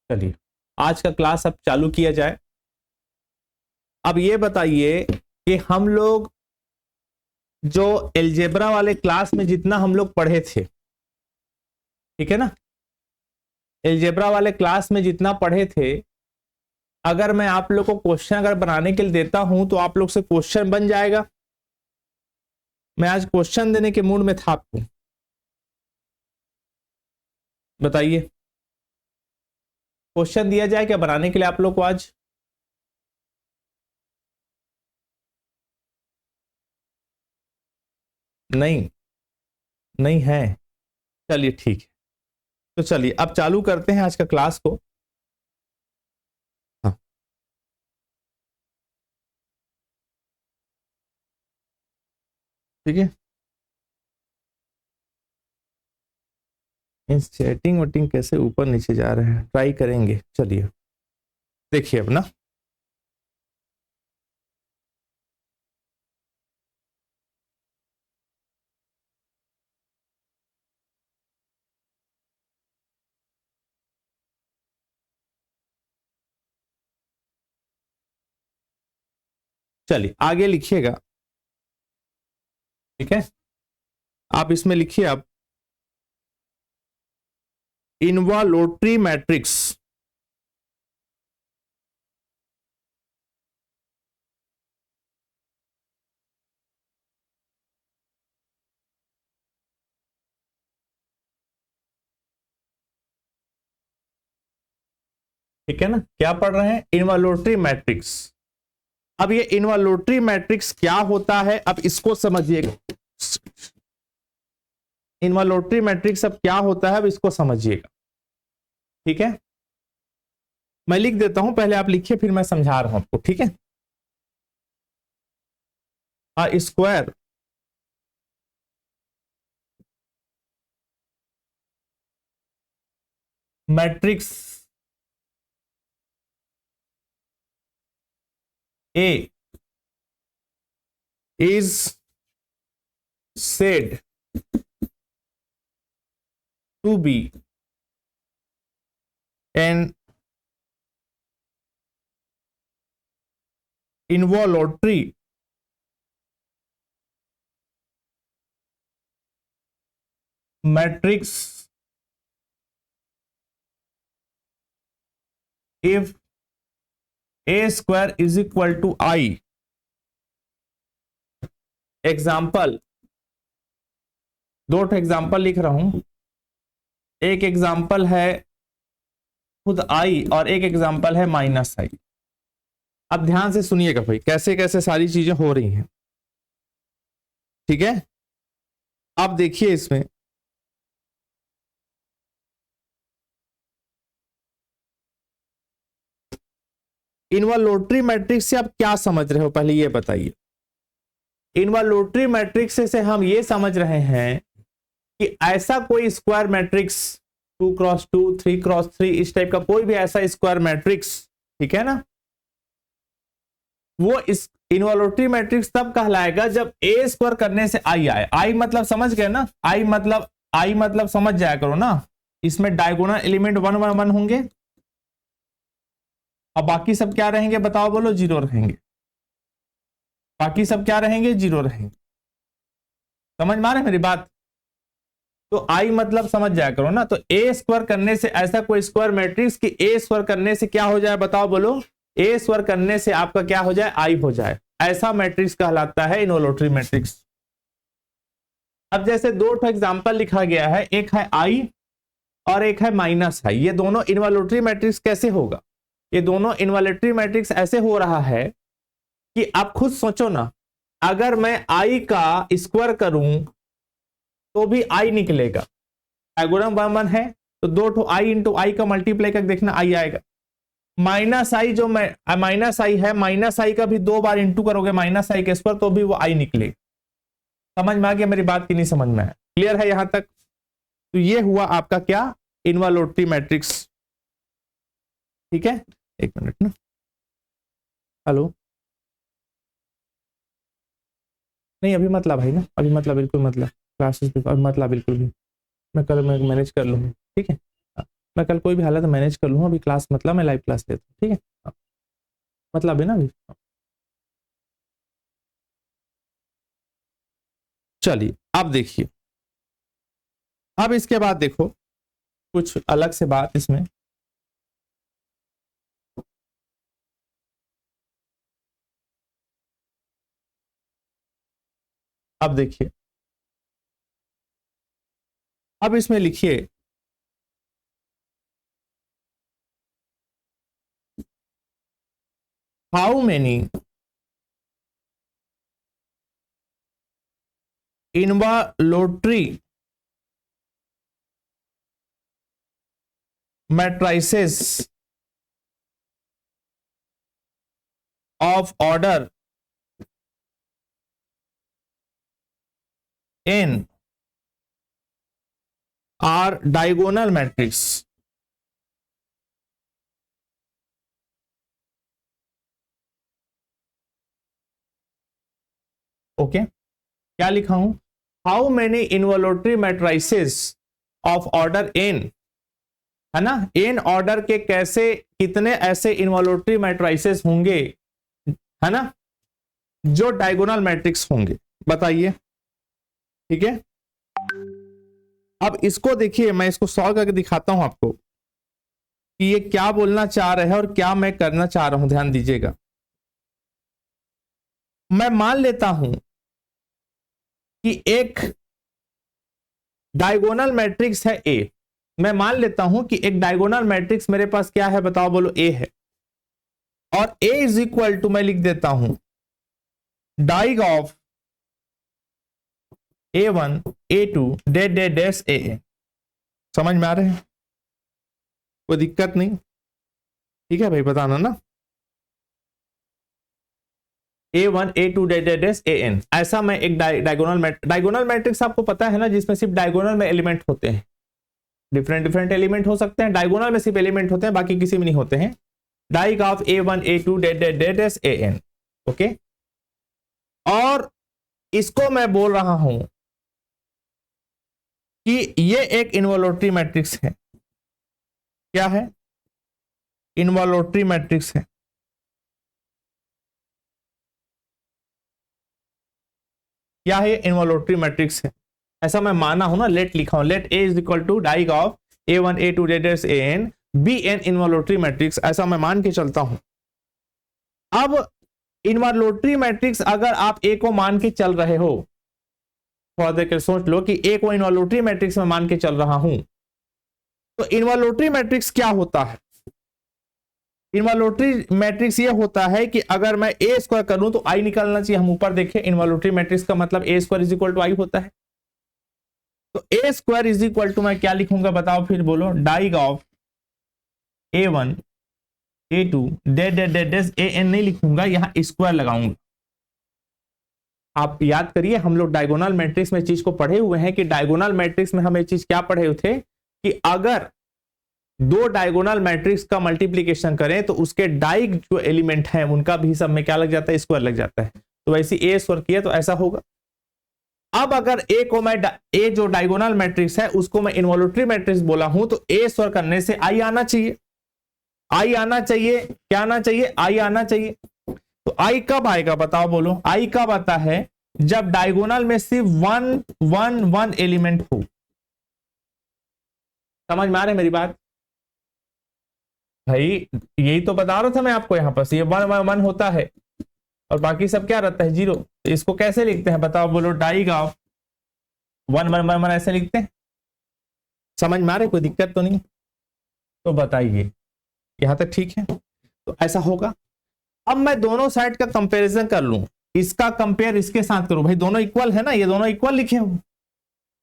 चलिए आज का क्लास अब चालू किया जाए। अब ये बताइए कि हम लोग जो एलजेब्रा वाले क्लास में जितना हम लोग पढ़े थे, ठीक है ना, एलजेब्रा वाले क्लास में जितना पढ़े थे, अगर मैं आप लोग को क्वेश्चन अगर बनाने के लिए देता हूं तो आप लोग से क्वेश्चन बन जाएगा। मैं आज क्वेश्चन देने के मूड में था आपको, बताइए क्वेश्चन दिया जाए क्या बनाने के लिए आप लोग को आज? नहीं, नहीं है। चलिए ठीक है, तो चलिए अब चालू करते हैं आज का क्लास को। हाँ, ठीक है। इन सेटिंग वटिंग कैसे ऊपर नीचे जा रहे हैं, ट्राई करेंगे। चलिए देखिए अब ना, चलिए आगे लिखिएगा, ठीक है। आप इसमें लिखिए आप इनवॉल्यूटरी मैट्रिक्स। ठीक है ना, क्या पढ़ रहे हैं? Involutory matrix. अब ये इनवॉल्यूटरी मैट्रिक्स क्या होता है, अब इसको समझिएगा। इनवॉल्यूटरी मैट्रिक्स अब क्या होता है, अब इसको समझिएगा, ठीक है। मैं लिख देता हूं, पहले आप लिखिए फिर मैं समझा रहा हूं आपको, ठीक है। Square matrix A is said to be an involuntary matrix if a square is equal to I। Example, दो एग्जाम्पल लिख रहा हूं। एक एग्जाम्पल है खुद आई और एक एग्जाम्पल है माइनस आई। अब ध्यान से सुनिएगा भाई, कैसे कैसे सारी चीजें हो रही हैं, ठीक है। अब देखिए इसमें इनवॉल्यूटरी मैट्रिक्स से आप क्या समझ रहे हो, पहले ये बताइए। इनवॉल्यूटरी मैट्रिक्स से हम ये समझ रहे हैं कि ऐसा कोई स्क्वायर मैट्रिक्स 2x2 3x3 इस टाइप का कोई भी ऐसा स्क्वायर मैट्रिक्स, ठीक है ना, वो इस इनवॉल्यूटरी मैट्रिक्स तब कहलाएगा जब ए स्क्वायर करने से आई आए। आई मतलब समझ गए ना, आई मतलब समझ जाया करो ना, इसमें डायगोनल एलिमेंट 1 1 1 होंगे और बाकी सब क्या रहेंगे बताओ, बोलो, जीरो रहेंगे। बाकी सब क्या रहेंगे, जीरो रहेंगे। समझ में आ रहा है मेरी बात? तो आई मतलब समझ जाया करो ना। तो ए स्क्वायर करने से ऐसा कोई स्क्वायर मैट्रिक्स कि ए स्क्वायर करने से क्या हो जाए बताओ, बोलो, ए स्क्वायर करने से आपका क्या हो जाए, आई हो जाए, ऐसा मैट्रिक्स कहलाता है इनवॉल्यूटरी मैट्रिक्स। अब जैसे दो एग्जांपल लिखा गया है, एक है आई और एक है माइनस आई। ये दोनों इनवॉल्यूटरी मैट्रिक्स कैसे होगा? ये दोनों इनवॉल्यूटरी मैट्रिक्स ऐसे हो रहा है कि आप खुद सोचो ना, अगर मैं आई का स्क्वायर करूं तो भी आई निकलेगा। डायगोनल 1 1 है तो दो ठो आई इंटू आई का मल्टीप्लाई करके देखना, आई आएगा। माइनस आई जो माइनस आई है, माइनस आई का भी दो बार इंटू करोगे माइनस आई के स्क्वायर तो भी वो आई निकलेगा। समझ में आ गया मेरी बात कि नहीं समझ में आया? क्लियर है यहां तक? तो ये हुआ आपका क्या, इनवॉल्यूटरी मैट्रिक्स, ठीक है। एक मिनट ना, हेलो, नहीं अभी मतलब भाई ना, अभी मतलब बिल्कुल मतलब क्लासेस अभी मतलब बिल्कुल भी मैं कल मैं मैनेज कर लूंगी, ठीक है। मैं कल कोई भी हालत मैनेज कर लूँगा, अभी क्लास मतलब मैं लाइव क्लास लेता हूँ, ठीक है, हाँ, मतलब है ना अभी। चलिए अब देखिए, अब इसके बाद देखो कुछ अलग से बात इसमें, अब देखिए, अब इसमें लिखिए how many involutory matrices of order n are diagonal matrix. Okay क्या लिखा हूं, how many involutory matrices of order n, है ना, n ऑर्डर के कैसे कितने ऐसे इनवॉल्यूटरी मैट्रिसेस होंगे, है ना, जो डायगोनल मैट्रिक्स होंगे, बताइए, ठीक है। अब इसको देखिए, मैं इसको सॉल्व करके दिखाता हूं आपको कि ये क्या बोलना चाह रहे हैं और क्या मैं करना चाह रहा हूं, ध्यान दीजिएगा। मैं मान लेता हूं कि एक डायगोनल मैट्रिक्स है ए, मैं मान लेता हूं कि एक डायगोनल मैट्रिक्स मेरे पास क्या है, बताओ बोलो, ए है, और ए इज इक्वल टू मैं लिख देता हूं diag of A1 A2 d d dash a, समझ में आ रहे हैं, कोई दिक्कत नहीं, ठीक है भाई, बताना ना, A1 A2 d d dash AN, ऐसा मैं एक डायगोनल मैट्रिक्स आपको पता है ना, जिसमें सिर्फ डायगोनल में एलिमेंट होते हैं, डिफरेंट डिफरेंट एलिमेंट हो सकते हैं, डायगोनल में सिर्फ एलिमेंट होते हैं, बाकी किसी में नहीं होते हैं, diag of A1 A2 d d d dash AN, okay. और इसको मैं बोल रहा हूं कि ये एक इनवॉल्यूटरी मैट्रिक्स है, क्या है, इनवॉल्यूटरी मैट्रिक्स है, क्या है, इनवॉल्यूटरी मैट्रिक्स है, ऐसा मैं माना हूं ना, लेट लिखा हूं, let a is equal to diag of A1 A2 डेडर्स AN be an involutory matrix, ऐसा मैं मान के चलता हूं। अब इनवॉल्यूटरी मैट्रिक्स अगर आप ए को मान के चल रहे हो, थोड़ा देर सोच लो कि ए को इनवॉल्यूटरी मैट्रिक्स में मान के चल रहा हूं, तो इनवॉल्यूटरी मैट्रिक्स क्या होता है, इनवॉल्यूटरी मैट्रिक्स ये होता है कि अगर मैं ए स्क्वायर करूं तो आई निकलना चाहिए, हम ऊपर देखें, इनवॉल्यूटरी मैट्रिक्स का मतलब a square is equal to I होता है, तो a square is equal to मैं क्या लिखूंगा, बताओ फिर बोलो, diag of A1 A2 d d d dash AN नहीं लिखूंगा, यहां स्क्वायर लगाऊंगा। आप याद करिए, हम लोग डायगोनल मैट्रिक्स में चीज को पढ़े हुए हैं कि डायगोनल मैट्रिक्स में हम ये चीज क्या पढ़े हुए थे कि अगर दो डायगोनल मैट्रिक्स का मल्टीप्लीकेशन करें तो उसके डाइग जो एलिमेंट हैं उनका भी सब में क्या लग जाता है, स्क्वायर लग जाता है, तो वैसे ए स्क्वायर किया तो ऐसा होगा। अब अगर ए को मैं ए जो डायगोनल मैट्रिक्स है उसको मैं इनवॉल्यूटरी मैट्रिक्स बोला हूं, तो ए स्क्वायर करने से आई आना चाहिए, आई आना चाहिए, क्या आना चाहिए, आई आना चाहिए। तो आई कब आएगा, बताओ बोलो, आई कब आता है, जब डायगोनल में सिर्फ वन वन वन एलिमेंट हो, समझ में आ रहा है मेरी बात भाई, यही तो बता रहा था मैं आपको, यहां पर ये वन वन वन होता है और बाकी सब क्या रहता है, जीरो, तो इसको कैसे लिखते हैं, बताओ बोलो, diag of one one one one ऐसे लिखते हैं, समझ में आ रहा है, कोई दिक्कत तो नहीं, तो बताइए यहां तक ठीक है, तो ऐसा होगा। अब मैं दोनों साइड का कंपैरिजन कर लूं, इसका कंपेयर इसके साथ करूं, भाई दोनों इक्वल है ना, ये दोनों इक्वल लिखे हो,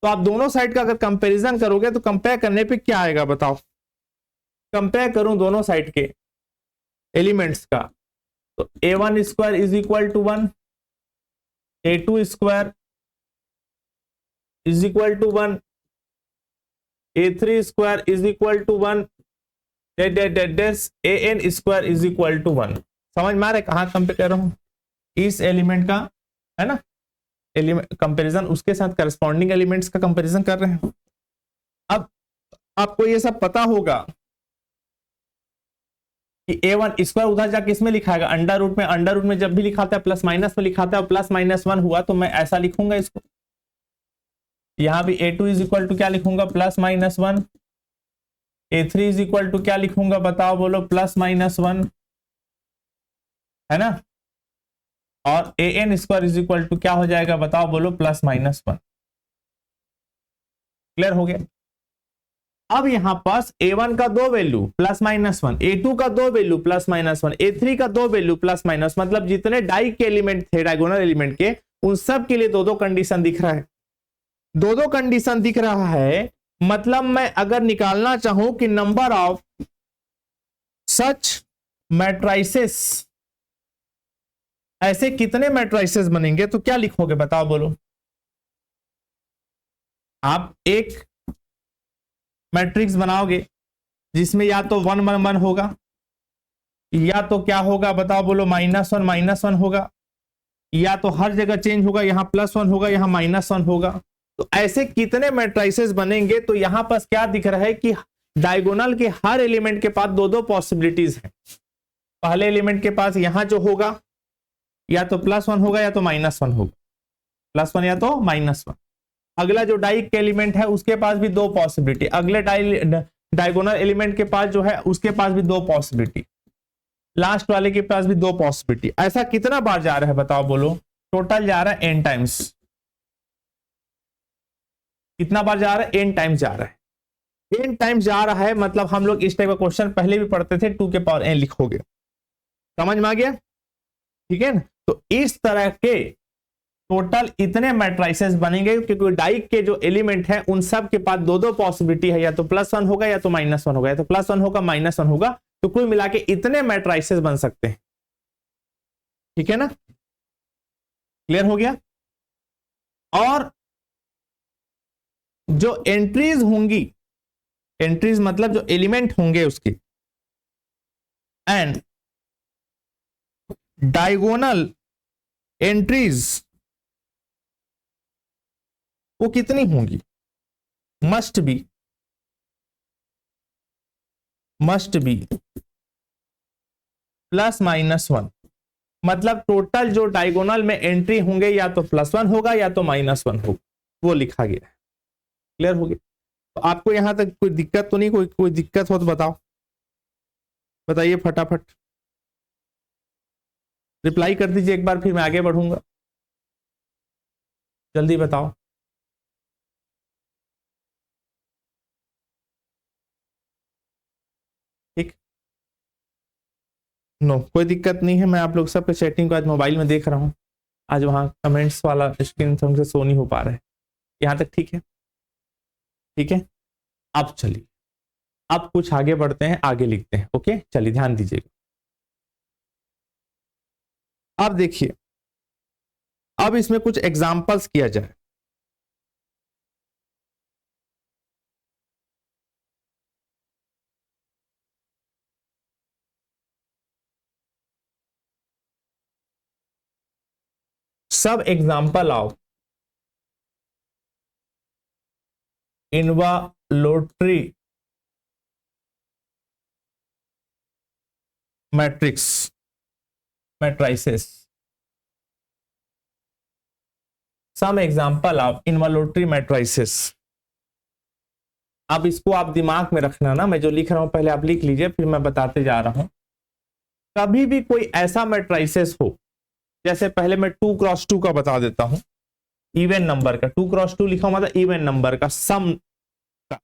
तो आप दोनों साइड का अगर कंपैरिजन करोगे तो कंपेयर करने पे क्या आएगा, बताओ, कंपेयर करूं दोनों साइड के एलिमेंट्स का, तो A1 square is equal to 1, A2 square is equal to 1, A3 square is equal to 1, AN square is equal to 1, समझ में आ रहा है कहां कंपेयर कर रहा हूं, इस एलिमेंट का, है ना, एलिमेंट कंपैरिजन उसके साथ करस्पॉन्डिंग एलिमेंट्स का कंपैरिजन कर रहे हैं। अब आपको ये सब पता होगा कि a1 स्क्वायर उधर जाके इसमें लिखाएगा अंडर रूट में जब भी लिखाता है प्लस माइनस में लिखाता है, प्लस माइनस 1 हुआ तो मैं ऐसा लिखूंगा इसको। यहां भी a2 इज इक्वल टू क्या लिखूंगा, plus minus 1। a3 is equal to क्या लिखूंगा, बताओ बोलो, प्लस माइनस 1, है ना। और an square is equal to क्या हो जाएगा, बताओ बोलो, प्लस माइनस 1। क्लियर हो गया। अब यहां पास a1 का दो वैल्यू प्लस माइनस 1, a2 का दो वैल्यू प्लस माइनस 1, a3 का दो वैल्यू प्लस माइनस, मतलब जितने डाई के एलिमेंट थे, डायगोनल एलिमेंट के, उन सब के लिए दो दो कंडीशन दिख रहा है। दो दो कंडीशन दिख रहा है, मतलब मैं अगर निकालना चाहूं कि नंबर ऑफ सच मैट्राइसेस, ऐसे कितने मैट्राइसेस बनेंगे, तो क्या लिखोगे, बताओ बोलो। आप एक मैट्रिक्स बनाओगे जिसमें या तो 1 1 1 होगा, या तो क्या होगा, बताओ बोलो, -1 होगा, या तो हर जगह चेंज होगा, यहां +1 होगा, यहां -1 होगा। तो ऐसे कितने मैट्राइसेस बनेंगे, तो यहां पर क्या दिख रहा है कि डायगोनल के हर एलिमेंट के पास दो दो पॉसिबिलिटीज हैं। पहले एलिमेंट के पास यहां जो होगा या तो +1 होगा या तो -1 होगा, +1 या तो -1। अगला जो डाई के एलिमेंट है उसके पास भी दो पॉसिबिलिटी, अगले डायगोनल एलिमेंट के पास जो है उसके पास भी दो पॉसिबिलिटी, लास्ट वाले के पास भी दो पॉसिबिलिटी। ऐसा कितना बार जा रहा है, बताओ बोलो। टोटल जा रहा है n टाइम्स। कितना बार जा रहा है, n टाइम्स जा रहा है। n टाइम्स जा रहा है, मतलब हम लोग इस टाइप का क्वेश्चन पहले भी पढ़ते थे, 2 के पावर n लिखोगे। समझ में आ गया, ठीक है ना। तो इस तरह के टोटल इतने मैट्राइसेस बनेंगे क्योंकि डाई के जो एलिमेंट है उन सब के पास दो दो पॉसिबिलिटी है, या तो +1 होगा या तो -1 होगा, या तो +1 होगा -1 होगा। तो कुल मिला के इतने मैट्राइसेस बन सकते हैं, ठीक है ना। क्लियर हो गया। और जो एंट्रीज होंगी, एंट्रीज मतलब जो एलिमेंट होंगे उसके, एंड डायगोनल एंट्रीज वो कितनी होंगी, मस्ट बी +-1। मतलब टोटल जो डायगोनल में एंट्री होंगे या तो +1 होगा या तो -1 होगा, वो लिखा गया है। क्लियर हो गया। तो आपको यहां तक कोई दिक्कत तो नहीं, कोई दिक्कत हो तो बताओ, बताइए फटाफट, रिप्लाई कर दीजिए एक बार, फिर मैं आगे बढ़ूंगा। जल्दी बताओ। ठीक, नो कोई दिक्कत नहीं है। मैं आप लोग सब के चैटिंग को आज मोबाइल में देख रहा हूँ, आज वहाँ कमेंट्स वाला स्क्रीन से शो नहीं हो पा रहा है। यहाँ तक ठीक है, ठीक है। अब चलिए, अब कुछ आगे बढ़ते हैं, आगे लिखते हैं। ओके, चलिए ध्यान दीजिएगा। अब देखिए, अब इसमें कुछ एग्जाम्पल्स किया जाए। सब example of involutory matrix matrices, some example of involutory matrices. अब इसको आप दिमाग में रखना ना, मैं जो लिख रहा हूं पहले आप लिख लीजिए, फिर मैं बताते जा रहा हूं। कभी भी कोई ऐसा मैट्राइसेस हो, जैसे पहले मैं 2 क्रॉस 2 का बता देता हूं, इवन नंबर का 2 क्रॉस 2 लिखा मतलब इवन नंबर का, सम का।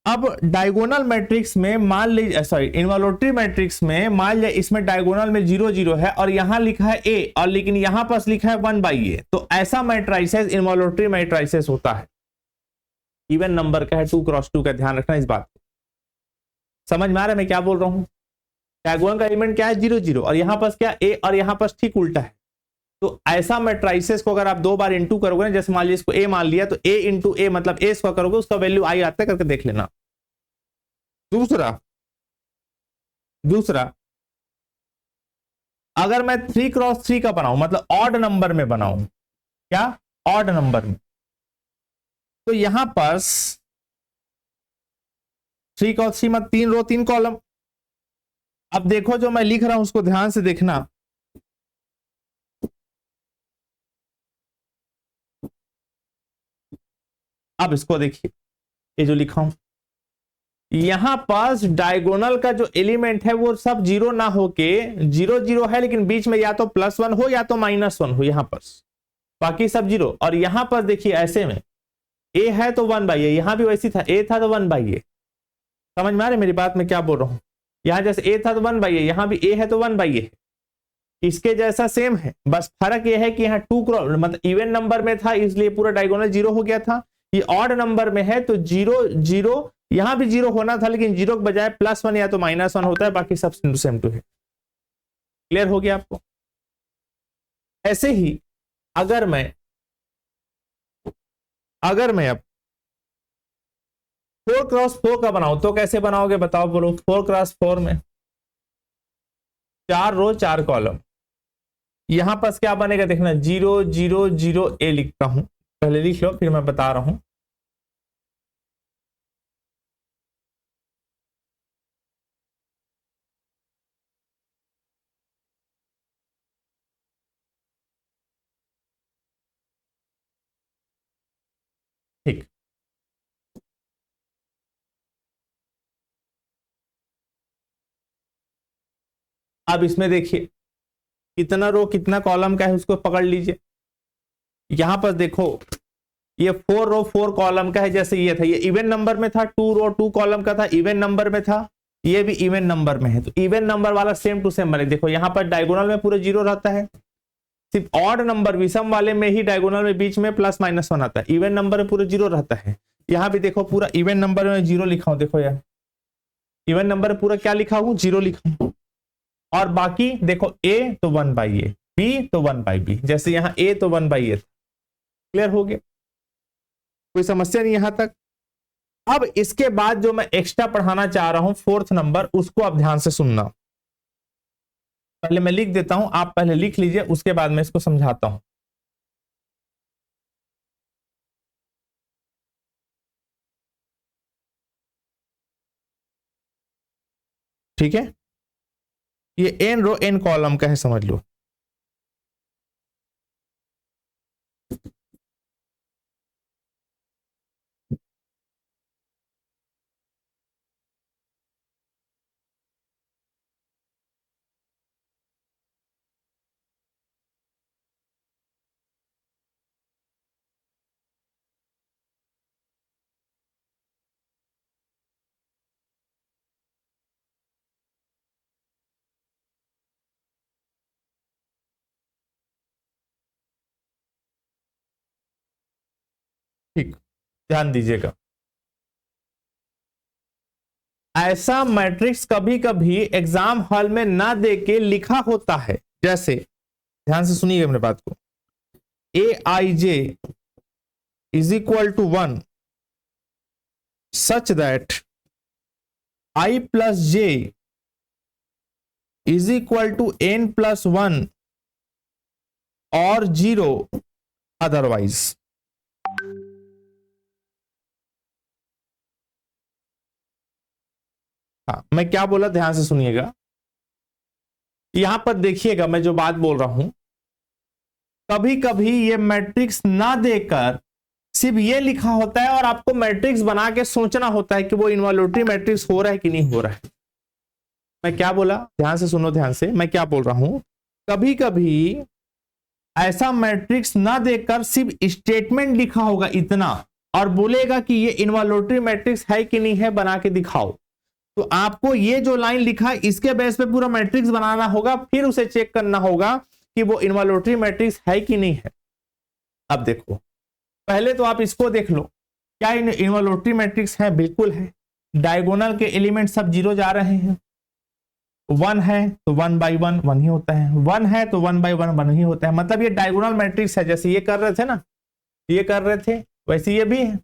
अब डायगोनल मैट्रिक्स में मान लीजिए, सॉरी इनवॉल्यूटरी मैट्रिक्स में मान लीजिए इसमें डायगोनल में 0 0 है और यहां लिखा है a, और लेकिन यहां पर लिखा है 1/a, तो ऐसा मैट्राइसेस इनवॉल्यूटरी मैट्राइसेस होता है। इवन नंबर का है, 2 क्रॉस 2 का, ध्यान रखना इस बात को। समझ में आ रहा है मैं क्या बोल रहा हूं। डायगोनल का एलिमेंट क्या है, 0 0, और यहां पर क्या a, और यहां पर ठीक उल्टा है। तो ऐसा मैट्राइसेस को अगर आप 2 बार इंटू करोगे ना, जैसे मान लीजिए इसको a मान लिया, तो a इंटू a मतलब a स्क्वायर करोगे, उसका वैल्यू आई आता है, करके देख लेना। दूसरा अगर मैं 3 क्रॉस 3 का बनाऊं, मतलब ऑड नंबर में बनाऊं, क्या ऑड नंबर में, तो यहां पर 3 क्रॉस 3 मतलब 3 रो 3 कॉलम। अब देखो जो मैं लिख रहा हूं उसको ध्यान से देखना। अब इसको देखिए, ये जो लिखा हूं यहां पास डायगोनल का जो एलिमेंट है वो सब जीरो ना होके 0 0 है, लेकिन बीच में या तो +1 हो या तो -1 हो यहां पर, बाकी सब जीरो। और यहां पर देखिए ऐसे में ए है तो 1/a, यहां भी वैसी था, ए था तो 1/a। समझ में आ रही मेरी बात में क्या बोल रहा हूं? यहां जैसे ए था तो 1/a, यहां भी ए है तो 1/a, इसके जैसा सेम है, बस फर्क ये है कि यहाँ 2 क्रॉस मतलब इवन नंबर में था इसलिए पूरा डायगोनल 0 हो गया था, ये ऑड नंबर में है तो 0 0, यहां भी 0 होना था लेकिन 0 के बजाय +1 या तो -1 होता है, बाकी सब सेम टू है। क्लियर हो गया आपको? ऐसे ही अगर मैं अब 4 क्रॉस 4 का बनाओ तो कैसे बनाओगे बताओ, बोलो। 4 क्रॉस 4 में 4 रो 4 कॉलम, यहां पर क्या बनेगा देखना, 0 0 0 ए लिखता हूं, पहले लिख लो फिर मैं बता रहा हूं। ठीक, अब इसमें देखिए कितना रो कितना कॉलम का है उसको पकड़ लीजिए। यहां पर देखो ये 4 रो 4 कॉलम का है, जैसे ये था, ये इवन नंबर में था, 2 रो 2 कॉलम का था, इवन नंबर में था, ये भी इवन नंबर में है, तो इवन नंबर वाला सेम टू सेम बने। देखो यहां पर डायगोनल में पूरे 0 रहता है, सिर्फ ऑड नंबर विषम वाले में ही डायगोनल में बीच में +-1 आता है, इवन नंबर में पूरे 0 रहता है। यहां भी देखो पूरा इवन नंबर में 0 लिखा हूं, देखो यार इवन नंबर में पूरा क्या लिखा हूं, 0 लिखा हूं। और बाकी देखो a तो 1/a, b तो 1/b, जैसे यहां a तो 1/a। क्लियर हो गया? कोई समस्या नहीं यहां तक? अब इसके बाद जो मैं एक्स्ट्रा पढ़ाना चाह रहा हूं 4th नंबर, उसको आप ध्यान से सुनना। पहले मैं लिख देता हूं, आप पहले लिख लीजिए, उसके बाद मैं इसको समझाता हूं। ठीक है, ये n रो n कॉलम का है, समझ लो। ठीक, ध्यान दीजिएगा। ऐसा मैट्रिक्स कभी कभी एग्जाम हॉल में ना देके लिखा होता है, जैसे ध्यान से सुनिएगा मेरे बात को, aij is equal to 1 such that i plus j is equal to n+1 और 0 अदरवाइज। हाँ, मैं क्या बोला ध्यान से सुनिएगा। यहां पर देखिएगा मैं जो बात बोल रहा हूं, कभी कभी ये मैट्रिक्स ना देकर सिर्फ ये लिखा होता है और आपको मैट्रिक्स बना के सोचना होता है कि वो इनवॉल्यूटरी मैट्रिक्स हो रहा है कि नहीं हो रहा है। मैं क्या बोला ध्यान से सुनो, ध्यान से मैं क्या बोल रहा हूं। कभी कभी ऐसा मैट्रिक्स ना देकर सिर्फ स्टेटमेंट लिखा होगा इतना और बोलेगा कि ये इनवॉल्यूटरी मैट्रिक्स है कि नहीं है, बना के दिखाओ। तो आपको ये जो लाइन लिखा है इसके बेस पे पूरा मैट्रिक्स बनाना होगा, फिर उसे चेक करना होगा कि वो इनवॉल्यूटरी मैट्रिक्स है कि नहीं है। अब देखो पहले तो आप इसको देख लो, क्या इनवॉल्यूटरी मैट्रिक्स है? बिल्कुल है। डायगोनल के एलिमेंट सब 0 जा रहे हैं, 1 है तो 1/1 1 ही होता है, 1 है तो 1/1 1 ही होता है, मतलब ये डायगोनल मैट्रिक्स है। जैसे ये कर रहे थे ना, ये कर रहे थे, वैसे ये भी है।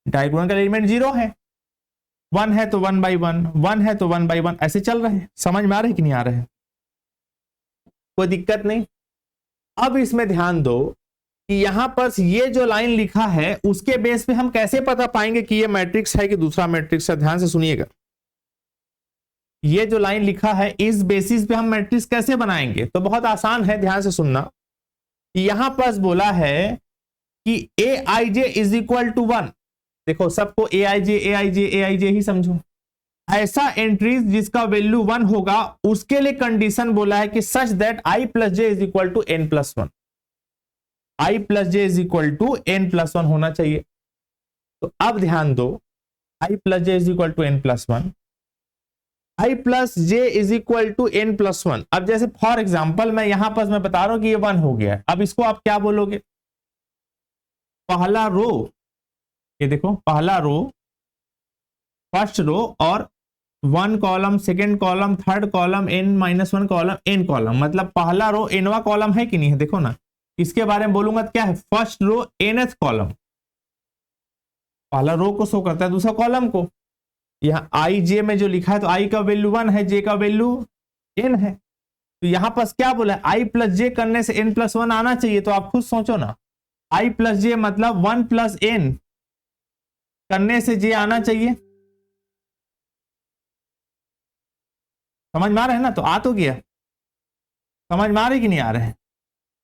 डायगोनल का एलिमेंट 0 है, 1 है तो 1/1 1 है तो 1/1, ऐसे चल रहे हैं। समझ में आ रहे कि नहीं आ रहे हैं? कोई दिक्कत नहीं। अब इसमें ध्यान दो, कि यहां पर ये जो लाइन लिखा है उसके बेस पे हम कैसे पता पाएंगे कि ये मैट्रिक्स है कि दूसरा मैट्रिक्स है। ध्यान से सुनिएगा, ये जो लाइन लिखा है इस बेसिस पे हम मैट्रिक्स कैसे बनाएंगे, तो बहुत आसान है, ध्यान से सुनना। यहां पर बोला है कि ए आई जे इज इक्वल टू 1। देखो सबको ए आई जे ए आई जे ए आई जे ही समझो। ऐसा एंट्रीज जिसका वैल्यू 1 होगा उसके लिए कंडीशन बोला है कि such that i plus j is equal to n plus 1। I plus j is equal to n plus 1 होना चाहिए। तो अब ध्यान दो, i plus j is equal to n plus 1, i plus j is equal to n plus 1। अब जैसे for example मैं यहां पर मैं बता रहा हूं कि ये 1 हो गया है, अब इसको आप क्या बोलोगे, पहला रो, ये देखो पहला रो, फर्स्ट रो और 1 column, second column, third column, n minus 1 column, n column, मतलब पहला रो एनवा कॉलम है कि नहीं है। देखो ना, इसके बारे में बोलूंगा तो क्या है, फर्स्ट रो एनथ कॉलम, पहला रो को शो करता है दूसरा कॉलम को। यहाँ आई जे में जो लिखा है तो आई का वैल्यू 1 है, जे का वैल्यू एन है। तो यहां पर क्या बोला है, आई प्लस जे करने से एन प्लस 1 आना चाहिए। तो आप खुद सोचो ना, आई प्लस जे मतलब 1 प्लस एन करने से जे आना चाहिए। समझ में आ रहे हैं ना, तो आ तो गया। समझ में आ रहे कि नहीं आ रहे हैं,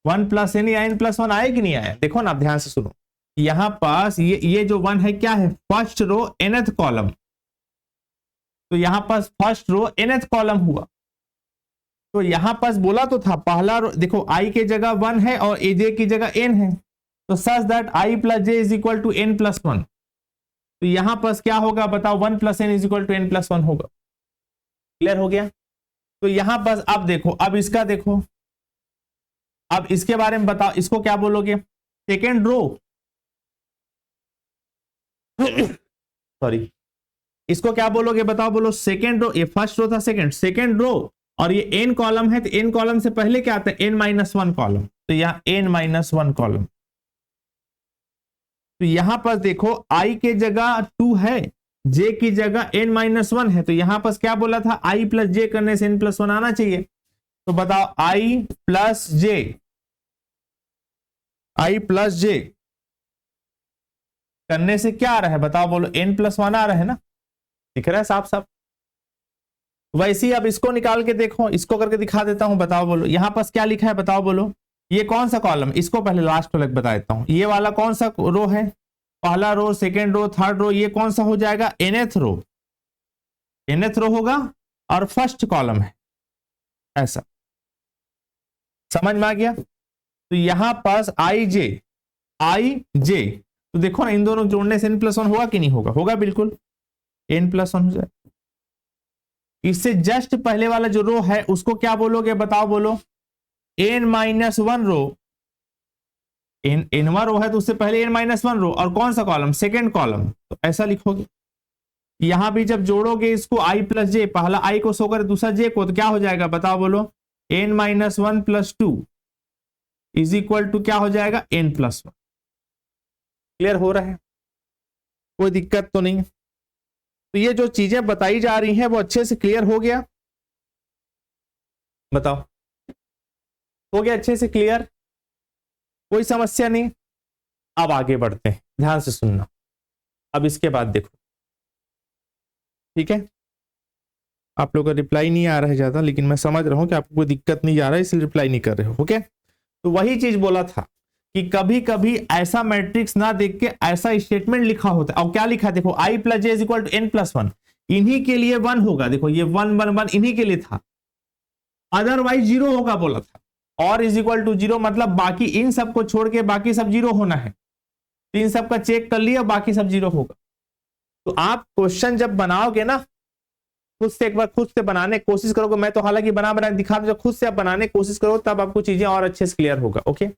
1 प्लस एन या एन प्लस 1 आए कि नहीं आया। देखो ना, आप ध्यान से सुनो, यहां पास ये जो 1 है क्या है, फर्स्ट रो एनथ कॉलम। तो यहां पास फर्स्ट रो एनथ कॉलम हुआ। तो यहां पास बोला तो था पहला रो, देखो आई के जगह 1 है और एजे की जगह एन है, तो such that i plus j is equal to n plus 1। तो यहां पास क्या होगा बताओ, 1 plus n is equal to n plus 1 होगा। क्लियर हो गया। तो यहां पास अब देखो, अब इसका देखो, अब इसके बारे में बताओ, इसको क्या बोलोगे, सेकेंड रो सॉरी, इसको क्या बोलोगे बताओ, बोलो सेकेंड रो। ये फर्स्ट रो था, सेकेंड रो, और ये एन कॉलम है, तो एन कॉलम से पहले क्या आता है, एन माइनस 1 कॉलम। तो यहां एन माइनस 1 कॉलम। तो यहां पर देखो आई के जगह 2 है, जे की जगह एन माइनस 1 है। तो यहां पर क्या बोला था, आई प्लस जे करने से एन प्लस 1 आना चाहिए। तो बताओ आई प्लस जे, आई प्लस जे करने से क्या आ रहा है बताओ, बोलो एन प्लस 1 आ रहा है ना, दिख रहा है साफ साफ। वैसे ही अब इसको निकाल के देखो, इसको करके दिखा देता हूं, बताओ बोलो यहां पास क्या लिखा है, बताओ बोलो ये कौन सा कॉलम, इसको पहले लास्ट वाला बता देता हूं, ये वाला कौन सा रो है, पहला रो, सेकेंड रो, थर्ड रो, ये कौन सा हो जाएगा, एनएथ रो, एनएथ रो होगा और फर्स्ट कॉलम है, ऐसा समझ में आ गया। तो यहां पास आई जे, आई जे, तो देखो ना इन दोनों जोड़ने से एन प्लस 1 होगा कि नहीं होगा, होगा बिल्कुल, एन प्लस 1 हो जाए। इससे जस्ट पहले वाला जो रो है उसको क्या बोलोगे बताओ, बोलो एन माइनस 1 रो, एन एनवा रो है तो उससे पहले एन माइनस 1 रो, और कौन सा कॉलम, सेकेंड कॉलम, तो ऐसा लिखोगे। यहां भी जब जोड़ोगे इसको आई प्लस जे, पहला आई को शो कर दूसरा जे को, तो क्या हो जाएगा बताओ बोलो, n minus 1 plus 2 is equal to क्या हो जाएगा, एन प्लस 1। क्लियर हो रहा है, कोई दिक्कत तो नहीं। तो ये जो चीजें बताई जा रही हैं वो अच्छे से क्लियर हो गया, बताओ हो गया अच्छे से क्लियर, कोई समस्या नहीं। अब आगे बढ़ते हैं, ध्यान से सुनना। अब इसके बाद देखो, ठीक है, आप लोग का रिप्लाई नहीं आ रहा है ज्यादा, लेकिन मैं समझ रहा हूं कि आपको कोई दिक्कत नहीं आ रहा है इसलिए रिप्लाई नहीं कर रहे हो, ओके। तो वही चीज बोला था कि कभी कभी ऐसा मैट्रिक्स ना देख के ऐसा स्टेटमेंट लिखा होता है। और क्या लिखा, देखो i plus j is equal to n plus 1, इन्हीं के लिए 1 होगा, देखो ये 1 1 1 इन्हीं के लिए था, अदरवाइज 0 होगा बोला था। और इज इक्वल टू 0 मतलब बाकी इन सबको छोड़ के बाकी सब 0 होना है। इन सब का चेक कर लिया, बाकी सब 0 होगा। तो आप क्वेश्चन जब बनाओगे ना, खुद से एक बार खुद से बनाने की कोशिश करोगे, मैं तो हालांकि बना बना दिखा दूं, जब खुद से आप बनाने की कोशिश करो तब आपको चीजें और अच्छे से क्लियर होगा, ओके।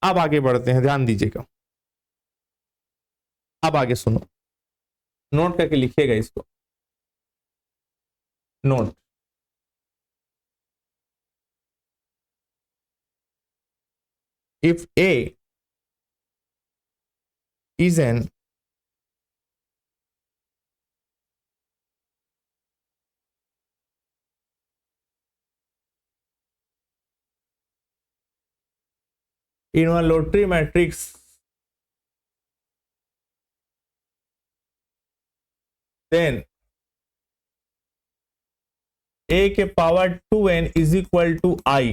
अब आगे बढ़ते हैं, ध्यान दीजिएगा। अब आगे सुनो, नोट करके लिखिएगा इसको, note, if A is an involutory matrix then a के power 2n is equal to I.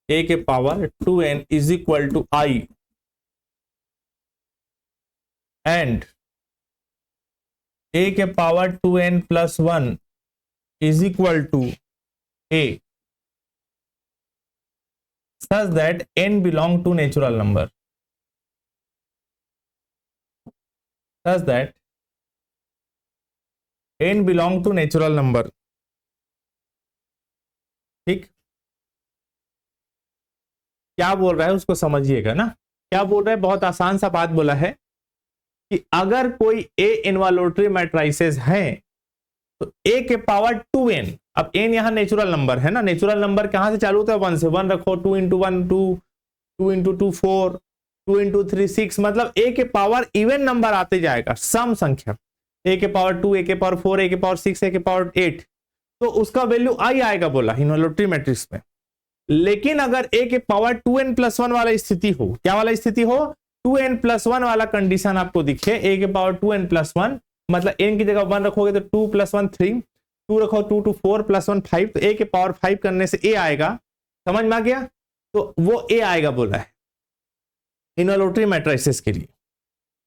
a के power 2n is equal to I and a के power 2n plus 1 is equal to a such that n belong to natural number, such that n belong to natural number। ठीक, क्या बोल रहा है उसको समझिएगा ना। क्या बोल रहा है, बहुत आसान सा बात बोला है कि अगर कोई ए इन्वोल्यूटरी मैट्रिसेस हैं तो ए के पावर 2n, अब n यहां नेचुरल नंबर है ना, नेचुरल नंबर कहां से चालू होता है, 1 से। 1 रखो, 2 इंटू 1 2, 2 इंटू 2 4, 2 इंटू 3 6, मतलब ए के पावर इवन नंबर आते जाएगा, सम संख्या। ए के पावर 2, ए के पावर 4, ए के पावर 6, ए के पावर 8, तो उसका वैल्यू आई आएगा बोला इन्वोल्यूटरी मैट्रिक्स में। लेकिन अगर ए के पावर 2n प्लस 1 वाला स्थिति हो, क्या वाला स्थिति हो, 2n प्लस 1 वाला कंडीशन आपको दिखे, ए के पावर 2n प्लस 1, मतलब n की जगह 1 रखोगे तो 2 प्लस 1 3, 2 रखो 2 टू 4 प्लस 1 5, तो ए के पावर 5 करने से ए आएगा। समझ में आ गया, तो वो ए आएगा बोला है इन्वोल्यूटरी मैट्रिसेस के लिए।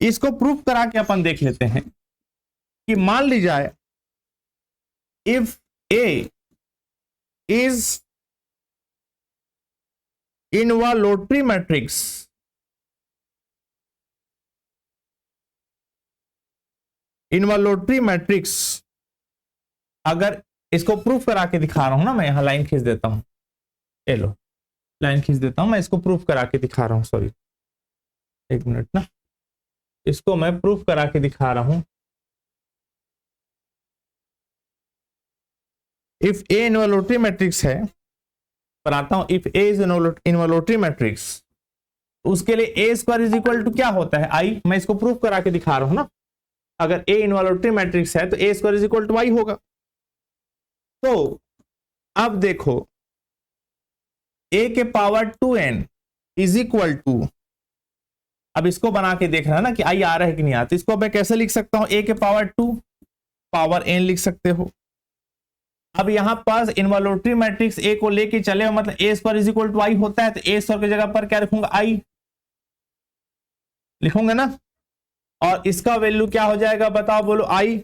इसको प्रूफ करा के अपन देख लेते हैं कि मान ली जाए if A is involutory matrix, involutory matrix, अगर इसको प्रूफ करा के दिखा रहा हूं ना, मैं यहां लाइन खींच देता हूं, ये लो लाइन खींच देता हूं, मैं इसको प्रूफ करा के दिखा रहा हूं, सॉरी एक मिनट ना, इसको मैं प्रूफ करा के दिखा रहा हूं। इफ ए इन्वोल्यूटरी मैट्रिक्स है, बनाता हूं, if A is involutory matrix, उसके लिए ए स्क्वायर इज इक्वल टू क्या होता है, आई। मैं इसको प्रूफ करा के दिखा रहा हूं ना, अगर ए इन्वोल्यूटरी मैट्रिक्स है तो a square is equal to आई होगा। तो अब देखो ए के power 2n is equal to, अब इसको बना के देख रहा है ना कि आई आ रहा है कि नहीं आता, इसको मैं कैसे लिख सकता हूं, ए के पावर 2 पावर n लिख सकते हो। अब यहां पास इन्वोल्यूटरी मैट्रिक्स ए को लेके चले, मतलब a square is equal to I होता है, तो ए स्क्वायर की जगह पर क्या लिखूंगा, आई लिखूंगा ना, और इसका वैल्यू क्या हो जाएगा बताओ, बोलो आई।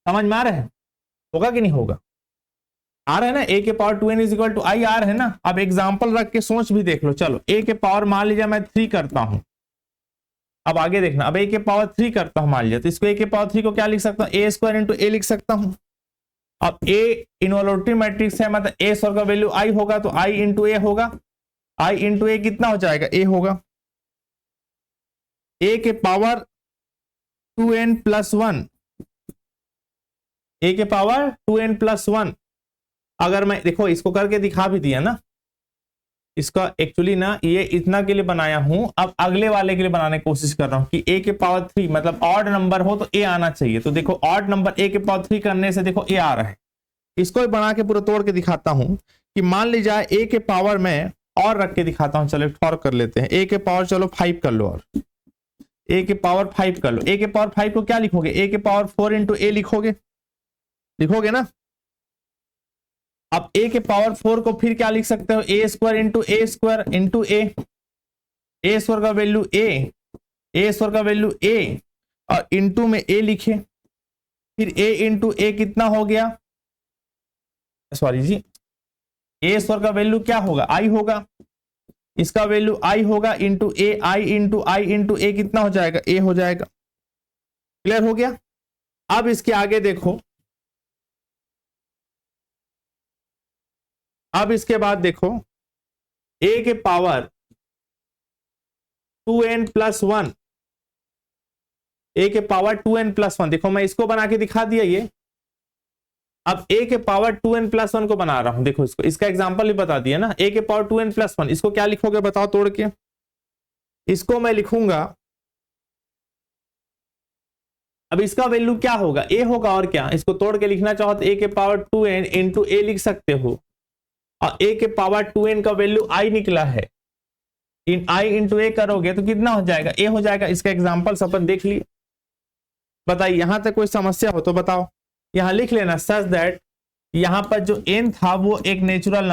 समझ में आ रहा है, होगा कि नहीं होगा, आ रहा है ना, ए के power 2n is equal to I आ रहा है ना। अब एग्जांपल रख के सोच भी देख लो, चलो ए के पावर मान लीजिए मैं 3 करता हूं, अब आगे देखना, अब ए के पावर 3 करता हूं मान लिया, तो इसको ए के पावर 3 को क्या लिख सकता हूं, ए स्क्वायर इंटू ए लिख सकता हूं। अब ए इन्वोल्यूटरी मैट्रिक्स है, मतलब ए स्क्वायर का वैल्यू आई होगा, तो आई इंटू ए होगा, आई इंटू ए कितना हो जाएगा, ए होगा। ए के पावर 2n प्लस 1, ए के पावर 2n प्लस 1, अगर मैं देखो इसको करके दिखा भी दिया ना, इसका एक्चुअली ना ये इतना के लिए बनाया हूं, अब अगले वाले के लिए बनाने की कोशिश कर रहा हूं कि ए के पावर 3 मतलब ऑड नंबर हो तो ए आना चाहिए, तो देखो ऑड नंबर ए के पावर 3 करने से देखो ए आ रहा है। इसको भी बना के पूरा तोड़ के दिखाता हूं कि मान ली जाए ए के पावर में और रख के दिखाता हूं, चलो और कर लेते हैं, ए के पावर चलो 5 कर लो, और ए के पावर 5 कर लो। ए के पावर 5 को क्या लिखोगे, ए के पावर 4 इंटू ए लिखोगे, लिखोगे ना। अब ए के पावर 4 को फिर क्या लिख सकते हो, ए स्क्वायर इंटू ए स्क्वायर इंटू ए स्क्वायर का वैल्यू ए स्क्वायर का वैल्यू ए, और इंटू में ए लिखे, फिर ए इंटू ए कितना हो गया, सॉरी जी, ए स्क्वायर का वैल्यू क्या होगा, आई होगा, इसका वैल्यू आई होगा इंटू ए, आई इंटू ए कितना हो जाएगा, ए हो जाएगा। क्लियर हो गया। अब इसके आगे देखो, अब इसके बाद देखो ए के पावर 2n प्लस 1, ए के पावर 2n प्लस 1, देखो मैं इसको बना के दिखा दिया ये। अब ए के पावर 2n प्लस 1 को बना रहा हूं, देखो इसको, इसका एग्जांपल भी बता दिया ना, ए के पावर 2n प्लस 1, इसको क्या लिखोगे बताओ तोड़ के, इसको मैं लिखूंगा, अब इसका वैल्यू क्या होगा, ए होगा, और क्या, इसको तोड़ के लिखना चाहो तो ए के पावर 2n इंटू ए लिख सकते हो, और ए के पावर 2n का वैल्यू आई निकला है, इन आई इंटू ए करोगे तो कितना हो जाएगा, ए हो जाएगा। इसका एग्जाम्पल अपन देख लिए। बताइए यहां तक कोई समस्या हो तो बताओ। यहां लिख लेना सच दैट यहां पर जो n था वो एक नेचुरल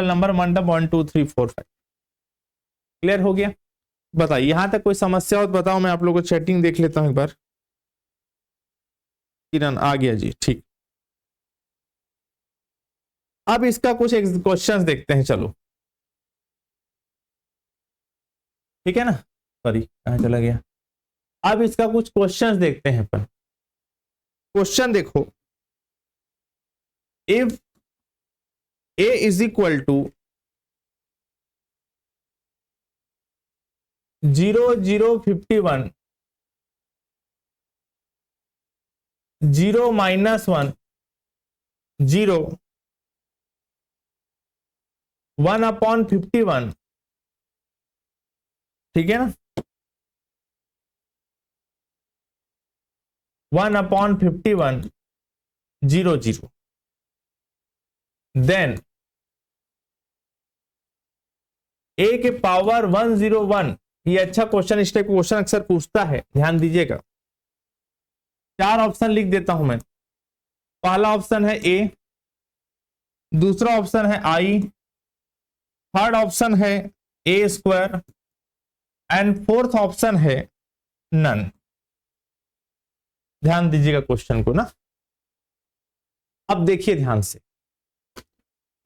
नंबर मतलब 1 2 3 4 5। क्लियर हो गया। बताइए यहां तक कोई समस्या हो तो बताओ, मैं आप लोगों को चैटिंग देख लेता हूं एक बार। किरण आ गया जी, ठीक। अब इसका कुछ क्वेश्चंस देखते हैं, चलो ठीक है ना। सॉरी कहां चला गया। अब इसका कुछ क्वेश्चंस देखते हैं अपन। क्वेश्चन देखो, if a is equal to 0 0 51 0 -1 0 1/51, ठीक है ना, 1/51 0 0, देन a के पावर 101। ये अच्छा क्वेश्चन, इस टाइप क्वेश्चन अक्सर पूछता है, ध्यान दीजिएगा। 4 ऑप्शन लिख देता हूं मैं। पहला ऑप्शन है ए, दूसरा ऑप्शन है आई, थर्ड ऑप्शन है ए स्क्वायर एंड फोर्थ ऑप्शन है नन। ध्यान दीजिएगा क्वेश्चन को ना। अब देखिए ध्यान से,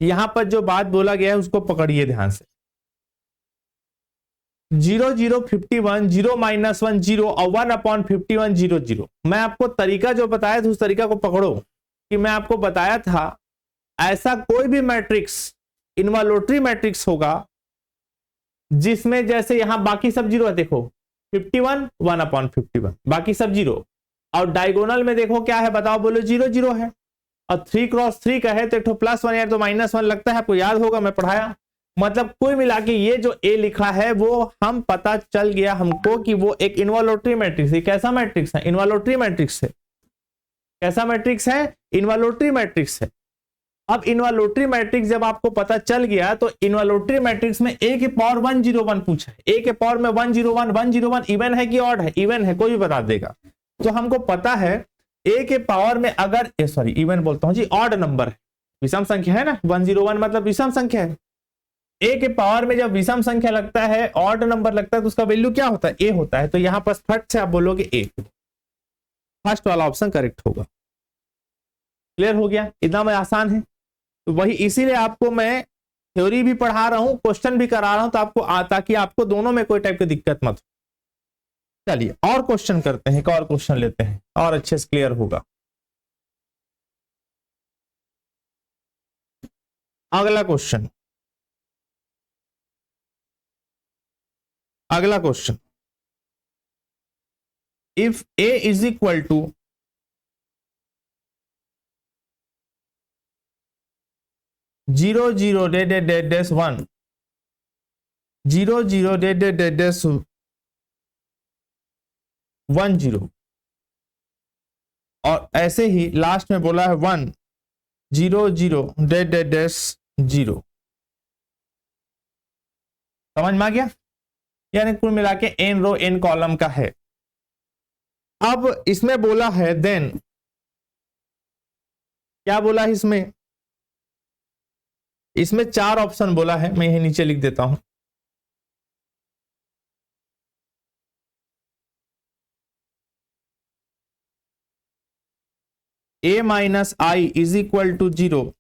यहां पर जो बात बोला गया है उसको पकड़िए ध्यान से। 0 0 51 0 -1 0 और 1/51 0 0। मैं आपको तरीका जो बताया था उस तरीका को पकड़ो, कि मैं आपको बताया था ऐसा कोई भी मैट्रिक्स इनवॉल्यूटरी मैट्रिक्स होगा जिसमें जैसे यहां बाकी सब जीरो है, देखो 51 1/51 बाकी सब जीरो, और डायगोनल में देखो क्या है बताओ, बोलो 0 0 है, और 3 क्रॉस 3 का है तो एक तो +1 यार तो -1 लगता है, आपको याद होगा मैं पढ़ाया। मतलब कुल मिला के ये जो ए लिखा है वो हम पता चल गया हमको कि वो एक इनवॉल्यूटरी मैट्रिक्स है। कैसा मैट्रिक्स है, इनवॉल्यूटरी मैट्रिक्स है। कैसा मैट्रिक्स है, इनवॉल्यूटरी मैट्रिक्स है। अब इनवॉल्यूटरी मैट्रिक्स जब आपको पता चल गया तो इनवॉल्यूटरी मैट्रिक्स में ए के पावर 101 पूछा है, ए के पावर में 101 इवन है कि ऑड है, इवन है, कोई भी बता देगा। तो हमको पता है ए के पावर में अगर सॉरी इवन बोलता हूं जी, ऑड नंबर है, विषम संख्या है ना, 101 मतलब विषम संख्या है। ए के पावर में जब विषम संख्या लगता है, ऑड नंबर लगता है, तो उसका वैल्यू क्या होता है, ए होता है। तो यहां पर फट से आप बोलोगे ए, फर्स्ट वाला ऑप्शन करेक्ट होगा। क्लियर हो गया, इतना मैं आसान है। तो वही इसीलिए आपको मैं थ्योरी भी पढ़ा रहा हूं, क्वेश्चन भी करा रहा हूं, तो आपको ताकि आपको दोनों में कोई टाइप की दिक्कत मत हो। चलिए और क्वेश्चन करते हैं, एक और क्वेश्चन लेते हैं और अच्छे से क्लियर होगा। अगला क्वेश्चन, अगला question, if a is equal to 0 0 -1 0 0 -1 0, और ऐसे ही लास्ट में बोला है 1 0 0 -0। समझ में आ गया, यानी कुल मिला के n रो n कॉलम का है। अब इसमें बोला है देन, क्या बोला है इसमें, इसमें 4 ऑप्शन बोला है, मैं यही नीचे लिख देता हूं। a minus I is equal to 0,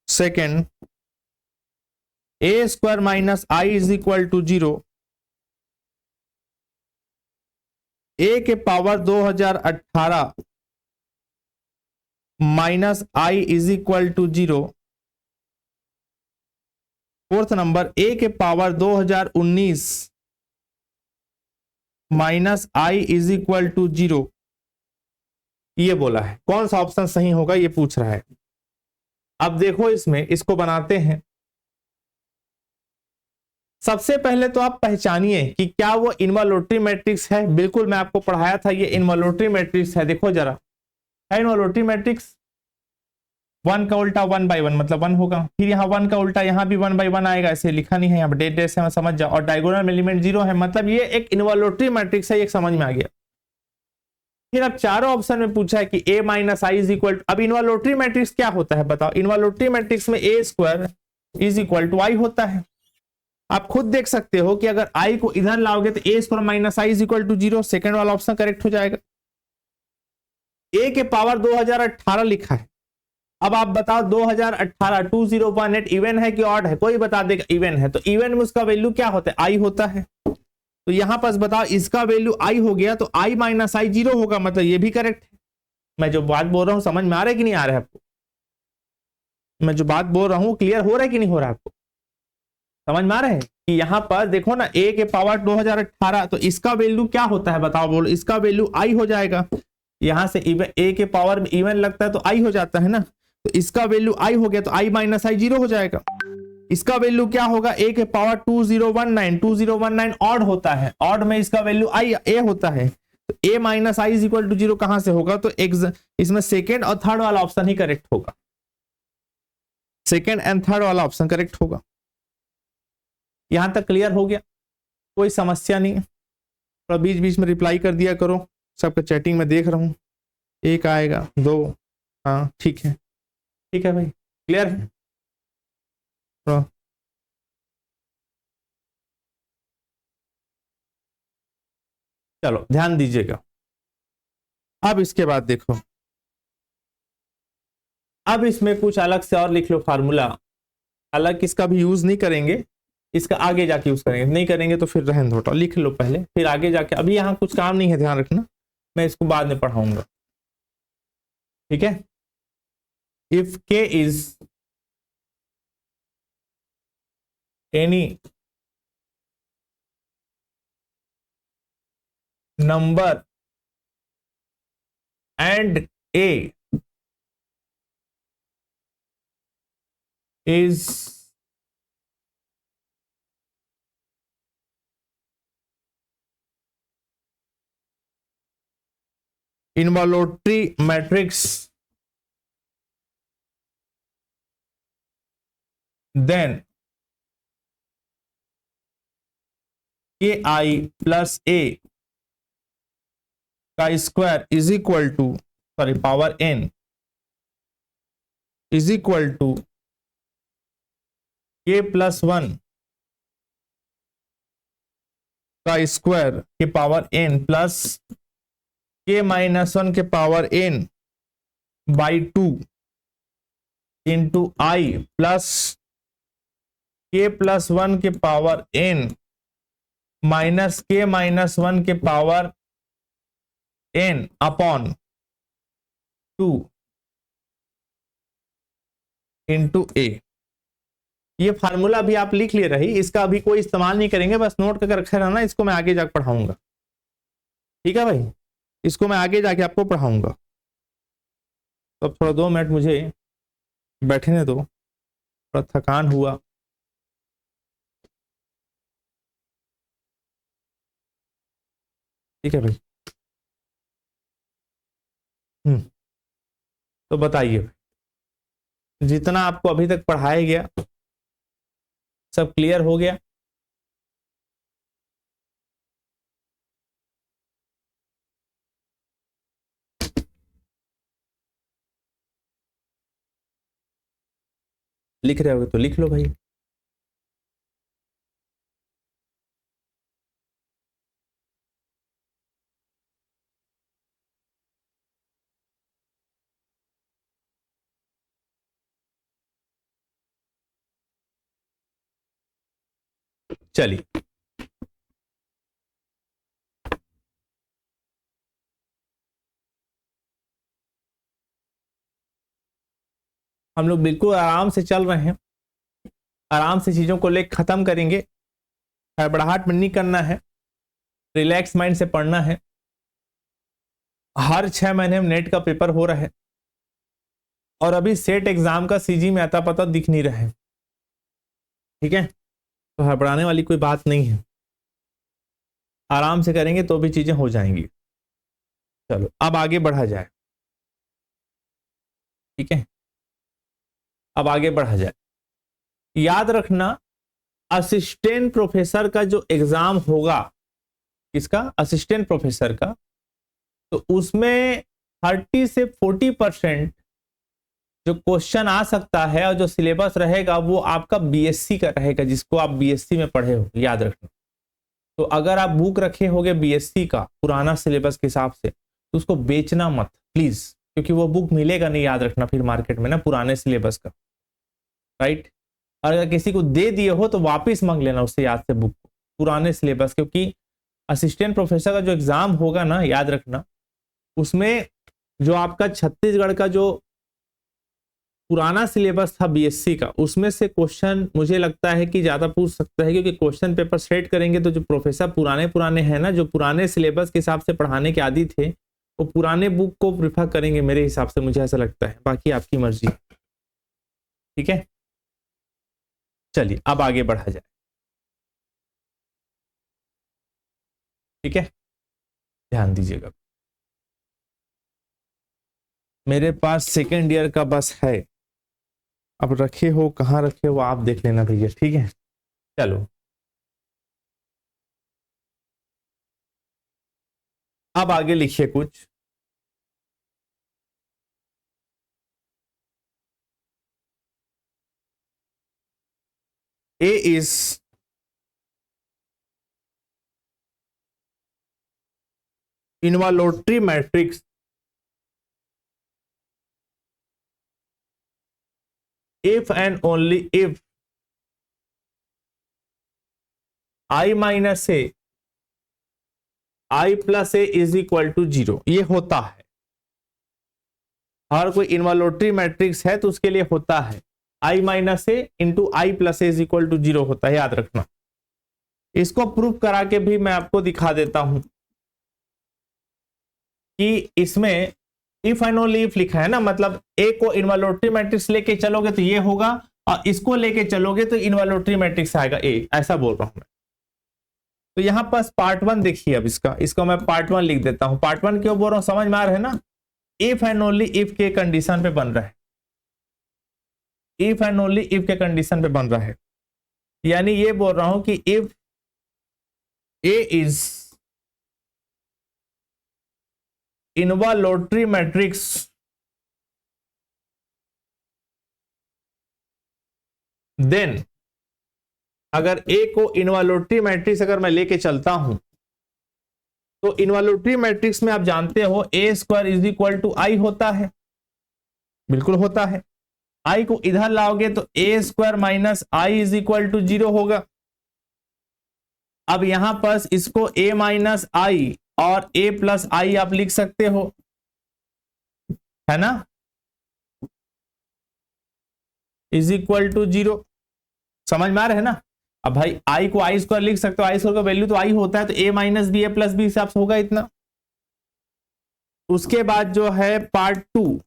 second a square minus I is equal to 0, a के power 2018 minus I is equal to 0, fourth number a के power 2019 minus I is equal to 0। ये बोला है, कौन सा ऑप्शन सही होगा ये पूछ रहा है। अब देखो इसमें, इसको बनाते हैं सबसे पहले तो आप पहचानिए कि क्या वो इन्वॉल्यूटरी मैट्रिक्स है। बिल्कुल, मैं आपको पढ़ाया था ये इन्वॉल्यूटरी मैट्रिक्स है। देखो जरा, है इन्वॉल्यूटरी मैट्रिक्स। 1 का उल्टा 1/1 मतलब 1 होगा, फिर यहाँ 1 का उल्टा यहाँ भी 1/1 आएगा, ऐसे लिखा नहीं है यहाँ पर, डेट डेट से समझ जाओ। और डायगोनल एलिमेंट 0 है, मतलब ये एक इन्वॉल्यूटरी मैट्रिक्स है, एक समझ में आ गया। फिर अब चारों ऑप्शन में पूछा है कि a minus I is equal. अब इन्वॉल्यूटरी मैट्रिक्स क्या होता है बताओ। इन्वॉल्यूटरी मैट्रिक्स में a square is equal to I होता है। आप खुद देख सकते हो कि अगर i को इधर लाओगे तो a square minus I is equal to 0, second वाला ऑप्शन करेक्ट हो जाएगा। a के पावर 2018 लिखा है। अब आप बताओ 2018 2018 इवन है कि ऑड है, कोई बता देगा इवन है, तो इवन में उसका वैल्यू क्या होता है, आई होता है। तो यहां पर बताओ इसका वैल्यू आई हो गया, तो आई माइनस आई 0 होगा, मतलब ये भी करेक्ट है। मैं जो बात बोल रहा हूं समझ में आ रहा है कि नहीं आ रहा है आपको? मैं जो बात बोल रहा हूं क्लियर हो रहा है कि नहीं हो रहा है आपको? समझ में आ रहा है कि यहां पर देखो ना, a के पावर 2018, तो इसका वैल्यू क्या होता है बताओ, बोलो। इसका वैल्यू आई हो जाएगा। यहां से इवन a के पावर में इवन लगता है तो आई हो जाता है ना, तो इसका वैल्यू आई हो गया, तो आई माइनस आई 0 हो जाएगा। इसका वैल्यू क्या होगा, a के पावर 2019 ऑड होता है, ऑड में इसका वैल्यू आई a होता है, तो a minus I is equal to 0 कहां से होगा, तो इसमें सेकेंड और थर्ड वाला ऑप्शन ही करेक्ट होगा। सेकेंड एंड थर्ड वाला ऑप्शन करेक्ट होगा। यहां तक क्लियर हो गया, कोई समस्या नहीं है। थोड़ा बीच बीच में रिप्लाई कर दिया करो, सबका चैटिंग में देख रहा हूं। एक आएगा, 2, हाँ ठीक है, ठीक है भाई, क्लियर है। चलो ध्यान दीजिएगा। अब इसके बाद देखो, अब इसमें कुछ अलग से और लिख लो फार्मूला। अलग इसका भी यूज नहीं करेंगे, इसका आगे जाके यूज करेंगे, नहीं करेंगे तो फिर रहन दो, लिख लो पहले, फिर आगे जाके। अभी यहाँ कुछ काम नहीं है, ध्यान रखना, मैं इसको बाद में पढ़ाऊंगा, ठीक है। If k is any number and a is involuntary matrix, then ki plus a का square is equal to, sorry power n is equal to k plus 1 का स्क्वायर के power n plus k minus 1 के power n by 2 into I plus k plus 1 के power n minus k minus 1 के power n upon 2 into a। ये formula भी आप लिख ले रही, इसका अभी कोई इस्तेमाल नहीं करेंगे, बस नोट करके रखे रहना, इसको मैं आगे जाकर पढ़ाऊंगा, ठीक है भाई। इसको मैं आगे जाके आपको पढ़ाऊंगा। तो थोड़ा 2 मिनट मुझे बैठने दो, थोड़ा थकान हुआ। ठीक है भाई। तो बताइए, जितना आपको अभी तक पढ़ाया गया सब क्लियर हो गया? लिख रहे हो तो लिख लो भाई। चलिए, हम लोग बिल्कुल आराम से चल रहे हैं, आराम से चीजों को लेकर खत्म करेंगे। हड़बड़ाहट में नहीं करना है, रिलैक्स माइंड से पढ़ना है। हर 6 महीने में नेट का पेपर हो रहा है, और अभी सेट एग्जाम का सीजी में आता पता दिख नहीं रहा है, ठीक है। तो हड़बड़ाने वाली कोई बात नहीं है, आराम से करेंगे तो भी चीजें हो जाएंगी। चलो अब आगे बढ़ा जाए, ठीक है, अब आगे बढ़ा जाए। याद रखना असिस्टेंट प्रोफेसर का जो एग्जाम होगा, किसका, असिस्टेंट प्रोफेसर का, तो उसमें 30 से 40% जो क्वेश्चन आ सकता है और जो सिलेबस रहेगा वो आपका बीएससी का रहेगा, जिसको आप बीएससी में पढ़े हो, याद रखना। तो अगर आप बुक रखे होगे बीएससी का पुराना सिलेबस के हिसाब से, तो उसको बेचना मत प्लीज, क्योंकि वो बुक मिलेगा नहीं, याद रखना, फिर मार्केट में ना पुराने सिलेबस का, राइट। और अगर किसी को दे दिए हो तो वापस मांग लेना उससे याद से बुक पुराने सिलेबस, क्योंकि असिस्टेंट प्रोफेसर का जो एग्जाम होगा ना, याद रखना, उसमें जो आपका छत्तीसगढ़ का जो पुराना सिलेबस था बीएससी का, उसमें से क्वेश्चन मुझे लगता है कि ज्यादा पूछ सकता है, क्योंकि क्वेश्चन पेपर सेट करेंगे तो जो प्रोफेसर पुराने हैं ना, जो पुराने सिलेबस के हिसाब से पढ़ाने के आदी थे, वो पुराने बुक को प्रिफर करेंगे मेरे हिसाब से, मुझे ऐसा लगता है, बाकी आपकी मर्जी, ठीक है। चलिए अब आगे बढ़ा जाए, ठीक है, ध्यान दीजिएगा। मेरे पास सेकेंड ईयर का बस है, अब रखे हो कहाँ रखे हो आप देख लेना भैया, ठीक है। चलो अब आगे लिखिए कुछ। A is involutory matrix if and only if I minus a I plus a is equal to 0, ये होता है। हर कोई इनवॉल्यूटरी मैट्रिक्स है तो उसके लिए होता है I minus A into I plus A is equal to 0 होता है, याद रखना। इसको प्रूफ करा के भी मैं आपको दिखा देता हूं कि इसमें इफ एंड ओनली इफ लिखा है ना, मतलब ए को इनवॉल्यूटरी मैट्रिक्स लेके चलोगे तो ये होगा, और इसको लेके चलोगे तो इनवॉल्यूटरी मैट्रिक्स आएगा ए, ऐसा बोल रहा हूं मैं। तो यहां पास पार्ट 1 देखिए, अब इसको मैं पार्ट 1 लिख देता हूं। पार्ट 1 क्यों बोल रहा हूं, समझ में आ रहा है ना, इफ एंड ओनली इफ के कंडीशन पे बन रहा है, इफ एंड ओनली इफ के कंडीशन पे बन रहा है, यानी ये बोल रहा हूं कि if A is involutory matrix then, अगर ए को इनवॉल्यूटरी मैट्रिक्स अगर मैं लेके चलता हूं, तो इनवॉल्यूटरी मैट्रिक्स में आप जानते हो ए square is equal to I होता है, बिल्कुल होता है। आई को इधर लाओगे तो a square minus I is equal to 0 होगा। अब यहां पर इसको ए माइनस आई और ए प्लस आई आप लिख सकते हो, है ना, इज इक्वल टू 0, समझ में आ रहा है ना। अब भाई आई को आई स्क्वायर लिख सकते हो, आई स्क्वायर का वैल्यू तो आई होता है, तो ए माइनस बी ए प्लस बी हिसाब से होगा इतना। उसके बाद जो है पार्ट टू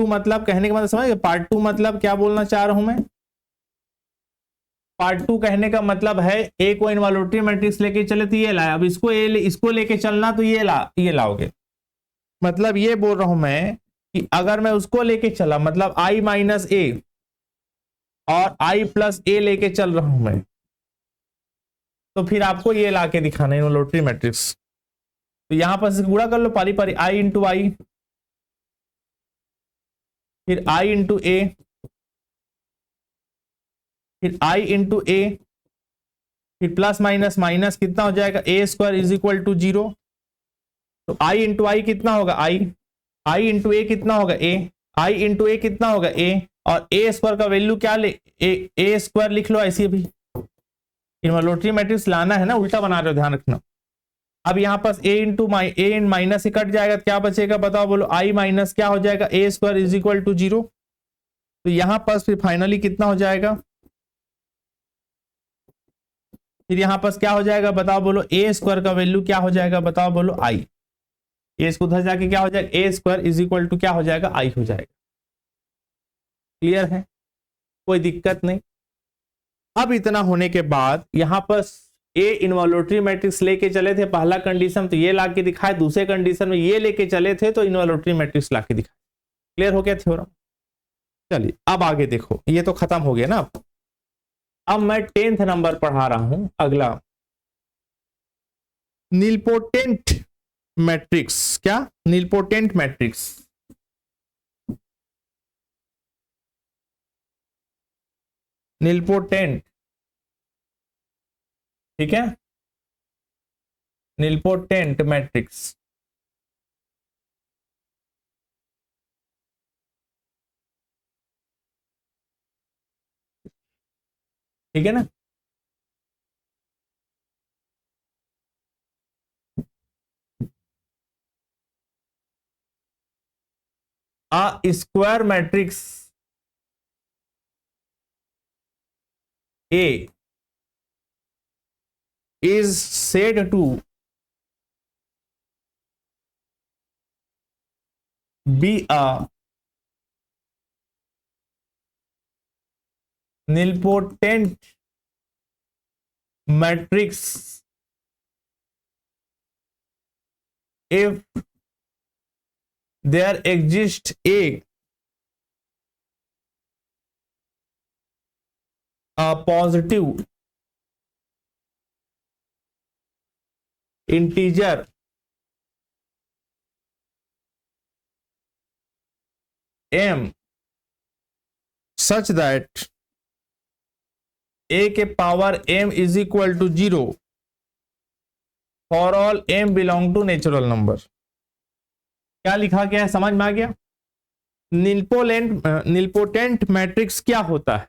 मतलब कहने का मतलब समझ, पार्ट 2 मतलब क्या बोलना चाह रहा हूं मैं, पार्ट 2 कहने का मतलब है ए को इनवॉल्यूटरी मैट्रिक्स लेके चले तो ये लाए, अब इसको लेके चलना तो ये लाओगे। मतलब ये बोल रहा हूं मैं कि अगर मैं उसको लेके चला, मतलब आई माइनस ए और आई प्लस ए लेके चल रहा हूं मैं, तो फिर आपको ये ला के दिखाना है इनवॉल्यूटरी मैट्रिक्स। तो यहां पर गुणा कर लो पारी पारी, आई इंटू आई, फिर आई इंटू ए, फिर आई इंटू ए, फिर प्लस माइनस माइनस कितना हो जाएगा, ए स्क्वायर इज इक्वल टू 0। तो आई इंटू आई कितना होगा, आई इंटू ए कितना होगा, आई इंटू ए कितना होगा, ए, और ए स्क्वायर का वैल्यू क्या ले, ए स्क्वायर लिख लो ऐसे भी। इनवॉल्यूटरी मैट्रिक्स लाना है ना, उल्टा बना रहे हो, ध्यान रखना। अब यहाँ पास ए इंटू ए माइनस से कट जाएगा, क्या बचेगा बताओ, बोलो, आई माइनस क्या हो जाएगा, ए स्क्वायर इज इक्वल टू 0। तो यहाँ पास फिर फाइनली कितना हो जाएगा, फिर यहाँ पास क्या हो जाएगा बताओ, बोलो, ए स्क्वायर का वैल्यू क्या हो जाएगा बताओ, बोलो, आई, ए इसको उधर जाके क्या हो जाएगा, ए स्क्वायर इज इक्वल टू क्या हो जाएगा, आई हो जाएगा। क्लियर है। कोई दिक्कत नहीं। अब इतना होने के बाद यहां पर ए इनवॉल्यूटरी मैट्रिक्स लेके चले थे, पहला कंडीशन तो ये ला के दिखाए, दूसरे कंडीशन में ये लेके चले थे तो इनवॉल्यूटरी मैट्रिक्स ला के दिखाए। क्लियर हो गया थ्योरम? चलिए अब आगे देखो, ये तो खत्म हो गया ना। अब मैं 10th नंबर पढ़ा रहा हूं, अगला नीलपोटेंट मैट्रिक्स। क्या? Nilpotent matrix. नीलपोटेंट, ठीक है, नीलपोटेंट मैट्रिक्स। ठीक है ना? A square matrix A is said to be a nilpotent matrix if there exists a positive integer m such that a के power m is equal to 0 for all m belong to natural number। क्या लिखा गया है, समझ में आ गया? Nilpotent matrix क्या होता है?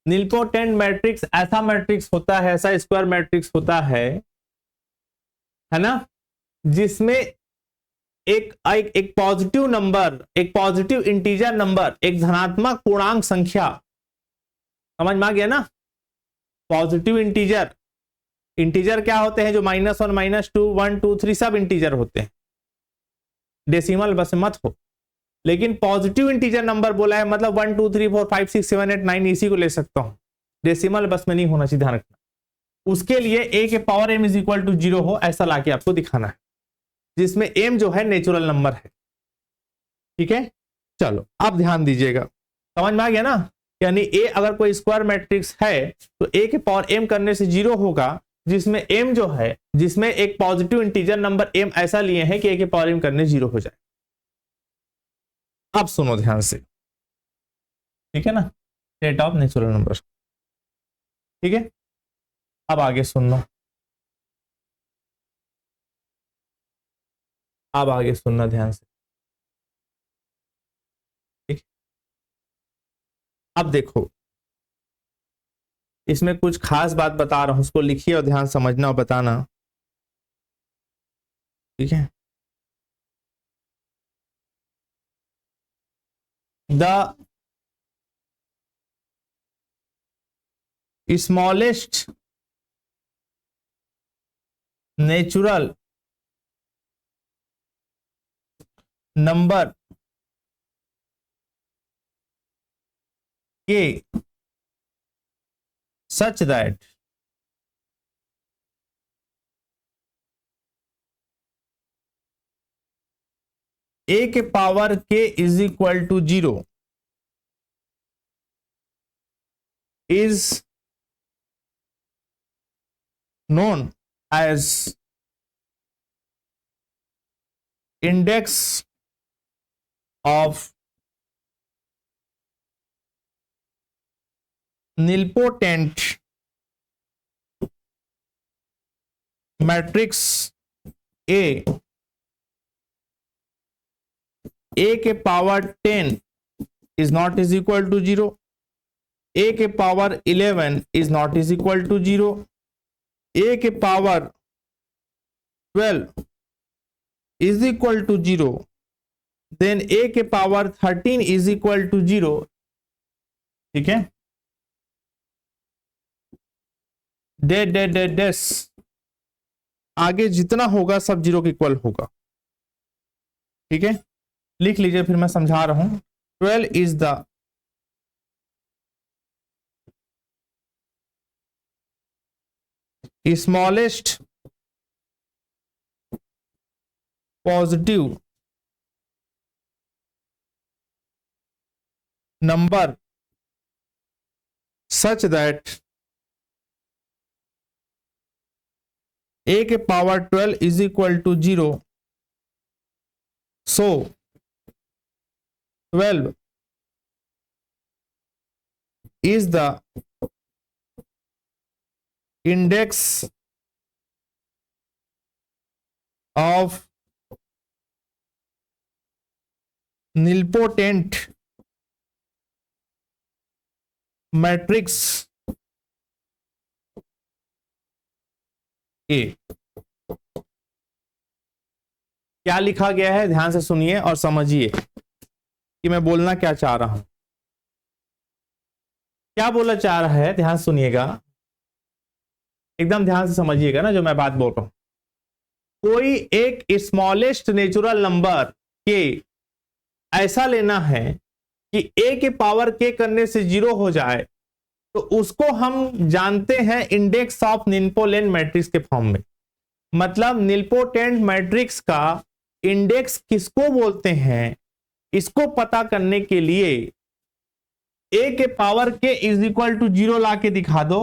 नीलपोटेंट मैट्रिक्स ऐसा मैट्रिक्स होता है, ऐसा स्क्वायर मैट्रिक्स होता है ना, जिसमें एक पॉजिटिव नंबर, एक पॉजिटिव इंटीजर नंबर, एक धनात्मक पूर्णांक संख्या, समझ में आ गया ना? पॉजिटिव इंटीजर, इंटीजर क्या होते हैं? जो -1, -2, 1, 2, 3 सब इंटीजर होते हैं, डेसिमल बस मत हो। लेकिन पॉजिटिव इंटीजर नंबर बोला है मतलब 1 2 3 4 5 6 7 8 9 इसी को ले सकता हूं, डेसिमल बस में नहीं होना चाहिए, ध्यान रखना। उसके लिए a के power m is equal to 0 हो, ऐसा लाके आपको दिखाना है, जिसमें m जो है नेचुरल नंबर है। ठीक है, चलो अब ध्यान दीजिएगा, समझ में आ गया ना? यानी a अगर कोई स्क्वायर मैट्रिक्स है तो a के पावर m करने से 0 होगा, जिसमें m जो है, जिसमें एक पॉजिटिव इंटीजर नंबर m ऐसा लिए हैं कि a के पावर m करने 0 हो जाए। अब सुनो ध्यान से, ठीक है ना? Set of natural number. ठीक है, अब आगे सुन लो, अब आगे सुनना ध्यान से। ठीक, अब देखो इसमें कुछ खास बात बता रहा हूं, उसको लिखिए और ध्यान समझना और बताना। ठीक है, द स्मॉलेस्ट नेचुरल नंबर के सच दैट a के power k is equal to 0 is known as index of nilpotent matrix A। a के power 10 is not is equal to 0, a के power 11 is not is equal to 0, a के power 12 is equal to 0, then a के power 13 is equal to 0। ठीक है, डेस आगे जितना होगा सब 0 के इक्वल होगा। ठीक है, लिख लीजिए, फिर मैं समझा रहा हूं। 12 is the smallest positive number such that a के power 12 is equal to 0, so 12 is the index of nilpotent matrix A। क्या लिखा गया है ध्यान से सुनिए और समझिए कि मैं बोलना क्या चाह रहा हूं। क्या बोलना चाह रहा है ध्यान सुनिएगा, एकदम ध्यान से समझिएगा ना जो मैं बात बोल रहा हूं। कोई एक स्मॉलेस्ट नेचुरल नंबर के ऐसा लेना है कि a के पावर k करने से 0 हो जाए, तो उसको हम जानते हैं इंडेक्स ऑफ निल्पोटेंट मैट्रिक्स के फॉर्म में। मतलब निल्पोटेंट मैट्रिक्स का इंडेक्स किसको बोलते हैं, इसको पता करने के लिए a के power k is equal to 0 ला के दिखा दो।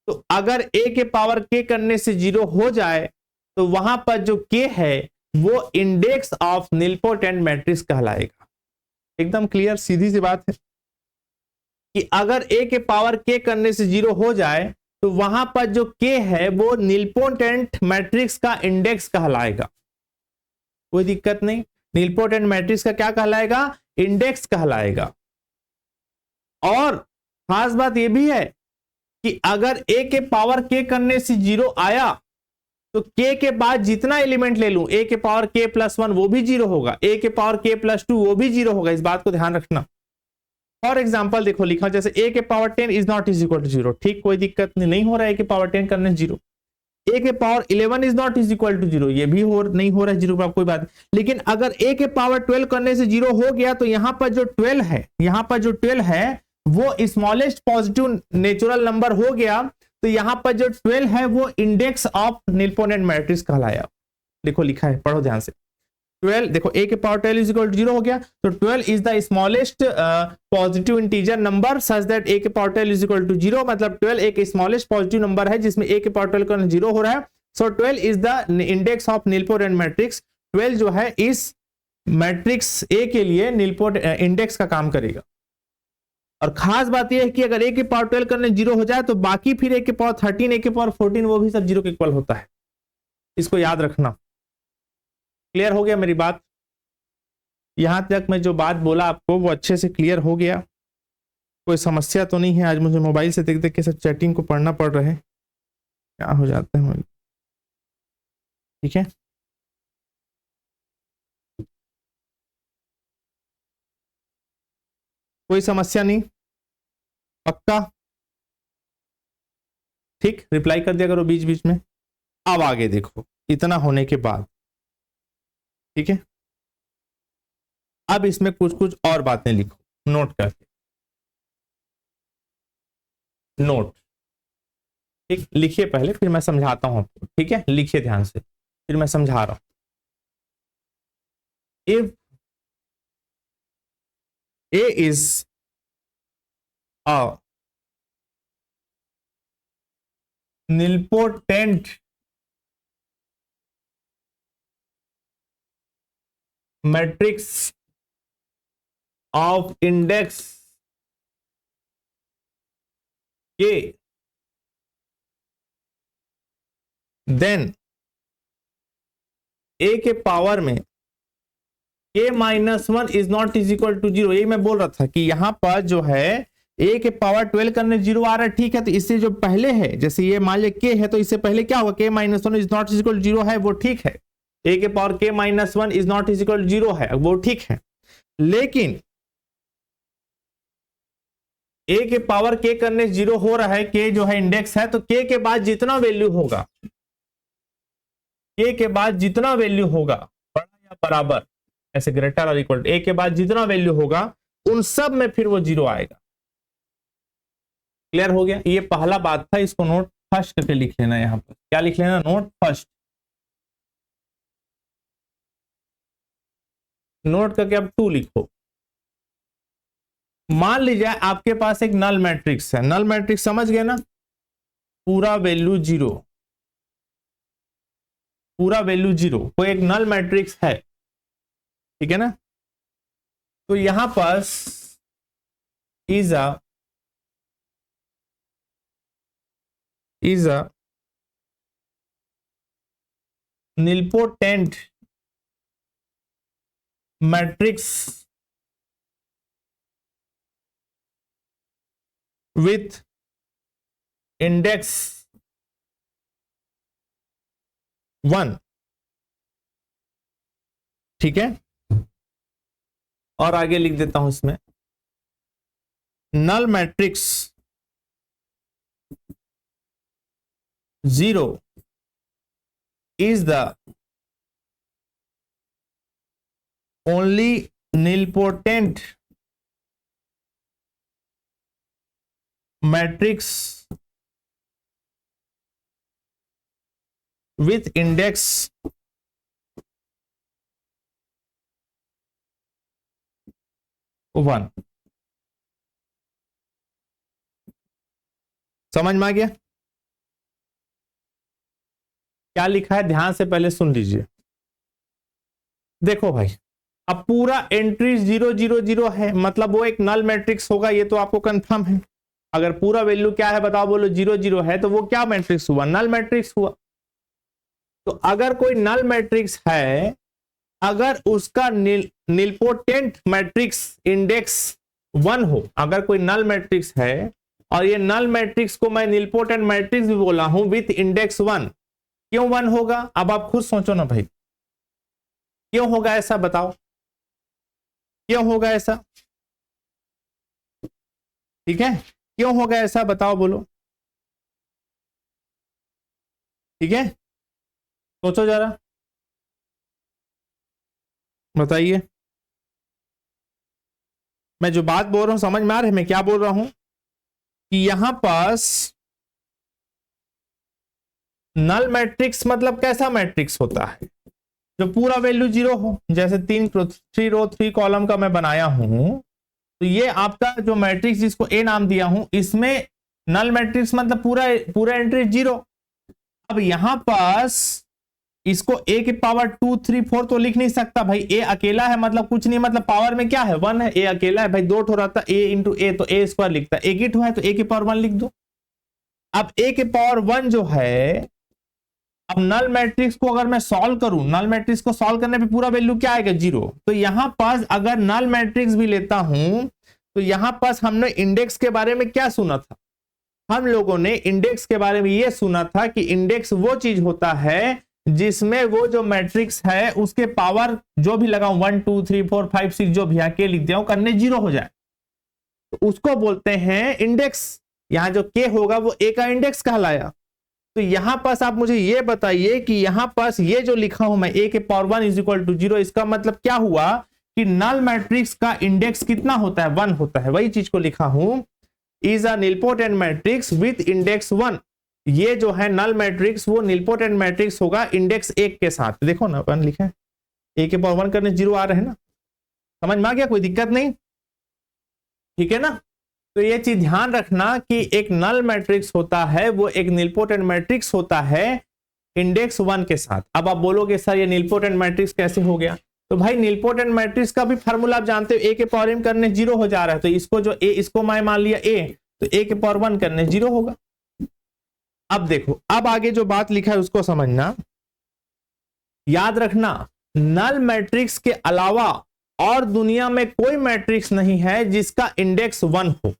तो अगर a के पावर k करने से 0 हो जाए तो वहां पर जो k है वो इंडेक्स ऑफ निल्पोटेंट मैट्रिक्स कहलाएगा। एकदम क्लियर सीधी सी बात है कि अगर a के पावर k करने से 0 हो जाए तो वहां पर जो k है वो निल्पोटेंट मैट्रिक्स का इंडेक्स कहलाएगा। कोई दिक्कत नहीं, निल्पोटेंट मैट्रिक्स का क्या कहलाएगा, इंडेक्स कहलाएगा। और खास बात यह भी है कि अगर a के पावर k करने से 0 आया तो k के बाद जितना एलिमेंट ले लूं, a के पावर k प्लस 1 वो भी 0 होगा, a के पावर k प्लस 2 वो भी 0 होगा। इस बात को ध्यान रखना। फॉर एग्जाम्पल देखो लिखा जैसे a के power 10 is not is equal to 0, ठीक, कोई दिक्कत नहीं हो रहा है a के पावर 10 करने 0। a के power 11 is not is equal to 0, ये भी नहीं हो रहा है 0 पर, कोई बात। लेकिन अगर a के पावर 12 करने से 0 हो गया तो यहां पर जो 12 है, यहां पर जो 12 है वो स्मॉलेस्ट पॉजिटिव नेचुरल नंबर हो गया। तो यहां पर जो 12 है वो इंडेक्स ऑफ निल्पोटेंट मैट्रिक्स कहलाया। देखो लिखा है, पढ़ो ध्यान से। 12 देखो a के पावर 12 इज इक्वल टू 0 हो गया, तो 12 is the smallest positive integer number such that a के पावर 12 इज इक्वल टू 0। मतलब 12 एक स्मॉलेस्ट पॉजिटिव नंबर है जिसमें a के पावर 12 का 0 हो रहा है। So 12 is the index of nilpotent matrix. 12 जो है इस मैट्रिक्स a के लिए निल्पोटेंट इंडेक्स का काम करेगा। और खास बात यह है कि अगर a के पावर 12 करने 0 हो जाए तो बाकी फिर a के पावर 13, a के पावर 14 वो भी सब 0 के इक्वल होता है। इसको याद रखना। क्लियर हो गया मेरी बात? यहां तक मैं जो बात बोला आपको वो अच्छे से क्लियर हो गया? कोई समस्या तो नहीं है? आज मुझे मोबाइल से देख देख के सब चैटिंग को पढ़ना पड़ रहा है, क्या हो जाता है मुझे। ठीक है, कोई समस्या नहीं? पक्का? ठीक, रिप्लाई कर दिया करो बीच बीच में। अब आगे देखो, इतना होने के बाद ठीक है, अब इसमें कुछ कुछ और बातें लिखो नोट करके। नोट ठीक, लिखिए पहले फिर मैं समझाता हूं आपको। ठीक है, लिखिए ध्यान से फिर मैं समझा रहा हूं। If A is a nilpotent matrix of index K, then A के पावर में k-1 is not is equal to 0। ये मैं बोल रहा था कि यहां पर जो है a के पावर 12 करने 0 आ रहा है, ठीक है। तो इससे जो पहले है, जैसे ये मान लिया k है तो इससे पहले क्या होगा, k-1 is not is equal to 0 है, वो ठीक है। a के power k-1 is not is equal to 0 है, वो ठीक है। लेकिन a के पावर k करने 0 हो रहा है, k जो है इंडेक्स है, तो k के बाद जितना वैल्यू होगा, k के बाद जितना वैल्यू होगा बड़ा या बराबर, ऐसे ग्रेटर और इक्वल, a के बाद जितना वैल्यू होगा उन सब में फिर वो 0 आएगा। क्लियर हो गया? ये पहला बात था, इसको नोट फर्स्ट करके लिख लेना, यहाँ पर क्या लिख लेना, नोट फर्स्ट। नोट करके अब 2 लिखो। मान लीजिए आपके पास एक नल मैट्रिक्स है, नल मैट्रिक्स समझ गए ना, पूरा वैल्यू 0, पूरा वैल्यू 0, कोई एक नल मैट्रिक्स है, ठीक है ना। तो यहां पर is a nilpotent matrix with index 1, ठीक है। और आगे लिख देता हूं इसमें, नल matrix 0 is the only nilpotent matrix with index 1। समझ में आ गया क्या लिखा है? ध्यान से पहले सुन लीजिए। देखो भाई, अब पूरा एंट्री 0 0 0 है, मतलब वो एक नल मैट्रिक्स होगा, ये तो आपको कंफर्म है। अगर पूरा वैल्यू क्या है बताओ, बोलो 0 0 है, तो वो क्या मैट्रिक्स हुआ? नल मैट्रिक्स हुआ। तो अगर कोई नल मैट्रिक्स है, अगर उसका निलपोटेंट मैट्रिक्स इंडेक्स 1 हो, अगर कोई नल मैट्रिक्स है और ये नल मैट्रिक्स को मैं निलपोटेंट मैट्रिक्स भी बोला हूं विथ इंडेक्स 1, क्यों 1 होगा? अब आप खुद सोचो ना भाई, क्यों होगा ऐसा बताओ, क्यों होगा ऐसा? ठीक है, क्यों होगा ऐसा बताओ, बोलो, ठीक है, सोचो जरा, बताइए। मैं जो बात बोल रहा हूं समझ में आ रहा है मैं क्या बोल रहा हूं? कि यहां पास नल मैट्रिक्स मतलब कैसा मैट्रिक्स होता है? जो पूरा वैल्यू 0 हो, जैसे 3 रो 3 कॉलम का मैं बनाया हूं, तो ये आपका जो मैट्रिक्स जिसको ए नाम दिया हूं, इसमें नल मैट्रिक्स मतलब पूरा पूरा एंट्री 0। अब यहां पास इसको ए की पावर 2 3 4 तो लिख नहीं सकता भाई, ए अकेला है मतलब कुछ नहीं, मतलब पावर में क्या है 1 है, ए अकेला है भाई, 2 ठो रहता ए इंटू ए तो ए स्क्वायर लिखता है, एक ही ठो है तो ए की पावर 1 लिख दो। अब ए की पावर 1 जो है, अब नल मैट्रिक्स को अगर मैं सॉल्व करूं, नल मैट्रिक्स को सॉल्व करने पे पूरा वैल्यू क्या आएगा 0। तो यहां पास अगर नल मैट्रिक्स भी लेता हूं, तो यहां पास हमने इंडेक्स के बारे में क्या सुना था? हम लोगों ने इंडेक्स के बारे में यह सुना था कि इंडेक्स वो चीज होता है जिसमें वो जो मैट्रिक्स है उसके पावर जो भी लगाऊं 1 2 3 4 5 6 जो भी यहां के लिख दिया करने 0 हो जाए, तो उसको बोलते हैं इंडेक्स। यहां जो के होगा वो ए का इंडेक्स कहलाया। तो यहां पास आप मुझे ये बताइए कि यहां पास ये जो लिखा हूं मैं, ए के पावर 1 इज इक्वल टू 0, इसका मतलब क्या हुआ कि नल मैट्रिक्स का इंडेक्स कितना होता है? 1 होता है। वही चीज को लिखा हूं, is a nilpotent matrix with index 1। ये जो है नल मैट्रिक्स वो निलपोटेंट मैट्रिक्स होगा इंडेक्स 1 के साथ। देखो ना 1 लिखा है, ए के पावर 1 करने 0 आ रहे हैं ना, समझ में आ गया? कोई दिक्कत नहीं, ठीक है ना। तो ये चीज ध्यान रखना कि एक नल मैट्रिक्स होता है वो एक निलपोटेंट मैट्रिक्स होता है इंडेक्स 1 के साथ। अब आप बोलोगे सर ये निलपोटेंट मैट्रिक्स कैसे हो गया? तो भाई निलपोटेंट मैट्रिक्स का भी फार्मूला आप जानते हो, ए के पावर m करने 0 हो जा रहा है, तो इसको जो ए इसको मैं मान लिया ए, तो ए के पावर 1 करने 0 होगा। अब देखो, अब आगे जो बात लिखा है उसको समझना, याद रखना नल मैट्रिक्स के अलावा और दुनिया में कोई मैट्रिक्स नहीं है जिसका इंडेक्स 1 हो।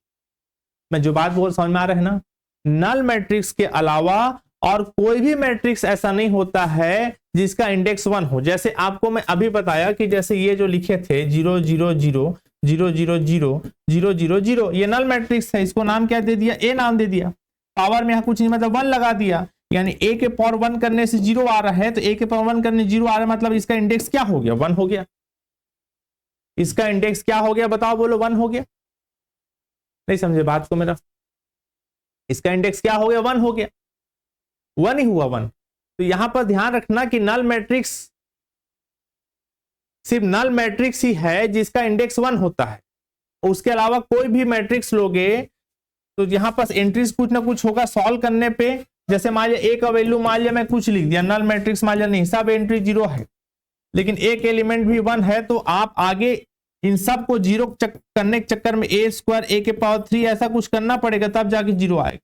मैं जो बात बोल समझ में आ रहा है ना, नल मैट्रिक्स के अलावा और कोई भी मैट्रिक्स ऐसा नहीं होता है जिसका इंडेक्स 1 हो। जैसे आपको मैं अभी बताया कि जैसे ये जो लिखे थे 0 0 0 0 0 0 0 0 0, ये नल मैट्रिक्स है, इसको नाम क्या दे दिया? ए नाम दे दिया। पावर में यहां कुछ नहीं मतलब 1 लगा दिया, यानी ए के पावर 1 करने से 0 आ रहा है, तो ए के पावर 1 करने 0 आ रहा है, मतलब इसका इंडेक्स क्या हो गया? 1 हो गया। इसका इंडेक्स क्या हो गया बताओ, बोलो 1 हो गया। नहीं समझे बात को मेरा? इसका इंडेक्स क्या हो गया? 1 हो गया। 1 ही हुआ 1। तो यहां पर ध्यान रखना कि नल मैट्रिक्स सिर्फ नल मैट्रिक्स ही है जिसका इंडेक्स 1 होता है। उसके अलावा कोई भी मैट्रिक्स लोगे तो यहां पर एंट्रीज कुछ ना कुछ होगा सॉल्व करने पे। जैसे मान लिया ए का वैल्यू मान लिया मैं कुछ लिख दिया, नल मैट्रिक्स मान लिया नहीं, सब एंट्री 0 है, लेकिन एक एलिमेंट भी 1 है, तो आप आगे इन सब को 0 करने के चक्कर में ए स्क्वायर ए के पावर 3 ऐसा कुछ करना पड़ेगा, तब जाके 0 आएगा।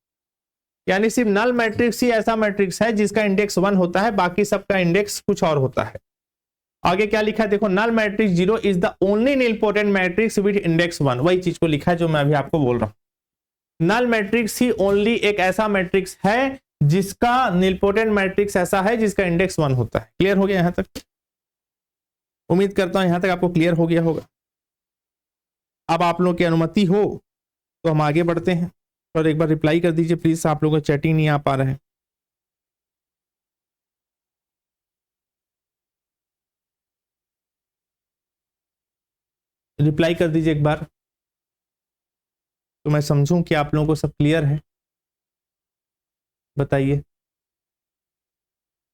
यानी सिर्फ नल मैट्रिक्स ही ऐसा मैट्रिक्स है जिसका इंडेक्स 1 होता है, बाकी सबका इंडेक्स कुछ और होता है। आगे क्या लिखा है देखो, null matrix 0 is the only nilpotent matrix with index 1। वही चीज को लिखा है जो मैं अभी आपको बोल रहा हूं। नल मैट्रिक्स ही ओनली एक ऐसा मैट्रिक्स है जिसका निलपोटेंट मैट्रिक्स ऐसा है जिसका इंडेक्स 1 होता है। क्लियर हो गया यहां तक? उम्मीद करता हूं यहां तक आपको क्लियर हो गया होगा। अब आप लोगों की अनुमति हो तो हम आगे बढ़ते हैं, और एक बार रिप्लाई कर दीजिए प्लीज, आप लोगों को चैटिंग नहीं आ पा रहे हैं। रिप्लाई कर दीजिए एक बार तो मैं समझूं कि आप लोगों को सब क्लियर है। बताइए,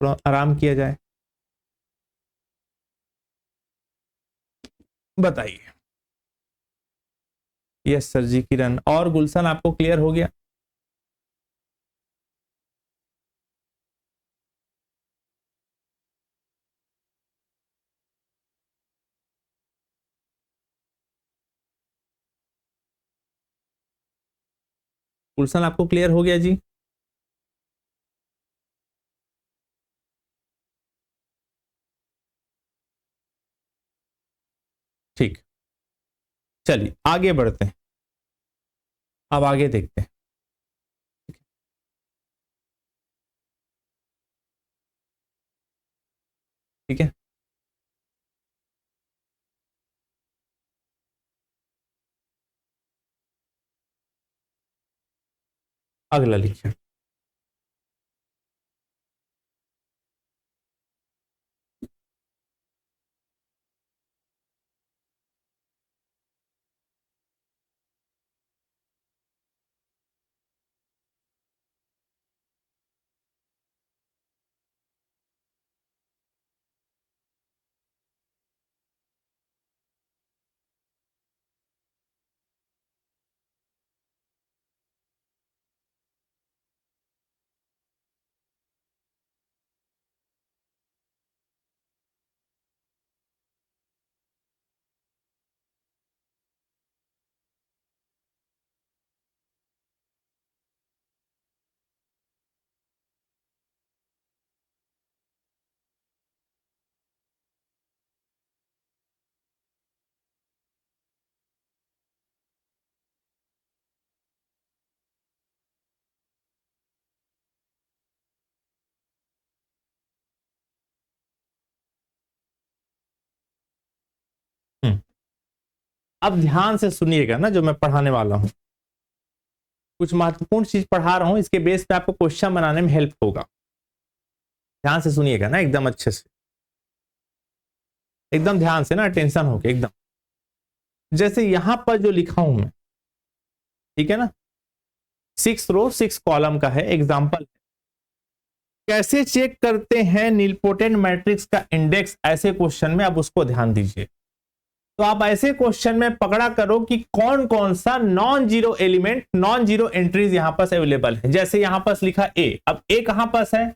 थोड़ा आराम किया जाए, बताइए। यस सर जी किरण और गुलशन, आपको क्लियर हो गया? गुलशन आपको क्लियर हो गया जी? ठीक, चलिए आगे बढ़ते हैं। अब आगे देखते हैं। ठीक है, अगला लिखिए। अब ध्यान से सुनिएगा ना, जो मैं पढ़ाने वाला हूं कुछ महत्वपूर्ण चीज पढ़ा रहा हूं, इसके बेस पे आपको क्वेश्चन बनाने में हेल्प होगा। ध्यान से सुनिएगा ना, एकदम अच्छे से, एकदम ध्यान से ना, टेंशन होके एकदम। जैसे यहां पर जो लिखा हूं मैं, ठीक है ना, 6 रो 6 कॉलम का है एग्जाम्पल। कैसे चेक करते हैं निलपोटेंट मैट्रिक्स का इंडेक्स ऐसे क्वेश्चन में, अब उसको ध्यान दीजिए। तो आप ऐसे क्वेश्चन में पकड़ा करो कि कौन कौन सा non zero element, non zero entries यहां पर अवेलेबल है। जैसे यहां पर लिखा ए, अब ए कहां पर है?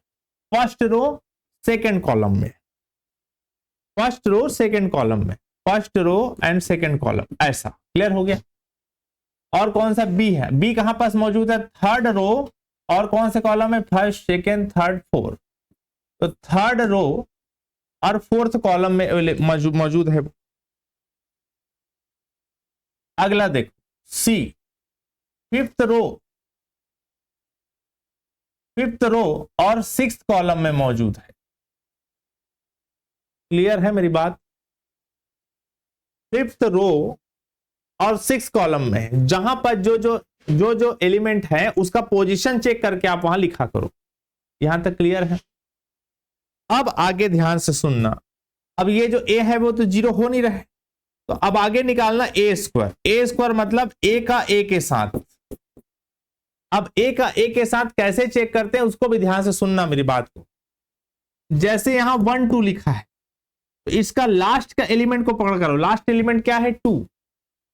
फर्स्ट रो सेकंड कॉलम में, फर्स्ट रो सेकंड कॉलम में, first row and second column, ऐसा। क्लियर हो गया? और कौन सा बी है? बी कहां पास मौजूद है? थर्ड रो, और कौन से कॉलम है? First second third fourth. तो थर्ड रो और फोर्थ कॉलम में मौजूद है। अगला देखो सी, फिफ्थ रो, फिफ्थ रो और सिक्स्थ कॉलम में मौजूद है। क्लियर है मेरी बात? फिफ्थ रो और सिक्स कॉलम में जहां पर जो एलिमेंट है उसका पोजीशन चेक करके आप वहां लिखा करो। यहां तक क्लियर है? अब आगे ध्यान से सुनना। अब ये जो ए है वो तो जीरो हो नहीं रहा है, तो अब आगे निकालना ए स्क्वायर। ए स्क्वायर मतलब ए का ए के साथ, अब ए का ए के साथ कैसे चेक करते हैं उसको भी ध्यान से सुनना मेरी बात को। जैसे यहां 1 2 लिखा है तो इसका लास्ट का एलिमेंट को पकड़ करो, लास्ट एलिमेंट क्या है 2,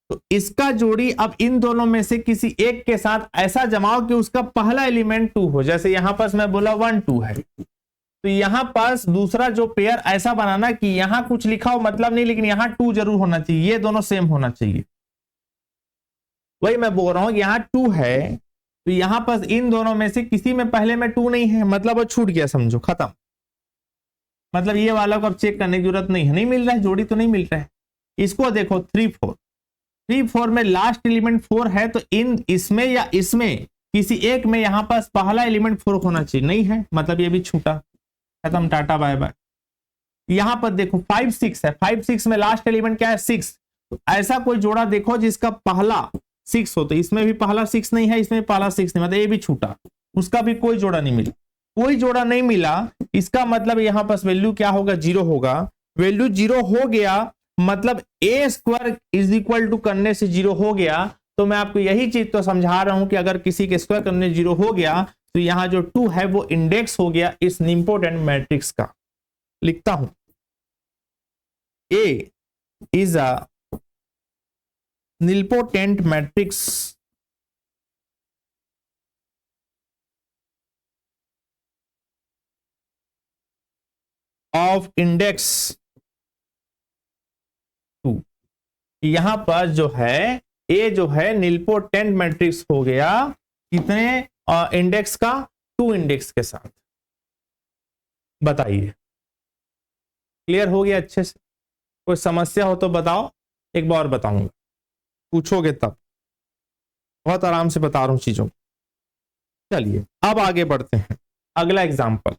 तो इसका जोड़ी अब इन दोनों में से किसी एक के साथ ऐसा जमाओ कि उसका पहला एलिमेंट 2 हो। जैसे यहां पर मैं बोला 1 2 है तो यहां पास दूसरा जो पेयर ऐसा बनाना कि यहां कुछ लिखा हो मतलब नहीं, लेकिन यहां 2 जरूर होना चाहिए, ये दोनों सेम होना चाहिए। वही मैं बोल रहा हूं यहां 2 है तो यहां पास इन दोनों में से किसी में पहले में 2 नहीं है, मतलब वो छूट गया, समझो खत्म। मतलब ये वाला को अब चेक करने की जरूरत नहीं है, नहीं मिल रहा है, जोड़ी तो नहीं मिल रहा है। इसको देखो 3 4, 3 4 में लास्ट एलिमेंट 4 है तो इन इसमें या इसमें किसी एक में यहां पास पहला एलिमेंट 4 होना चाहिए, नहीं है, मतलब ये भी छूटा, खत्म, टाटा बाय बाय। यहां पर देखो 5 6 है, 5 6 में लास्ट एलिमेंट क्या है 6, तो ऐसा कोई जोड़ा देखो जिसका पहला 6 हो, तो इसमें भी पहला 6 नहीं है, इसमें पहला 6 नहीं, मतलब ये भी छूटा, उसका भी कोई जोड़ा नहीं मिला। कोई जोड़ा नहीं मिला इसका मतलब यहां पास वैल्यू क्या होगा 0 होगा। वैल्यू 0 हो गया मतलब a square is equal to करने से 0 हो गया, तो मैं आपको यही चीज तो समझा रहा हूं कि अगर किसी के स्क्वायर करने 0 हो गया तो यहां जो 2 है वो इंडेक्स हो गया इस निम्पोटेंट मैट्रिक्स का। लिखता हूं a is a nilpotent matrix of index 2। यहां पर जो है ए जो है निम्पोटेंट मैट्रिक्स हो गया कितने इंडेक्स का, 2 इंडेक्स के साथ। बताइए क्लियर हो गया अच्छे से? कोई समस्या हो तो बताओ, एक बार बताऊंगा, पूछोगे तब, बहुत आराम से बता रहा हूं चीजों। चलिए अब आगे बढ़ते हैं, अगला एग्जाम्पल,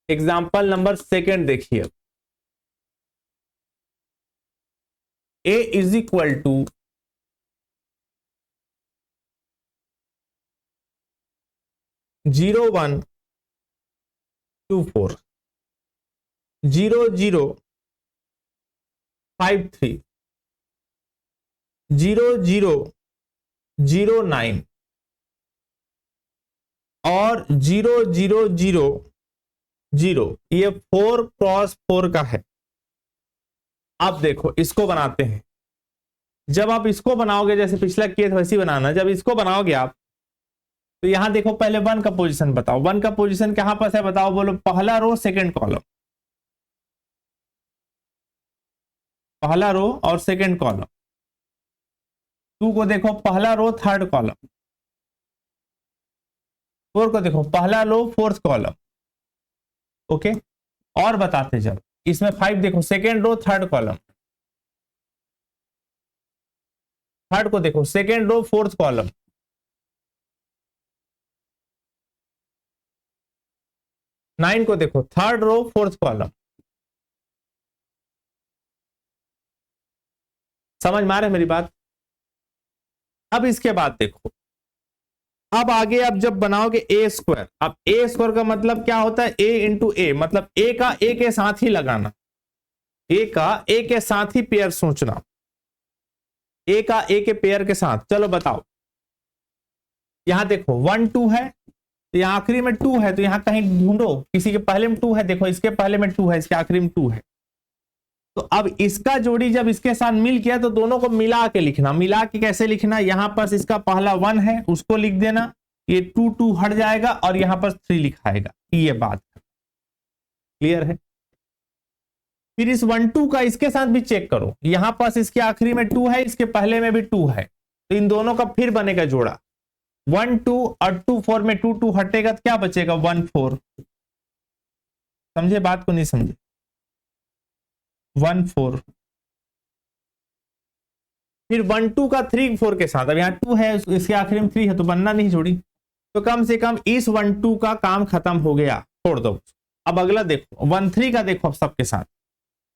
एग्जाम्पल नंबर 2 देखिए। ए इज इक्वल टू 0 1 2 4 0 0 5 3 0 0 0 9 और 0 0 0 0, ये 4 क्रॉस 4 का है। अब देखो इसको बनाते हैं, जब आप इसको बनाओगे जैसे पिछला किए थे वैसे बनाना, जब इसको बनाओगे आप तो यहां देखो पहले 1 का पोजीशन बताओ, 1 का पोजीशन कहां पर है बताओ, बोलो पहला रो सेकंड कॉलम, पहला रो और सेकंड कॉलम। 2 को देखो पहला रो थर्ड कॉलम, 4 को देखो पहला रो फोर्थ कॉलम। ओके, और बताते जब इसमें 5 देखो second row third column, third को देखो second row fourth column, nine को देखो थर्ड रो फोर्थ कॉलम। समझ में आ रहा है मेरी बात? अब इसके बाद देखो, अब आगे आप जब बनाओगे ए स्क्वायर, अब ए स्क्वायर का मतलब क्या होता है, ए इंटू ए, मतलब ए का ए के साथ ही लगाना, ए का ए के साथ ही पेयर सोचना, ए का ए के पेयर के साथ। चलो बताओ, यहां देखो 1 2 है तो यहां आखिरी में 2 है, तो यहां कहीं ढूंढो किसी के पहले में 2 है, देखो इसके पहले में 2 है, इसके आखिरी में 2 है, तो अब इसका जोड़ी जब इसके साथ मिल गया तो दोनों को मिला के लिखना। मिला के कैसे लिखना, यहां पर इसका पहला 1 है उसको लिख देना, ये 2 2 हट जाएगा और यहां पर 3 लिखाएगा, ये बात क्लियर है? फिर इस 1 2 का इसके साथ भी चेक करो, यहां पास इसके आखिरी में 2 है, इसके पहले में भी 2 है, तो इन दोनों का फिर बनेगा जोड़ा 1 2 और 2 4 में 2 2 हटेगा तो क्या बचेगा 1 4। समझे बात को? नहीं समझे? 1 4। फिर 1 2 का 3 4 के साथ, अब यहाँ 2 है इसके आखिरी में 3 है तो बनना नहीं जोड़ी, तो कम से कम इस 1 2 का काम खत्म हो गया, छोड़ दो। अब अगला देखो 1 3 का देखो अब सबके साथ,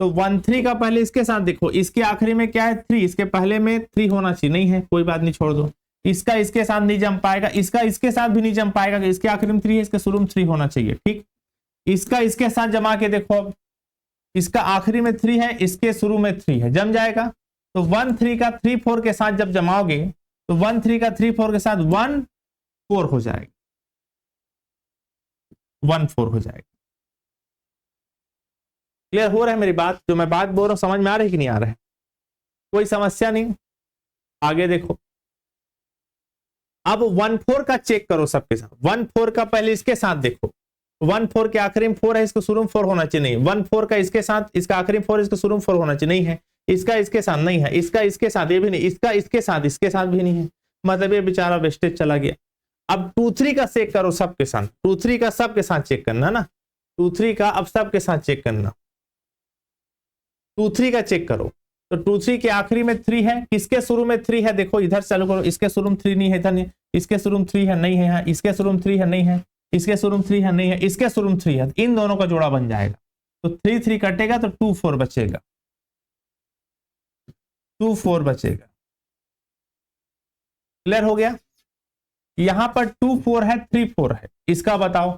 तो 1 3 का पहले इसके साथ देखो, इसके आखिरी में क्या है 3, इसके पहले में 3 होना चाहिए, नहीं है कोई बात नहीं छोड़ दो। इसका इसके साथ नहीं जम पाएगा, इसका इसके साथ भी नहीं जम पाएगा, इसके आखिरी में 3 है, इसके शुरू में 3 होना चाहिए, ठीक। इसका इसके साथ जमा के देखो, अब इसका आखिरी में 3 है, इसके शुरू में 3 है, जम जाएगा। तो 1 3 का 3 4 के साथ जब जमाओगे तो 1 3 का 3 4 के साथ 1 4 हो जाएगा, 1 4 हो जाएगा। क्लियर हो रहा है मेरी बात? जो मैं बात बोल रहा हूं समझ में आ रही है कि नहीं आ रहा है? कोई समस्या नहीं। आगे देखो, अब 1 4 का चेक करो सबके साथ। 1 4 का पहले इसके साथ देखो, 1 4 के आखिरी में 4 है, इसको शुरू में 4 होना चाहिए, नहीं। 1 4 का इसके साथ, इसका आखिरी में 4, इसको शुरू में 4 होना चाहिए, नहीं है। इसका इसके साथ नहीं है, इसका इसके साथ, ये भी नहीं, इसका इसके साथ भी नहीं है, मतलब ये बेचारा वेस्टेज चला गया। अब 2 3 का चेक करो सबके साथ, 2 3 का सबके साथ चेक करना ना, 2 3 का अब सबके साथ चेक करना, 2 3 का चेक करो। तो 2 3 के आखिरी में 3 है, किसके शुरू में 3 है? देखो इधर चालू करो, इसके शुरू में 3 नहीं है, इधर नहीं, इसके शुरू में 3 है, नहीं है यहाँ, इसके शुरू में 3 है, नहीं है, इसके शुरू में 3 है, नहीं है, इसके शुरू में 3 है, इन दोनों का जोड़ा बन जाएगा। तो 3 3 कटेगा तो 2 4 बचेगा, 2 4 बचेगा। क्लियर हो गया? यहां पर 2 4 है, 3 4 है, इसका बताओ,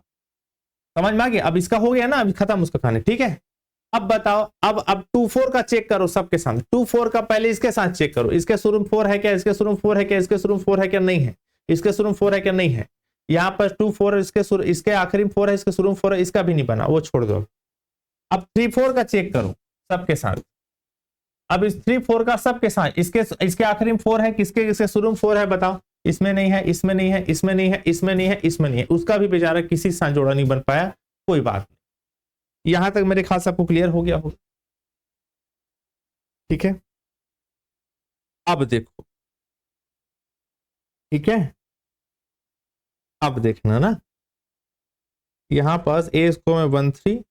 समझ में आ गया? अब इसका हो गया ना, अभी खत्म उसका कहानी, ठीक है। अब बताओ, अब 2 4 का चेक करो सबके साथ। 2 4 का पहले इसके साथ चेक करो, इसके शुरू में 4 है क्या, इसके शुरू में 4 है क्या, इसके शुरू में 4 है क्या, नहीं है, इसके शुरू में 4 है क्या, नहीं है। यहाँ पर 2 4 इसके आखिरी में 4 है, इसके शुरू में 4 है, इसका भी नहीं बना, वो छोड़ दो। अब 3 4 का चेक करो सबके साथ। अब इस 3 4 का सबके साथ, इसके आखिरी में 4 है, इसके शुरू में 4 है, बताओ। इसमें नहीं है, इसमें नहीं है, इसमें नहीं है, इसमें नहीं है, इसमें नहीं है, उसका भी बेचारा किसी से साथ जोड़ा नहीं बन पाया, कोई बात नहीं। यहां तक मेरे ख्याल से आपको क्लियर हो गया होगा, ठीक है। अब देखो, ठीक है, अब देखना ना, यहां पास ए इसको में 1 3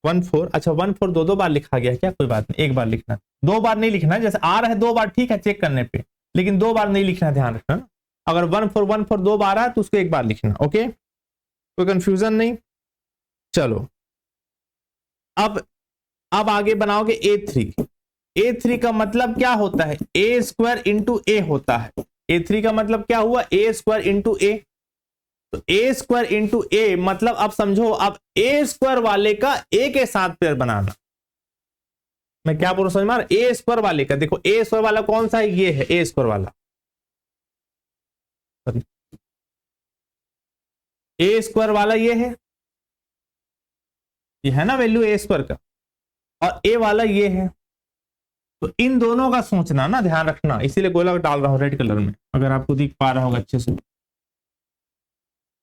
1 4, अच्छा 1 4 दो बार लिखा गया क्या? कोई बात नहीं, एक बार लिखना, 2 बार नहीं लिखना। जैसे आ रहा है 2 बार ठीक है चेक करने पे, लेकिन 2 बार नहीं लिखना, ध्यान रखना। अगर 1 4 2 बार आया तो उसको एक बार लिखना, ओके, कोई कंफ्यूजन नहीं। चलो अब आगे बनाओगे A3। A3 का मतलब क्या होता है? ए स्क्वायर इंटू ए होता है। A3 का मतलब क्या हुआ? ए स्क्वायर इंटू ए। तो ए स्क्वायर इंटू ए मतलब अब समझो, अब ए स्क्वायर वाले का ए के साथ पेयर बनाना। मैं क्या बोल रहा हूं समझ में? ए स्क्वायर वाले का, देखो ए स्क्वायर वाला कौन सा है? ये है ए स्क्वायर वाला, ए स्क्वायर वाला ये है ना वैल्यू ए स्क्वायर का, और ए वाला ये है। तो इन दोनों का सोचना ना, ध्यान रखना, इसीलिए गोला डाल रहा हूं रेड कलर में, अगर आपको दिख पा रहा होगा अच्छे से।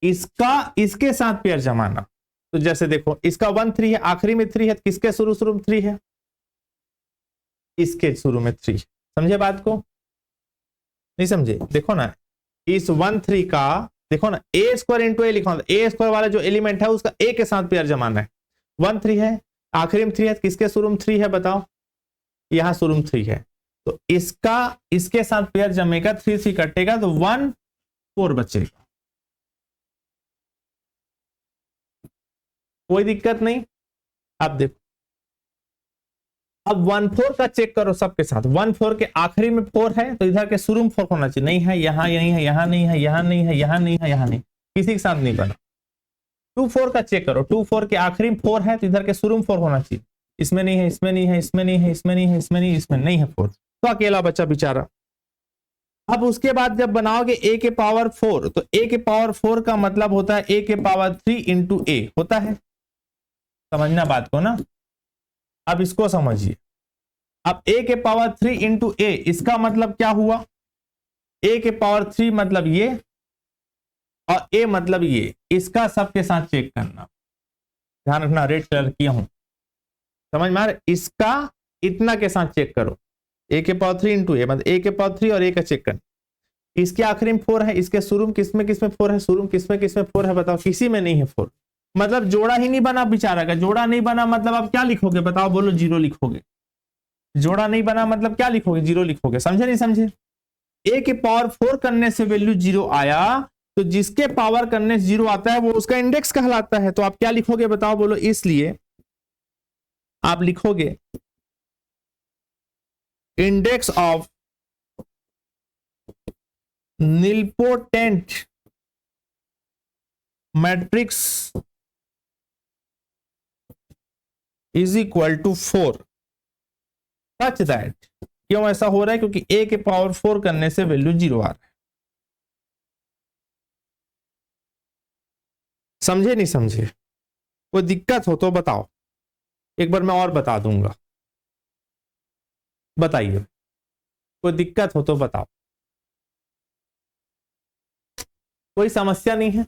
इसका इसके साथ पेयर जमाना। तो जैसे देखो, इसका 1 3 है, आखिरी में 3 है, किसके शुरू में 3 है? इसके शुरू में 3। समझे बात को? नहीं समझे? देखो ना, इस 1 3 का देखो ना, ए स्क्वायर इंटू ए लिखा, ए स्क्वायर वाला जो एलिमेंट है उसका ए के साथ पेयर जमाना है। 1 3 है, आखिरी में 3 है, किसके शुरू में 3 है बताओ? यहां शुरू में 3 है, तो इसका इसके साथ पेयर जमेगा, 3 3 कटेगा तो 1 4 बचेगा। कोई दिक्कत नहीं। अब देखो, अब 1 4 का चेक करो सबके साथ। 1 4 के आखिरी में 4 है, तो इधर के शुरू में 4 होना चाहिए, नहीं है, यहां नहीं है, यहां नहीं है, यहां नहीं है, यहां नहीं है, यहां नहीं, किसी के साथ नहीं बना। 2 4 का चेक करो, 2 4 के आखिरी में 4 है, तो इधर के शुरू में 4 होना चाहिए, इसमें नहीं है, इसमें नहीं है, इसमें नहीं है, इसमें नहीं है, इसमें नहीं, इसमें नहीं है 4, तो अकेला बच्चा बेचारा। अब उसके बाद जब बनाओगे a के पावर 4, तो a के पावर 4 का मतलब होता है a के पावर 3 इंटू ए होता है। समझना बात को ना, अब इसको समझिए। अब a के पावर 3 इंटू ए, इसका मतलब क्या हुआ? a के पावर 3 मतलब ये, और a मतलब ये, इसका सबके साथ चेक करना, ध्यान रखना, रेड कलर किया हूं, समझ में आ रहा? इसका इतना के साथ चेक करो, a के पावर 3 इंटू ए मतलब a के पावर 3 और a का चेक करना। इसके आखिरी में 4 है, इसके शुरू में किसमें 4 है, शुरू में किसमें 4 है बताओ? किसी में नहीं है 4, मतलब जोड़ा ही नहीं बना बेचारा का। जोड़ा नहीं बना मतलब आप क्या लिखोगे बताओ? बोलो, 0 लिखोगे। जोड़ा नहीं बना मतलब क्या लिखोगे? 0 लिखोगे। समझे नहीं समझे? a के पावर 4 करने से वैल्यू 0 आया, तो जिसके पावर करने से 0 आता है वो उसका इंडेक्स कहलाता है। तो आप क्या लिखोगे बताओ? बोलो, इसलिए आप लिखोगे index of nilpotent matrix is equal to 4 such that. क्यों ऐसा हो रहा है? क्योंकि a के पावर 4 करने से वैल्यू 0 आ रहा है। समझे नहीं समझे? कोई दिक्कत हो तो बताओ, एक बार मैं और बता दूंगा। बताइए, कोई दिक्कत हो तो बताओ, कोई समस्या नहीं है?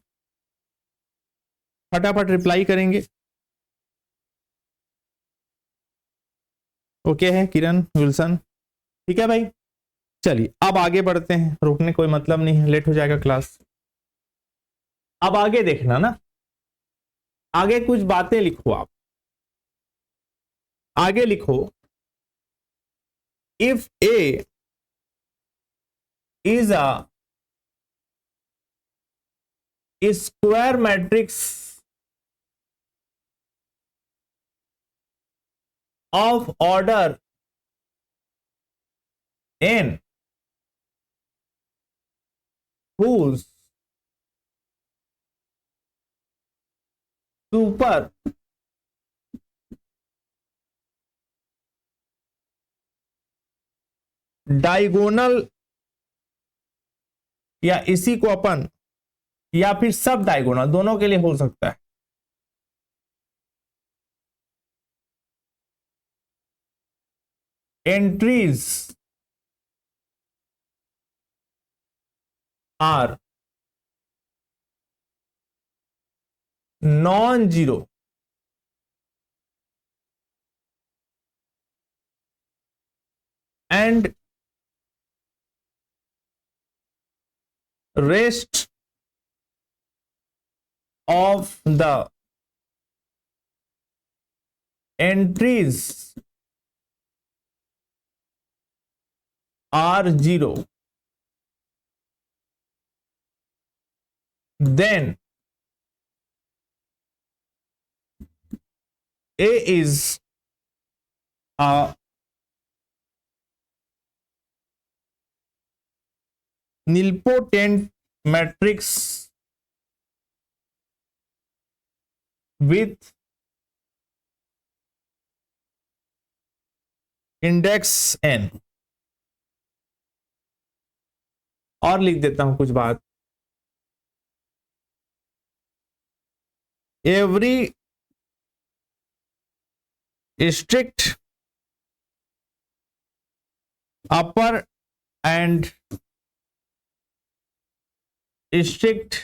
फटाफट रिप्लाई करेंगे। ओके है किरण विल्सन, ठीक है भाई। चलिए अब आगे बढ़ते हैं, रोकने कोई मतलब नहीं है, लेट हो जाएगा क्लास। अब आगे देखना ना, आगे कुछ बातें लिखो आप। आगे लिखो, if A is a square matrix of order n whose super diagonal, या इसी को अपन, या फिर सब डायगोनल, दोनों के लिए हो सकता है, entries are non zero and rest of the entries are zero, then A is a nilpotent matrix with index n। और लिख देता हूं कुछ बात, every strict upper and strict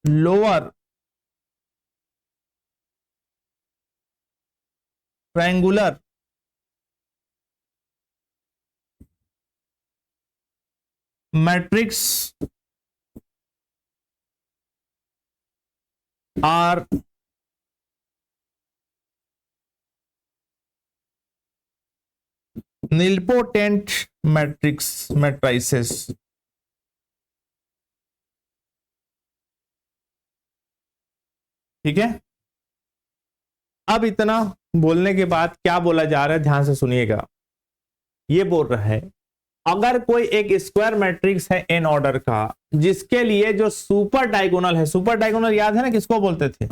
lower triangular matrix are nilpotent matrices। ठीक है, अब इतना बोलने के बाद क्या बोला जा रहा है, ध्यान से सुनिएगा। ये बोल रहा है, अगर कोई एक स्क्वायर मैट्रिक्स है एन ऑर्डर का, जिसके लिए जो सुपर डायगोनल है, सुपर डायगोनल याद है ना किसको बोलते थे?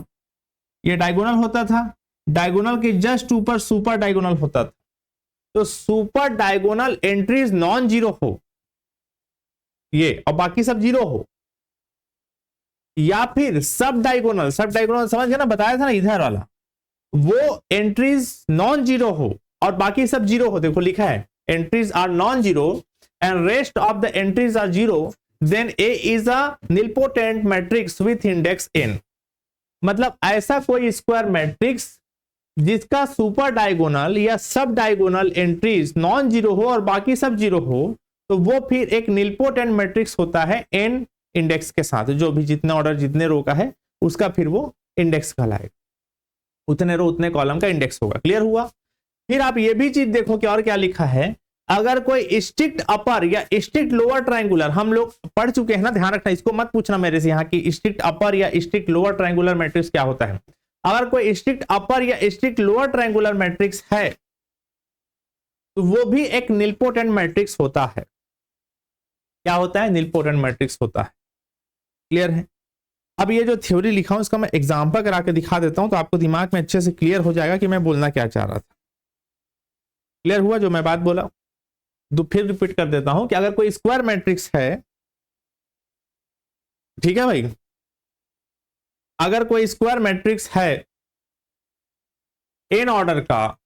ये डायगोनल होता था, डायगोनल के जस्ट ऊपर सुपर डायगोनल होता था। तो super diagonal entries non zero हो, ये और बाकी सब जीरो हो, या फिर सब डायगोनल, सब डायगोनल समझ गए ना, बताया था ना इधर वाला, वो एंट्रीज नॉन जीरो हो और बाकी सब जीरो हो। देखो लिखा है entries are non zero and rest of the entries are zero, then A is a nilpotent matrix with index n। मतलब ऐसा कोई स्क्वायर मैट्रिक्स जिसका सुपर डायगोनल या sub diagonal entries non zero हो और बाकी सब जीरो हो, तो वो फिर एक निलपोटेंट मैट्रिक्स होता है n इंडेक्स के साथ। जो भी जितने ऑर्डर जितने रो का है उसका फिर वो इंडेक्स कहलाएगा, उतने रो उतने कॉलम का इंडेक्स होगा। क्लियर हुआ? फिर आप ये भी चीज देखो कि और क्या लिखा है, अगर कोई स्ट्रिक्ट अपर या स्ट्रिक्ट लोअर ट्रायंगुलर, हम लोग पढ़ चुके हैं ना, ध्यान रखना, इसको मत पूछना मेरे से यहाँ की स्ट्रिक्ट अपर या स्ट्रिक्ट लोअर ट्रायंगुलर मैट्रिक्स क्या होता है। अगर कोई स्ट्रिक्ट अपर या स्ट्रिक्ट लोअर ट्रायंगुलर मैट्रिक्स है तो वो भी एक निलपोटेंट मैट्रिक्स होता है। क्या होता है? निलपोटेंट मैट्रिक्स होता है। क्लियर है? अब ये जो थ्योरी लिखा हूं इसका मैं एग्जांपल करा के दिखा देता हूं तो आपको दिमाग में अच्छे से क्लियर हो जाएगा कि मैं बोलना क्या चाह रहा था। क्लियर हुआ जो मैं बात बोला? फिर रिपीट कर देता हूं कि अगर कोई स्क्वायर मैट्रिक्स है ठीक है भाई। अगर कोई स्क्वायर मैट्रिक्स है एन ऑर्डर का,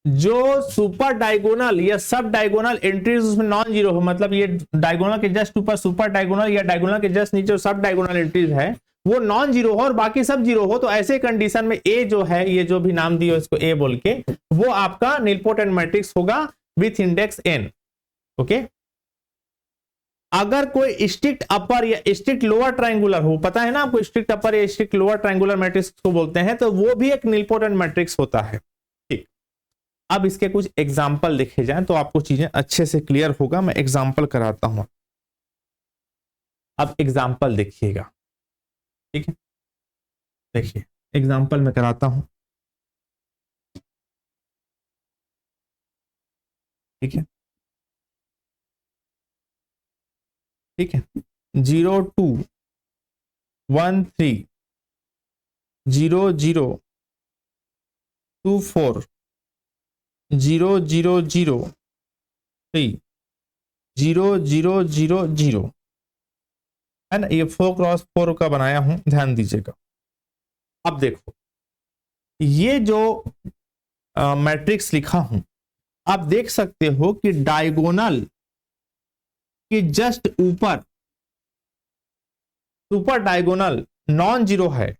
जो सुपर डायगोनल या सब डायगोनल एंट्रीज उसमें नॉन जीरो हो, मतलब ये डायगोनल के जस्ट ऊपर सुपर डायगोनल या डायगोनल के जस्ट नीचे सब डायगोनल एंट्रीज है वो नॉन जीरो हो और बाकी सब जीरो हो, तो ऐसे कंडीशन में ए जो है, ये जो भी नाम दियो इसको ए बोल के, वो आपका नीलपोटेंट मैट्रिक्स होगा विथ इंडेक्स एन। ओके। अगर कोई स्ट्रिक्ट अपर या स्ट्रिक्ट लोअर ट्रायंगुलर हो, पता है ना आपको स्ट्रिक्ट अपर या स्ट्रिक्ट लोअर ट्रायंगुलर मैट्रिक्स को बोलते हैं, तो वो भी एक नीलपोटेंट मैट्रिक्स होता है। ठीक, अब इसके कुछ एग्जाम्पल देखे जाएं तो आपको चीजें अच्छे से क्लियर होगा। मैं एग्जाम्पल कराता हूं, अब एग्जाम्पल देखिएगा। ठीक है, देखिए एग्जाम्पल मैं कराता हूं। ठीक है, ठीक है, 0213 0024 0003 0000 है ना, ये 4x4 का बनाया हूं, ध्यान दीजिएगा। अब देखो ये जो मैट्रिक्स लिखा हूं, आप देख सकते हो कि डायगोनल के जस्ट ऊपर सुपर डायगोनल नॉन जीरो है।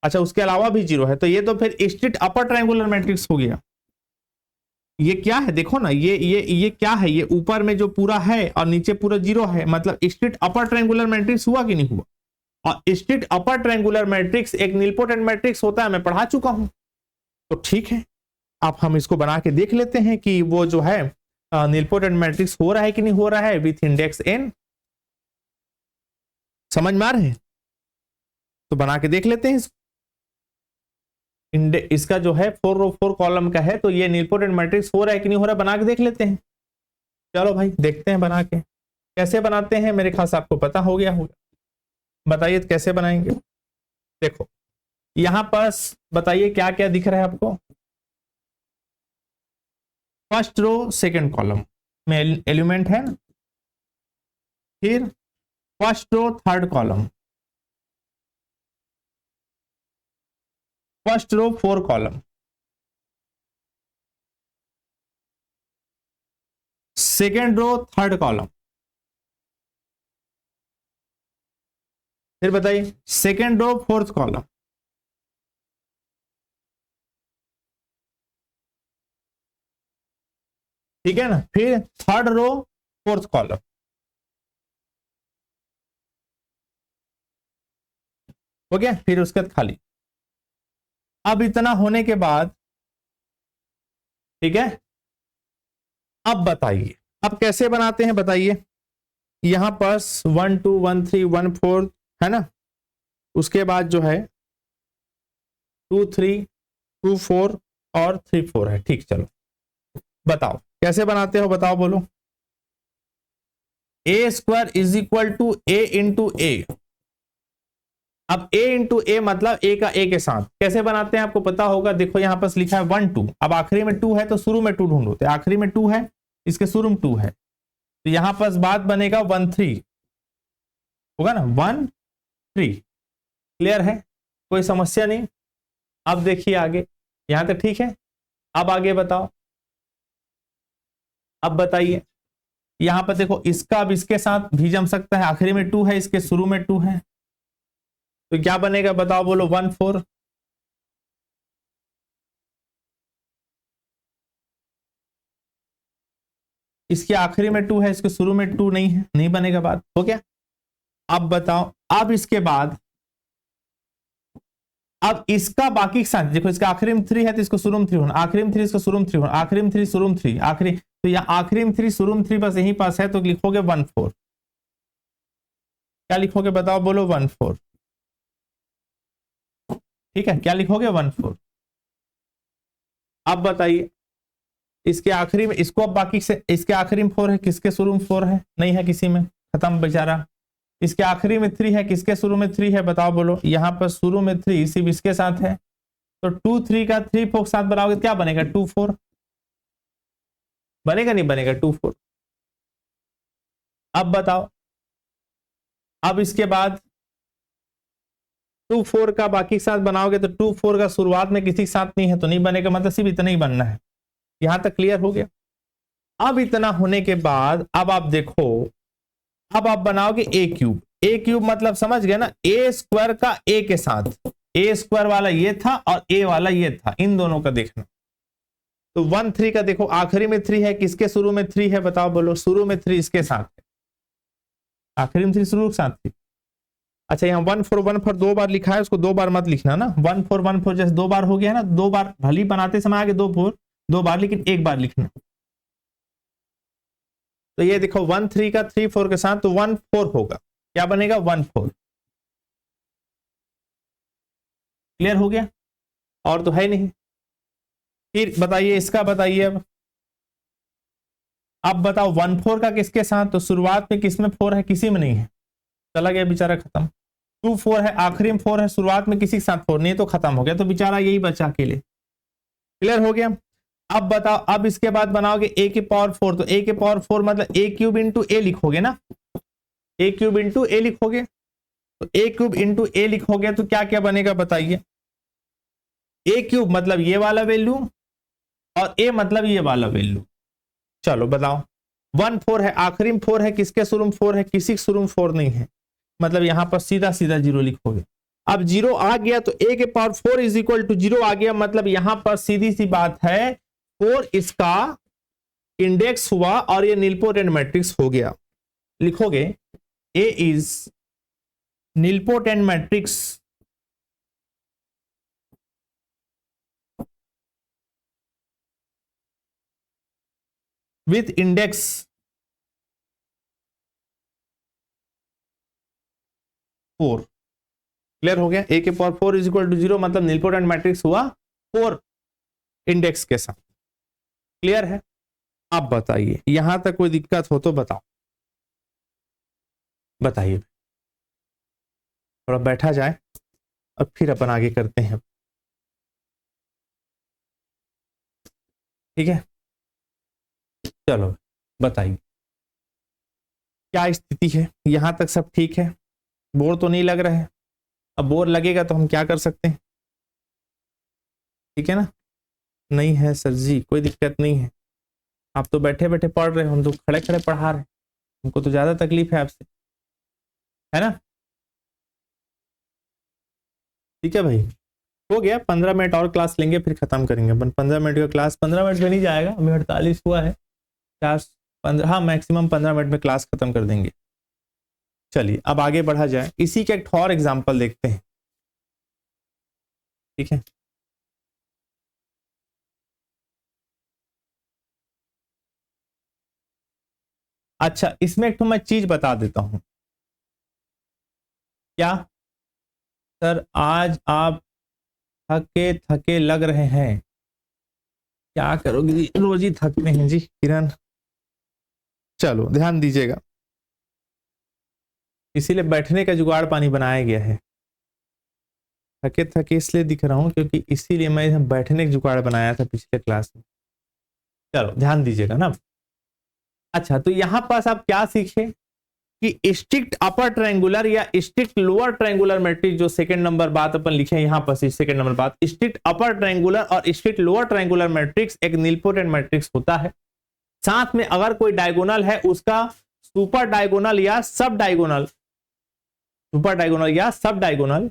अच्छा, उसके अलावा भी जीरो है, तो ये तो फिर स्ट्रिक्ट अपर ट्रायंगुलर मैट्रिक्स हो गया। ये क्या है देखो ना, ये क्या है, ये ऊपर में जो पूरा है और नीचे पूरा जीरो है, मतलब स्ट्रिक्ट अपर ट्रायंगुलर मैट्रिक्स हुआ कि नहीं हुआ। और स्ट्रिक्ट अपर ट्रायंगुलर मैट्रिक्स एक नीलपोटेंट मैट्रिक्स होता है, मैं पढ़ा चुका हूं। तो ठीक है, अब हम इसको बना के देख लेते हैं कि वो जो है नीलपोटेंट मैट्रिक्स हो रहा है कि नहीं हो रहा है विथ इंडेक्स एन। समझ में आ रहे हैं, तो बना के देख लेते हैं। इसका जो है 4 रो 4 कॉलम का है, तो ये नीलपोटेंट मैट्रिक्स हो रहा है कि नहीं हो रहा है, बना के देख लेते हैं। चलो भाई देखते हैं बना के, कैसे बनाते हैं, मेरे ख्याल से आपको पता हो गया होगा। बताइए तो कैसे बनाएंगे। देखो यहां पर बताइए क्या क्या दिख रहा है आपको। फर्स्ट रो सेकंड कॉलम में एलिमेंट है ना, फिर first row third column, first row 4 column, second row third column, फिर बताइए सेकेंड रो फोर्थ कॉलम, ठीक है ना, फिर थर्ड रो फोर्थ कॉलम। हो गया, फिर उसके बाद खाली। अब इतना होने के बाद ठीक है, अब बताइए अब कैसे बनाते हैं बताइए। यहां पर 1 2 1 3 1 4 है ना, उसके बाद जो है 2 3 2 4 और 3 4 है। ठीक, चलो बताओ कैसे बनाते हो, बताओ बोलो। A square is equal to a into a. अब a इंटू ए मतलब a का a के साथ कैसे बनाते हैं आपको पता होगा। देखो यहां पर लिखा है 1 2, अब आखिरी में 2 है तो शुरू में 2 ढूंढो, तो आखिरी में 2 है, इसके शुरू में 2 है, तो यहां पर बात बनेगा 1 3 होगा ना, 1 3। क्लियर है, कोई समस्या नहीं। अब देखिए आगे, यहां तक ठीक है। अब आगे बताओ, अब बताइए यहां पर देखो इसका अब इसके साथ भी जम सकता है, आखिरी में 2 है, इसके शुरू में 2 है, तो क्या बनेगा बताओ बोलो, 1 4। इसके आखिरी में 2 है, इसके शुरू में 2 नहीं है, नहीं बनेगा, बात हो गया। अब बताओ, अब इसके बाद अब इसका बाकी के साथ देखो, इसका आखिरी में 3 है तो इसको शुरू में 3 होना, आखिरी में 3 इसको शुरू में 3 होना, आखिरी में 3 शुरू में 3, आखिरी, तो यहाँ आखिरी में 3 शुरू में 3 बस यहीं पास है, तो लिखोगे 1 4। क्या लिखोगे बताओ बोलो, 1 4। ठीक है, क्या लिखोगे 1 4। अब बताइए इसके आखिरी में, इसको अब बाकी से, इसके आखिरी में 4 है, किसके शुरू में 4 है, नहीं है किसी में, खत्म बेचारा। इसके आखिरी में 3 है, किसके शुरू में 3 है बताओ बोलो, यहां पर शुरू में 3 सिर्फ इसके साथ है, तो 2 3 का 3 4 साथ बनाओगे क्या बनेगा, 2 4 बनेगा, नहीं बनेगा 2 4। अब बताओ, अब इसके बाद 2 4 का बाकी के साथ बनाओगे तो 2 4 का शुरुआत में किसी के साथ नहीं है तो नहीं बनेगा, मतलब सिर्फ इतना ही बनना है। यहां तक क्लियर हो गया। अब इतना होने के बाद अब आप देखो, अब आप बनाओगे ए क्यूब। ए क्यूब मतलब समझ गए ना, ए स्क्वायर का ए के साथ, ए स्क्वायर वाला ये था और ए वाला ये था, इन दोनों का देखना। तो 1 3 का देखो, आखिरी में 3 है, किसके शुरू में 3 है बताओ, बोलो। शुरू में 3 इसके साथ है, आखिरी में 3 शुरू के साथ थी। अच्छा यहाँ 1 4 1 4 2 बार लिखा है, उसको 2 बार मत लिखना ना। 1 4 1 4 जैसे 2 बार हो गया ना, 2 बार भली बनाते समय आगे 2 4 2 बार, लेकिन 1 बार लिखना। तो ये देखो 1 3 का 3 4 के साथ, तो 1 4 होगा, क्या बनेगा 1 4। क्लियर हो गया, और तो है नहीं। फिर बताइए इसका, बताइए अब बताओ 1 4 का किसके साथ, तो शुरुआत में किसमें 4 है, किसी में नहीं है, चला गया बेचारा, खत्म। 2 4 है, आखिरी में 4 है, शुरुआत में किसी के साथ 4 नहीं है तो खत्म हो गया, तो बेचारा यही बचा अकेले। क्लियर हो गया। अब बताओ, अब इसके बाद बनाओगे a की पावर 4, तो a की पावर 4 मतलब a क्यूब इंटू ए लिखोगे ना, a क्यूब इंटू ए लिखोगे, तो a क्यूब इंटू ए लिखोगे तो क्या क्या बनेगा बताइए। a क्यूब मतलब ये वाला वैल्यू और a मतलब ये वाला वैल्यू। चलो बताओ, 1 4 है, आखिरी में 4 है, किसके शुरू में 4 है, किसी के शुरू में 4 नहीं है, मतलब यहां पर सीधा सीधा 0 लिखोगे। अब 0 आ गया तो a के पावर 4 इज इक्वल टू 0 आ गया, मतलब यहां पर सीधी सी बात है 4 इसका इंडेक्स हुआ और ये नीलपोटेंट मैट्रिक्स हो गया। लिखोगे A is nilpotent matrix with index four. Clear हो गया। A के पावर 4 इज इक्वल टू 0 मतलब नीलपोटेंट मैट्रिक्स हुआ 4 इंडेक्स के साथ। क्लियर है। अब बताइए यहां तक कोई दिक्कत हो तो बताओ, बताइए, थोड़ा बैठा जाए और फिर अपन आगे करते हैं। ठीक है, चलो बताइए क्या स्थिति है, यहां तक सब ठीक है, बोर तो नहीं लग रहा है। अब बोर लगेगा तो हम क्या कर सकते हैं, ठीक है ना। नहीं है सर जी, कोई दिक्कत नहीं है, आप तो बैठे बैठे पढ़ रहे हो, हम तो खड़े खड़े पढ़ा रहे हैं, हमको तो ज्यादा तकलीफ है आपसे, है ना। ठीक है भाई, हो गया। 15 मिनट और क्लास लेंगे फिर खत्म करेंगे अपन। 15 मिनट का क्लास 15 मिनट में नहीं जाएगा, अभी 48 हुआ है, 4 15, हाँ मैक्सिमम 15 मिनट में क्लास खत्म कर देंगे। चलिए अब आगे बढ़ा जाए, इसी का एक और एग्जाम्पल देखते हैं। ठीक है, अच्छा इसमें एक तो मैं चीज बता देता हूं। क्या सर आज आप थके थके लग रहे हैं, क्या करोगे, रोज ही थकते हैं जी किरण। चलो ध्यान दीजिएगा, इसीलिए बैठने का जुगाड़ पानी बनाया गया है। थके थके इसलिए दिख रहा हूं क्योंकि इसीलिए मैं बैठने का जुगाड़ बनाया था पिछले क्लास में। चलो ध्यान दीजिएगा ना। अच्छा तो यहां पास आप क्या सीखे कि स्ट्रिक्ट अपर ट्रायंगुलर या स्ट्रिक्ट लोअर ट्रायंगुलर मैट्रिक्स, जो सेकंड नंबर बात अपन लिखे यहां पर, सेकंड नंबर बात, स्ट्रिक्ट अपर ट्रायंगुलर और स्ट्रिक्ट लोअर ट्रायंगुलर मैट्रिक्स एक नीलपोटेंट मैट्रिक्स होता है। साथ में अगर कोई डायगोनल है उसका सुपर डायगोनल या सब डायगोनल, सुपर डायगोनल या सब डायगोनल,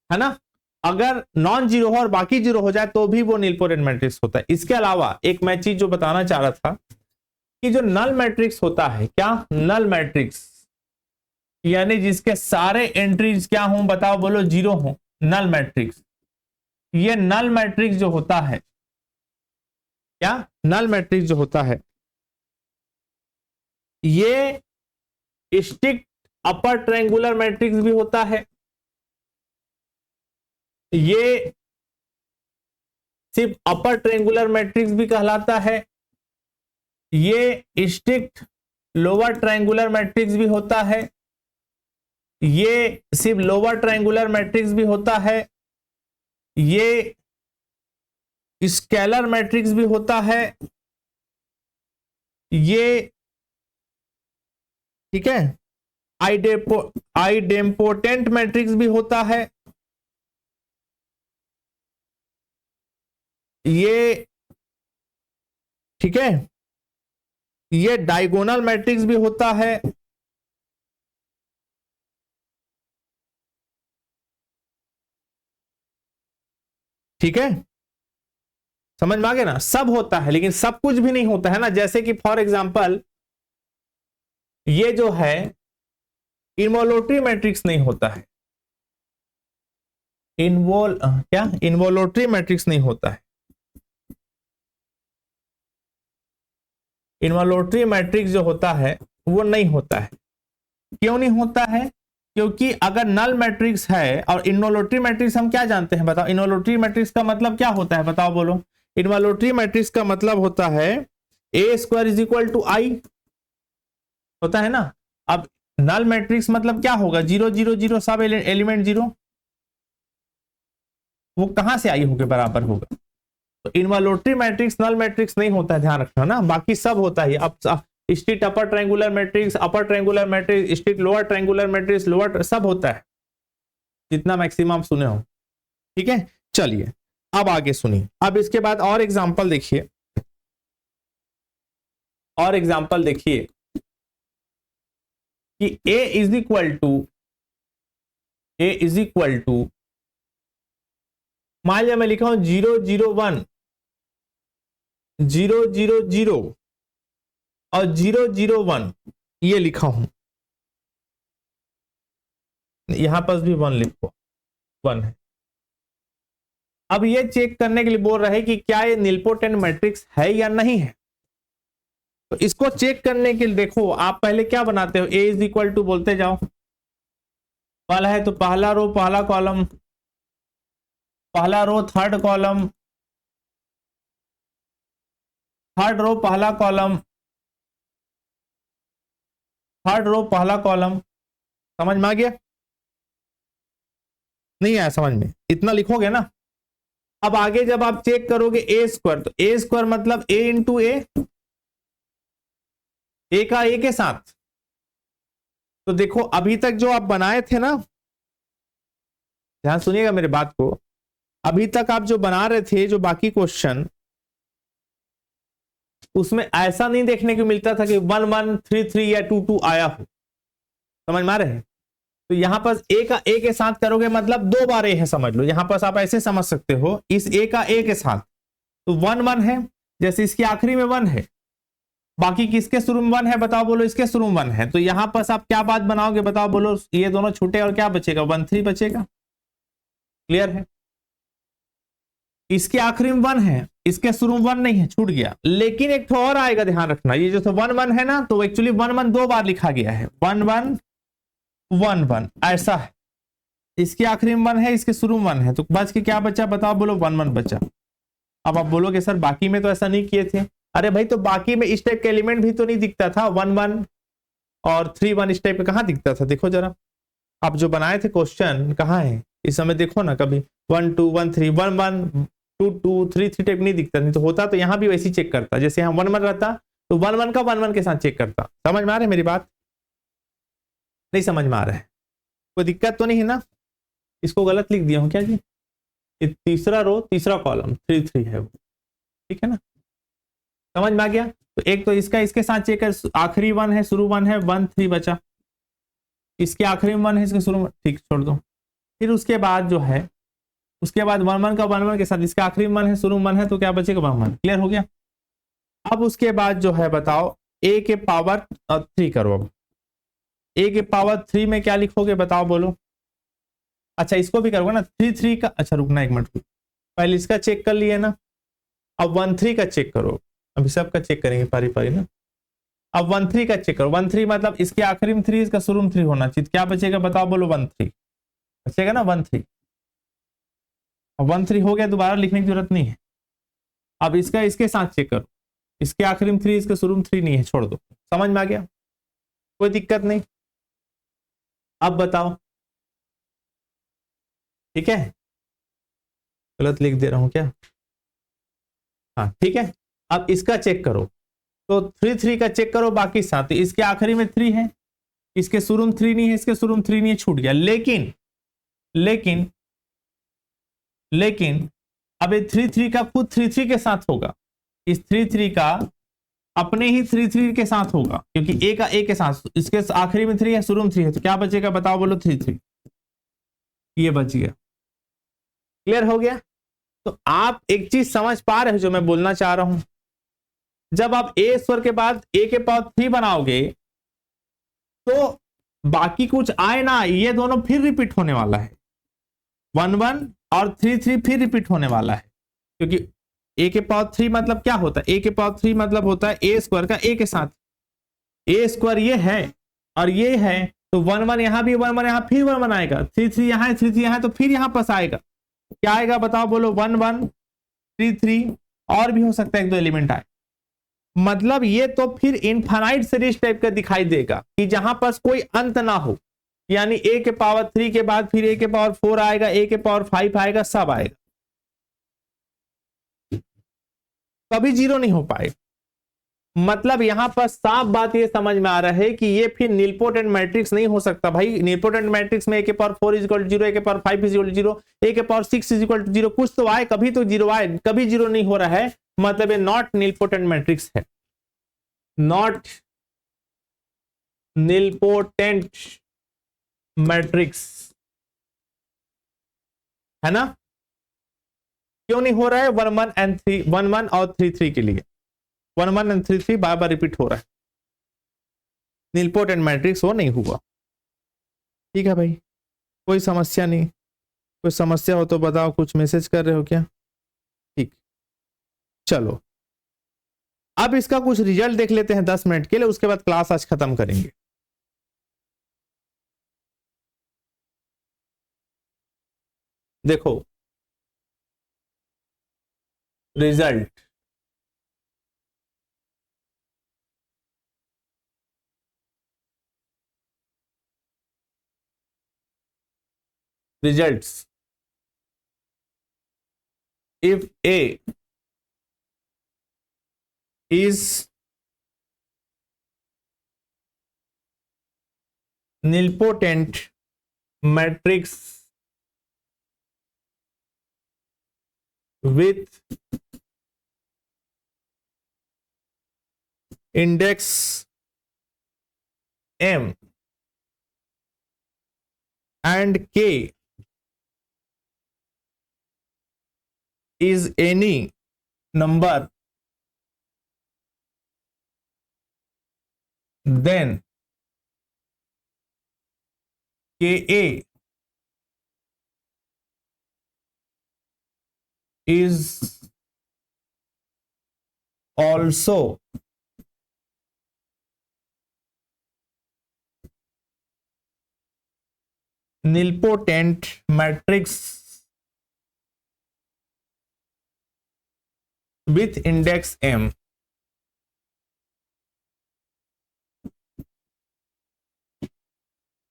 है ना, अगर नॉन जीरो हो और बाकी जीरो हो जाए तो भी वो नीलपोटेंट मैट्रिक्स होता है। इसके अलावा एक मैं चीज जो बताना चाह रहा था कि जो नल मैट्रिक्स होता है, क्या नल मैट्रिक्स, यानी जिसके सारे एंट्रीज क्या हों बताओ, बोलो जीरो हों, नल मैट्रिक्स। ये नल मैट्रिक्स जो होता है, क्या नल मैट्रिक्स जो होता है, ये स्ट्रिक्ट अपर ट्रायंगुलर मैट्रिक्स भी होता है, ये सिर्फ अपर ट्रायंगुलर मैट्रिक्स भी कहलाता है, ये स्ट्रिक्ट लोअर ट्रायंगुलर मैट्रिक्स भी होता है, ये सिर्फ लोअर ट्रायंगुलर मैट्रिक्स भी होता है, ये स्केलर मैट्रिक्स भी होता है, ये, ठीक है, आइडेम्पोटेंट मैट्रिक्स भी होता है, ये ठीक है, ये डायगोनल मैट्रिक्स भी होता है, ठीक है, समझ में आ गया ना, सब होता है लेकिन सब कुछ भी नहीं होता है ना। जैसे कि फॉर एग्जांपल ये जो है इन्वोल्यूटरी मैट्रिक्स नहीं होता है, इन्वोल्यूटरी मैट्रिक्स नहीं होता है। इन्वोल्यूटरी मैट्रिक्स जो होता है वो नहीं होता है। क्यों नहीं होता है? क्योंकि अगर नल मैट्रिक्स है, और इन्वोल्यूटरी मैट्रिक्स हम क्या जानते हैं बताओ, इन्वोल्यूटरी मैट्रिक्स का मतलब क्या होता है बताओ बोलो। इन्वोल्यूटरी मैट्रिक्स का मतलब होता है ए square is equal to I, होता है ना। अब नल मैट्रिक्स मतलब क्या होगा, 0 0 0 सब एलिमेंट 0, वो कहां से आई होके बराबर होगा। तो इन्वोल्यूटरी मैट्रिक्स नल मैट्रिक्स नहीं होता है, ध्यान रखना ना, बाकी सब होता है। अब straight upper triangular matrix, upper triangular matrix, straight lower triangular matrix, lower सब होता है, जितना मैक्सिमम सुने हो, ठीक है। चलिए अब आगे सुनिए, अब इसके बाद और एग्जांपल देखिए, और एग्जांपल देखिए कि a इज इक्वल टू मान लिया मैं लिखा हूं 0 0 1 0 0 0 और 0 0 1, ये लिखा हूं, यहां पर भी 1 लिखो, 1 है। अब ये चेक करने के लिए बोल रहे हैं कि क्या ये निलपोटेंट मैट्रिक्स है या नहीं है। तो इसको चेक करने के लिए देखो, आप पहले क्या बनाते हो, a इज इक्वल टू बोलते जाओ, पहला है तो पहला रो पहला कॉलम, पहला row third column, third row पहला कॉलम, थर्ड रो पहला कॉलम, समझ में आ गया? नहीं आया समझ में? इतना लिखोगे ना। अब आगे जब आप चेक करोगे ए स्क्वायर, तो ए स्क्वायर मतलब ए इंटू ए का ए के साथ। तो देखो अभी तक जो आप बनाए थे ना, ध्यान सुनिएगा मेरे बात को, अभी तक आप जो बना रहे थे जो बाकी क्वेश्चन, उसमें ऐसा नहीं देखने को मिलता था कि 1 1 3 3 या 2 2 आया हो, समझ में आ रहे हैं। तो यहां पर ए का ए के साथ करोगे मतलब 2 बार ए है, समझ लो। यहां पर आप ऐसे समझ सकते हो, इस ए का ए के साथ तो 1 1 है, जैसे इसके आखिरी में 1 है, बाकी किसके शुरू में 1 है बताओ बोलो, इसके शुरू में 1 है। तो यहां पर आप क्या बात बनाओगे बताओ बोलो, ये दोनों छूटे और क्या बचेगा, 1 3 बचेगा। क्लियर है? इसके आखिरी में 1 है, इसके शुरू में 1 नहीं है, छूट गया। लेकिन एक तो और आएगा, ध्यान रखना, ये जो 1 1 है ना, तो एक्चुअली 1 1 2 बार लिखा गया है, 1 1 1 1 ऐसा है। इसके आखिरी में 1 है, इसके शुरू में 1 है, तो बच के क्या बचा बताओ बोलो, 1 1 बचा। अब आप बोलोगे सर बाकी में तो ऐसा नहीं किए थे। अरे भाई तो बाकी में इस टाइप के एलिमेंट भी तो नहीं दिखता था, 1 1 और 3 1 इस टाइप का कहां दिखता था, देखो जरा आप जो बनाए थे क्वेश्चन कहां है इस समय, देखो ना, कभी 1 2 1 3 1 1 2 2 3 3 टाइप नहीं दिखता। नहीं तो होता तो यहां भी वैसे ही चेक करता, जैसे यहाँ 1 1 रहता तो 1 1 का 1 1 के साथ चेक करता। समझ में आ रहा है मेरी बात? नहीं समझ में आ रहा है? कोई दिक्कत तो नहीं है ना? इसको गलत लिख दिया हूं क्या जी? तीसरा रो तीसरा कॉलम 3 3 है वो, ठीक है ना? समझ में आ गया? तो एक तो इसका इसके साथ चेक कर, आखिरी 1 है, शुरू 1 है, 1 3 बचा, इसके आखिरी में 1 है, इसके शुरू में, ठीक छोड़ दो। फिर उसके बाद जो है, उसके बाद 1 1 का 1 1 के साथ इसका आखिरी में 1 है, शुरू में 1 है, तो क्या बचेगा 1 1। क्लियर हो गया? अब उसके बाद जो है बताओ, a के पावर 3 करो। अब a के पावर 3 में क्या लिखोगे बताओ बोलो। अच्छा इसको भी करोगे ना, 3 3 का, अच्छा रुकना एक मिनट, पहले इसका चेक कर लिए ना, अब 1 3 का चेक करो। अभी सबका चेक करेंगे पारी पारी ना। अब 1 3 का चेक करो, 1 3 मतलब इसके आखिरी में 3, इसका शुरू में 3 होना चाहिए, क्या बचेगा बताओ बोलो, 1 3 बचेगा ना, 1 3। अब 1 3 हो गया, दोबारा लिखने की जरूरत नहीं है। अब इसका इसके साथ चेक करो, इसके आखिरी में 3, इसके शुरू में 3 नहीं है, छोड़ दो। समझ में आ गया? कोई दिक्कत नहीं। अब बताओ, ठीक है? गलत लिख दे रहा हूं क्या? हाँ ठीक है। अब इसका चेक करो, तो 3 3 का चेक करो, बाकी 7, इसके आखिरी में 3 है, इसके शुरू में 3 नहीं है, इसके शुरू में 3 नहीं है, छूट गया। लेकिन लेकिन लेकिन अब ये 3 का खुद 3 के साथ होगा, इस 3 का अपने ही 3 के साथ होगा, क्योंकि ए का ए के साथ, इसके आखिरी में 3 है, शुरू में 3 है, तो क्या बचेगा बताओ बोलो? 3 ये बच गया। क्लियर हो गया? तो आप एक चीज समझ पा रहे हो जो मैं बोलना चाह रहा हूं, जब आप ए स्क्वायर के बाद ए के पावर 3 बनाओगे तो बाकी कुछ आए ना, ये दोनों फिर रिपीट होने वाला है, 1 1 और 3 3 फिर रिपीट होने वाला है, क्योंकि ए के पावर 3 मतलब क्या होता है? ए के पावर 3 मतलब होता है ए स्क्वायर का ए के साथ, ए स्क्वायर ये है और ये है, तो 1 1 यहां भी 1 1 यहां फिर 1 1 आएगा, 3 3 यहां है, 3 3 यहां है, तो फिर यहां पास आएगा, क्या आएगा बताओ बोलो? 1 1 3 3, और भी हो सकता है 1 2 एलिमेंट आए। मतलब ये तो फिर इनफाइनाइट सीरीज टाइप का दिखाई देगा कि जहां पास कोई अंत ना हो, यानी ए के पावर 3 के बाद फिर ए के पावर 4 आएगा, ए के पावर 5 आएगा, सब आएगा, कभी जीरो नहीं हो पाएगा। मतलब यहां पर साफ बात ये समझ में आ रहा है कि ये फिर नीलपोटेंट मैट्रिक्स नहीं हो सकता भाई। नीलपोटेंट मैट्रिक्स में ए के पावर 4 इज इक्वल टू 0, ए के पावर 5 इज इक्वल टू 0, ए के पावर 6 इज इक्वल टू 0, कुछ तो आए, कभी तो जीरो आए, कभी जीरो नहीं हो रहा है, मतलब ये नॉट नीलपोटेंट मैट्रिक्स है, नॉट नीलपोटेंट मैट्रिक्स है ना? क्यों नहीं हो रहा है? 1 1 and 3, 1 1 और 3 3 के लिए 1 1 and 3 3 बार बार रिपीट हो रहा है, नीलपोटेंट मैट्रिक्स वो नहीं हुआ। ठीक है भाई, कोई समस्या नहीं? कोई समस्या हो तो बताओ, कुछ मैसेज कर रहे हो क्या? ठीक, चलो अब इसका कुछ रिजल्ट देख लेते हैं 10 मिनट के लिए, उसके बाद क्लास आज खत्म करेंगे। देखो result, results, if A is nilpotent matrix with index M and K is any number, then KA is also nilpotent matrix with index M।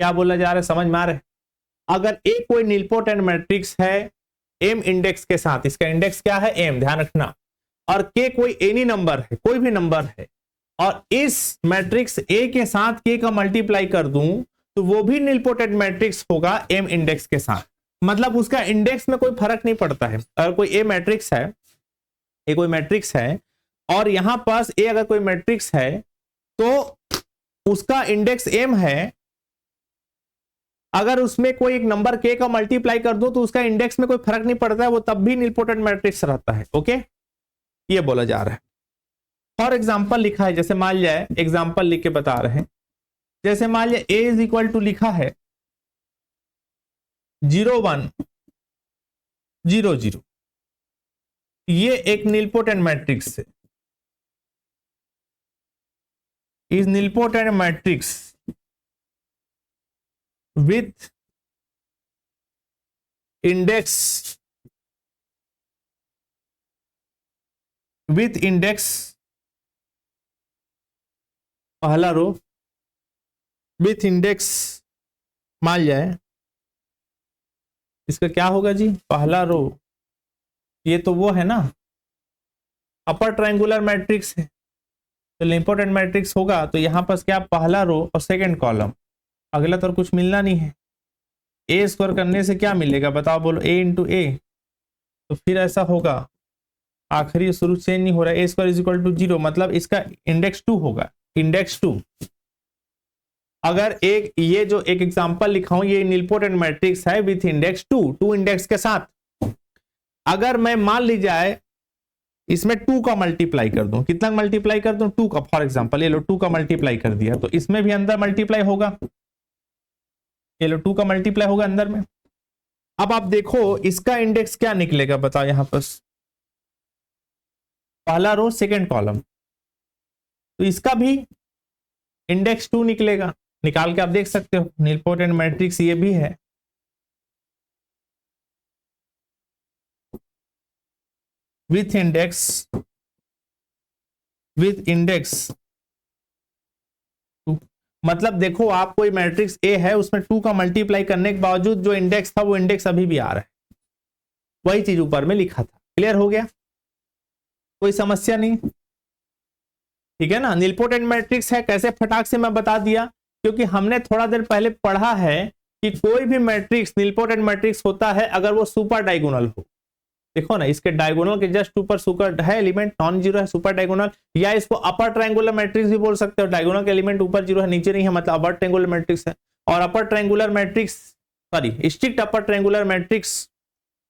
क्या बोला जा रहा है, समझ में आ रहा है? अगर ए कोई नीलपोटेंट मैट्रिक्स है एम इंडेक्स के साथ, इसका इंडेक्स क्या है? एम, ध्यान रखना, और के कोई एनी नंबर है, कोई भी नंबर है, और इस मैट्रिक्स ए के साथ के का मल्टीप्लाई कर दूं तो वो भी नीलपोटेंट मैट्रिक्स होगा एम इंडेक्स के साथ। मतलब उसका इंडेक्स में कोई फर्क नहीं पड़ता है। अगर कोई ए मैट्रिक्स है, ए कोई मैट्रिक्स है, और यहां पास ए अगर कोई मैट्रिक्स है तो उसका इंडेक्स एम है, अगर उसमें कोई एक नंबर के का मल्टीप्लाई कर दो तो उसका इंडेक्स में कोई फर्क नहीं पड़ता है, वो तब भी नीलपोटेंट मैट्रिक्स रहता है। ओके, ये बोला जा रहा है। फॉर एग्जाम्पल लिखा है, जैसे मान लिया, एग्जाम्पल लिख के बता रहे हैं, जैसे मान लिया ए इज इक्वल टू लिखा है 0 1 0 0, ये एक नीलपोटेंट मैट्रिक्स है, is nilpotent matrix with index पहला रो विथ इंडेक्स, मान जाए इसका क्या होगा जी? पहला रो, ये तो वो है ना अपर ट्रायंगुलर मैट्रिक्स है, तो नीलपोटेंट मैट्रिक्स होगा तो यहां पर क्या? पहला रो और सेकंड कॉलम, अगला तो और कुछ मिलना नहीं है। ए स्क्वायर करने से क्या मिलेगा बताओ बोलो, ए इंटू ए, तो फिर ऐसा होगा, आखिरी शुरू चेंज नहीं हो रहा है, ए स्क्वायर इज इक्वल टू 0, मतलब इसका इंडेक्स 2 होगा, इंडेक्स 2। अगर एक ये जो एक एग्जांपल लिखा हूं, ये निलपोटेंट मैट्रिक्स है विथ इंडेक्स 2, 2 इंडेक्स के साथ। अगर मैं मान ली जाए इसमें 2 का मल्टीप्लाई कर दूं, कितना मल्टीप्लाई कर दूं, 2 का, फॉर एग्जांपल ये लो 2 का मल्टीप्लाई कर दिया, तो इसमें भी अंदर मल्टीप्लाई होगा, ये लो 2 का मल्टीप्लाई होगा अंदर में। अब आप देखो इसका इंडेक्स क्या निकलेगा बताओ, यहां पर पहला रो सेकेंड कॉलम, तो इसका भी इंडेक्स 2 निकलेगा, निकाल के आप देख सकते हो, निलपोटेंट मैट्रिक्स ये भी है। विथ इंडेक्स 2, मतलब देखो आप कोई मैट्रिक्स ए है, उसमें 2 का मल्टीप्लाई करने के बावजूद जो इंडेक्स था वो इंडेक्स अभी भी आ रहा है, वही चीज ऊपर में लिखा था। क्लियर हो गया, कोई समस्या नहीं, ठीक है ना। निलपोटेंट मैट्रिक्स है, कैसे फटाक से मैं बता दिया, क्योंकि हमने थोड़ा देर पहले पढ़ा है कि कोई भी मैट्रिक्स निलपोटेंट मैट्रिक्स होता है अगर वो सुपर डायगोनल हो। देखो ना, इसके डायगोनल के जस्ट ऊपर सुपर है एलिमेंट, नॉन जीरो है, सुपर डायगोनल, या इसको अपर ट्रायंगुलर मैट्रिक्स भी बोल सकते हो, डायगोनल के एलिमेंट ऊपर जीरो है नीचे नहीं है, मतलब अपर ट्रायंगुलर मैट्रिक्स है। और upper triangular matrix, sorry strict upper triangular matrix,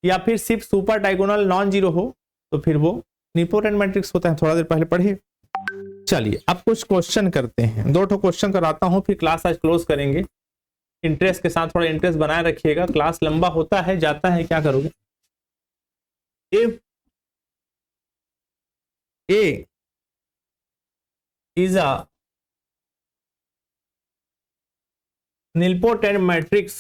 या फिर सिर्फ सुपर डायगोनल नॉन जीरो हो, तो फिर वो निलपोटेंट मैट्रिक्स होता है, थोड़ा देर पहले पढ़िए। चलिए अब कुछ क्वेश्चन करते हैं, 2 क्वेश्चन कराता हूं, फिर क्लास आज क्लोज करेंगे। इंटरेस्ट के साथ थोड़ा इंटरेस्ट बनाए रखिएगा, क्लास लंबा होता है जाता है, क्या करोगे। If A is a nilpotent matrix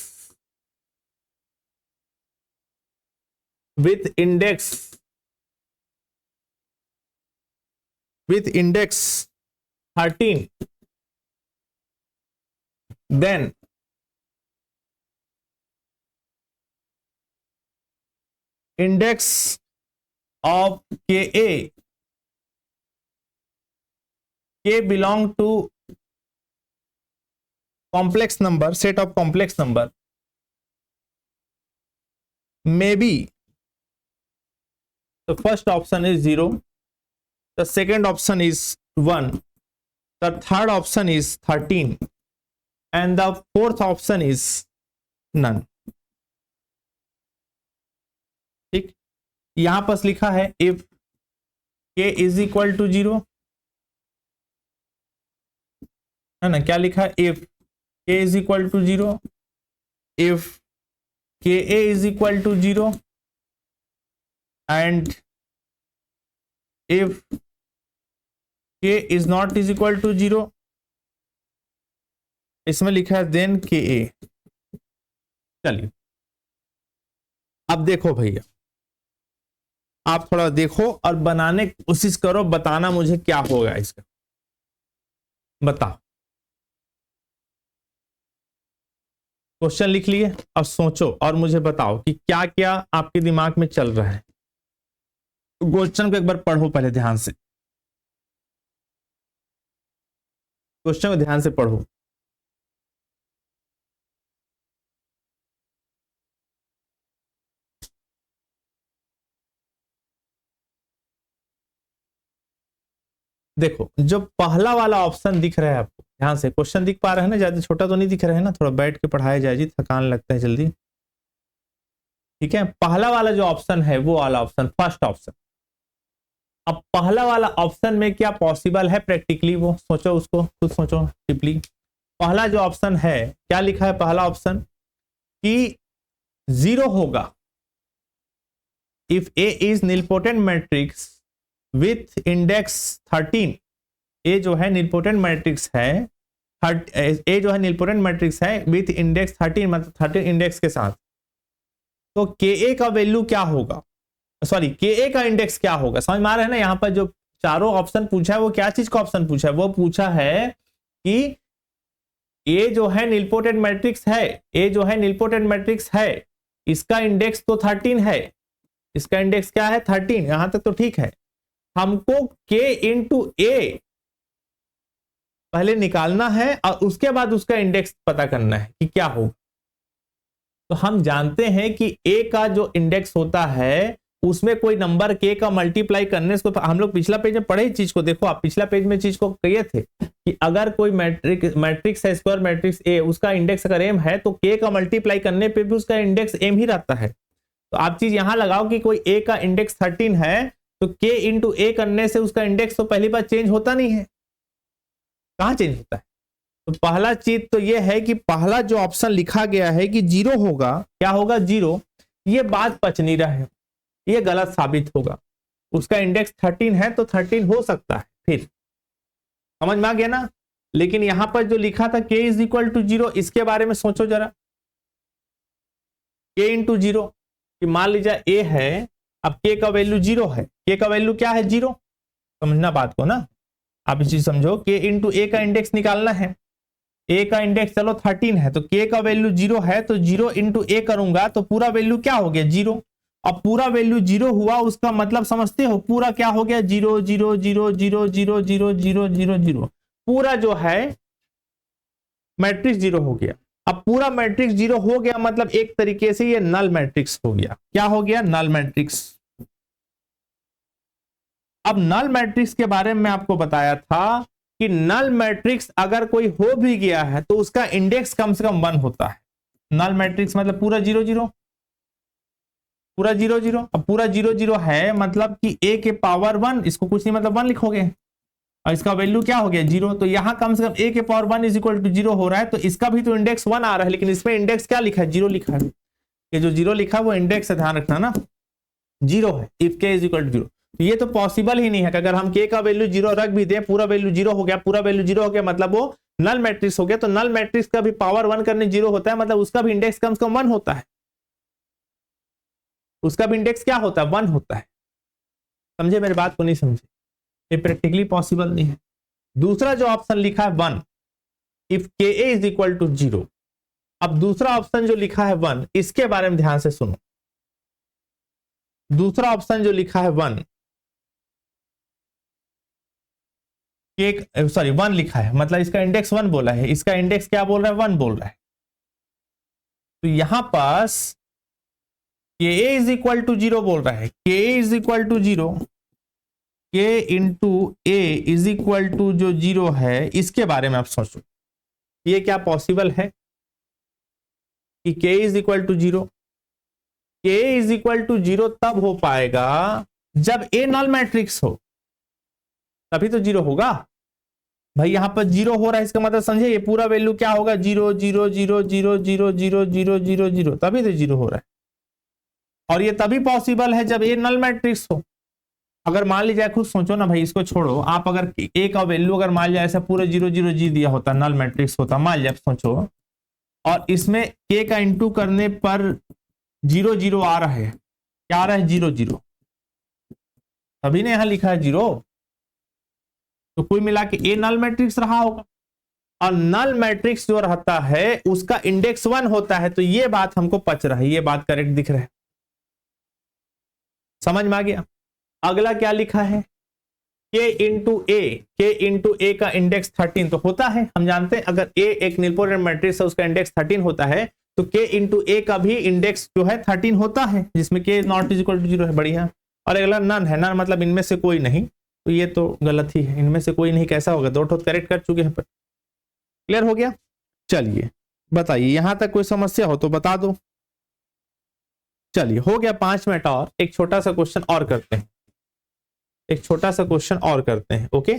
with index 13, then index of K belong to complex number, set of complex number, maybe the first option is 0, the second option is 1, the third option is 13, and the fourth option is none। ठीक, यहां पर लिखा है if k is equal to 0, है ना, क्या लिखा है, if k is equal to 0, if ka is equal to 0, and if k is not is equal to 0, इसमें लिखा है देन ka। चलिए अब देखो भैया, आप थोड़ा देखो और बनाने की कोशिश करो, बताना मुझे क्या होगा इसका, बताओ। क्वेश्चन लिख लिए और सोचो और मुझे बताओ कि क्या क्या आपके दिमाग में चल रहा है। क्वेश्चन को एक बार पढ़ो पहले ध्यान से, क्वेश्चन को ध्यान से पढ़ो। देखो जो पहला वाला ऑप्शन दिख रहा है आपको, ध्यान से क्वेश्चन दिख पा रहे हैं ना, ज्यादा छोटा तो नहीं दिख रहा है ना, थोड़ा बैठ के पढ़ाया जाए जी, थकान लगता है जल्दी। ठीक है, पहला वाला जो ऑप्शन है वो वाला ऑप्शन, फर्स्ट ऑप्शन। अब पहला वाला ऑप्शन में क्या पॉसिबल है प्रैक्टिकली, वो सोचो, उसको खुद सोचो डीपली। पहला जो ऑप्शन है, क्या लिखा है पहला ऑप्शन, कि 0 होगा if A is nilpotent matrix with index 13। ए जो है निलपोटेंट मैट्रिक्स है, ए जो है निलपोटेंट मैट्रिक्स है विथ इंडेक्स 13, मतलब 13 इंडेक्स के साथ। तो के ए का वैल्यू क्या होगा, सॉरी के ए का इंडेक्स क्या होगा, समझ में आ रहा है ना। यहां पर जो चारों ऑप्शन पूछा है वो क्या चीज का ऑप्शन पूछा है, वो पूछा है कि ए जो है निलपोटेंट मैट्रिक्स है, ए जो है निलपोटेंट मैट्रिक्स है, इसका इंडेक्स तो 13 है, इसका इंडेक्स क्या है 13, यहां तक तो ठीक है। हमको k इंटू ए, पहले निकालना है और उसके बाद उसका इंडेक्स पता करना है कि क्या होगा। तो हम जानते हैं कि ए का जो इंडेक्स होता है उसमें कोई नंबर के का मल्टीप्लाई करने से, हम लोग पिछला पेज में पढ़े ही चीज को, देखो आप पिछला पेज में चीज को कहिए थे कि अगर कोई मैट्रिक्स है, स्क्वायर मैट्रिक्स ए, उसका इंडेक्स अगर एम है तो के का मल्टीप्लाई करने पे भी उसका इंडेक्स एम ही रहता है। तो आप चीज यहां लगाओ कि कोई ए का इंडेक्स 13 है तो के इंटू ए करने से उसका इंडेक्स तो पहली बार चेंज होता नहीं है, कहां चेंज होता है। तो पहला चीज तो यह है कि पहला जो ऑप्शन लिखा गया है कि जीरो होगा, क्या होगा, जीरो, ये बात पच नहीं रहा है, ये गलत साबित होगा। उसका इंडेक्स 13 है तो 13 हो सकता है, फिर समझ में आ गया ना। लेकिन यहां पर जो लिखा था k is equal to zero, इसके बारे में सोचो जरा, k इंटू जीरो, कि मान लीजिए a है, अब k का वैल्यू जीरो है, k का वैल्यू क्या है, जीरो, समझना बात को ना। आप इस चीज समझो, k इंटू a का इंडेक्स निकालना है, a का इंडेक्स चलो 13 है तो k का वैल्यू जीरो है, तो जीरो इंटू a करूंगा तो पूरा वैल्यू क्या हो गया, जीरो। अब पूरा वैल्यू जीरो हुआ, उसका मतलब समझते हो, पूरा क्या हो गया, zero zero zero zero zero zero zero zero zero, पूरा जो है मैट्रिक्स जीरो हो गया। अब पूरा मैट्रिक्स जीरो हो गया मतलब एक तरीके से ये नल मैट्रिक्स हो गया। क्या हो गया, नल मैट्रिक्स। अब नल मैट्रिक्स के बारे में आपको बताया था कि नल मैट्रिक्स अगर कोई हो भी गया है तो उसका इंडेक्स कम से कम 1 होता है। नल मैट्रिक्स मतलब पूरा जीरो जीरो, पूरा जीरो जीरो। अब पूरा जीरो जीरो है मतलब कि a के पावर 1, इसको कुछ नहीं मतलब 1 लिखोगे, और इसका वैल्यू क्या हो गया, जीरो। तो यहां कम से कम a के power 1 is equal to zero हो रहा है, तो इसका भी तो इंडेक्स 1 आ रहा है, लेकिन इसमें इंडेक्स क्या लिखा है, जीरो लिखा है। ये जो जीरो लिखा है वो इंडेक्स है, ध्यान रखना ना, जीरो है, if k is equal to zero. ये तो पॉसिबल ही नहीं है कि अगर हम k का वैल्यू जीरो रख भी दें, पूरा वैल्यू जीरो हो गया, पूरा वैल्यू जीरो हो गया मतलब वो नल मैट्रिक्स हो गया। तो नल मैट्रिक्स का भी पावर 1 करने जीरो होता है, मतलब उसका भी इंडेक्स कम से कम 1 होता है, उसका भी इंडेक्स क्या होता है, 1 होता है। समझे मेरी बात को, नहीं समझे, ये प्रैक्टिकली पॉसिबल नहीं है। दूसरा जो ऑप्शन लिखा है 1, इफ के इज इक्वल टू जीरो। अब दूसरा ऑप्शन जो लिखा है 1, इसके बारे में ध्यान से सुनो। दूसरा ऑप्शन जो लिखा है 1, सॉरी 1 लिखा है मतलब इसका इंडेक्स 1 बोला है, इसका इंडेक्स क्या बोल रहा है, 1 बोल रहा है। तो यहां पास के इज इक्वल टू जीरो बोल रहा है, k is equal to zero, k into A is equal to जो जीरो है, इसके बारे में आप सोचो, ये क्या पॉसिबल है कि के इज इक्वल टू जीरो। के इज इक्वल टू जीरो तब हो पाएगा जब ए नल मैट्रिक्स हो, तभी तो जीरो होगा भाई। यहां पर जीरो हो रहा है, इसका मतलब समझे, ये पूरा वैल्यू क्या होगा, zero zero zero zero zero zero zero zero zero, तभी तो जीरो हो रहा है। और ये तभी पॉसिबल है जब ए नल मैट्रिक्स हो। अगर मान लीजिए, खुद सोचो ना भाई, इसको छोड़ो, आप अगर ए का वैल्यू अगर मान लिया ऐसा पूरा जीरो जीरो जी दिया होता, नल मैट्रिक्स होता, मान लिया, सोचो, और इसमें के का इंटू करने पर जीरो जीरो आ रहा है, क्या आ रहा है, जीरो जीरो, तभी ने यहां लिखा है जीरो। तो कुल मिला के ए नल मैट्रिक्स रहा होगा, और नल मैट्रिक्स जो रहता है उसका इंडेक्स 1 होता है। तो ये बात हमको पच रहा है, ये बात करेक्ट दिख रहा है, समझ में आ गया। अगला क्या लिखा है, के इंटू ए का इंडेक्स 13 तो होता है, हम जानते हैं अगर ए एक नीलपोटेंट मैट्रिक्स है उसका इंडेक्स 13 होता है, तो के इंटू ए का भी इंडेक्स जो है 13 होता है, जिसमें k not is equal to zero है, बढ़िया। और अगला नन है, नन मतलब इनमें से कोई नहीं, तो ये तो गलत ही है, इनमें से कोई नहीं कैसा होगा, दो ठोट करेक्ट कर चुके हैं पर। क्लियर हो गया, चलिए बताइए, यहां तक कोई समस्या हो तो बता दो। चलिए हो गया 5 मिनट, और एक छोटा सा क्वेश्चन और करते हैं, एक छोटा सा क्वेश्चन और करते हैं, ओके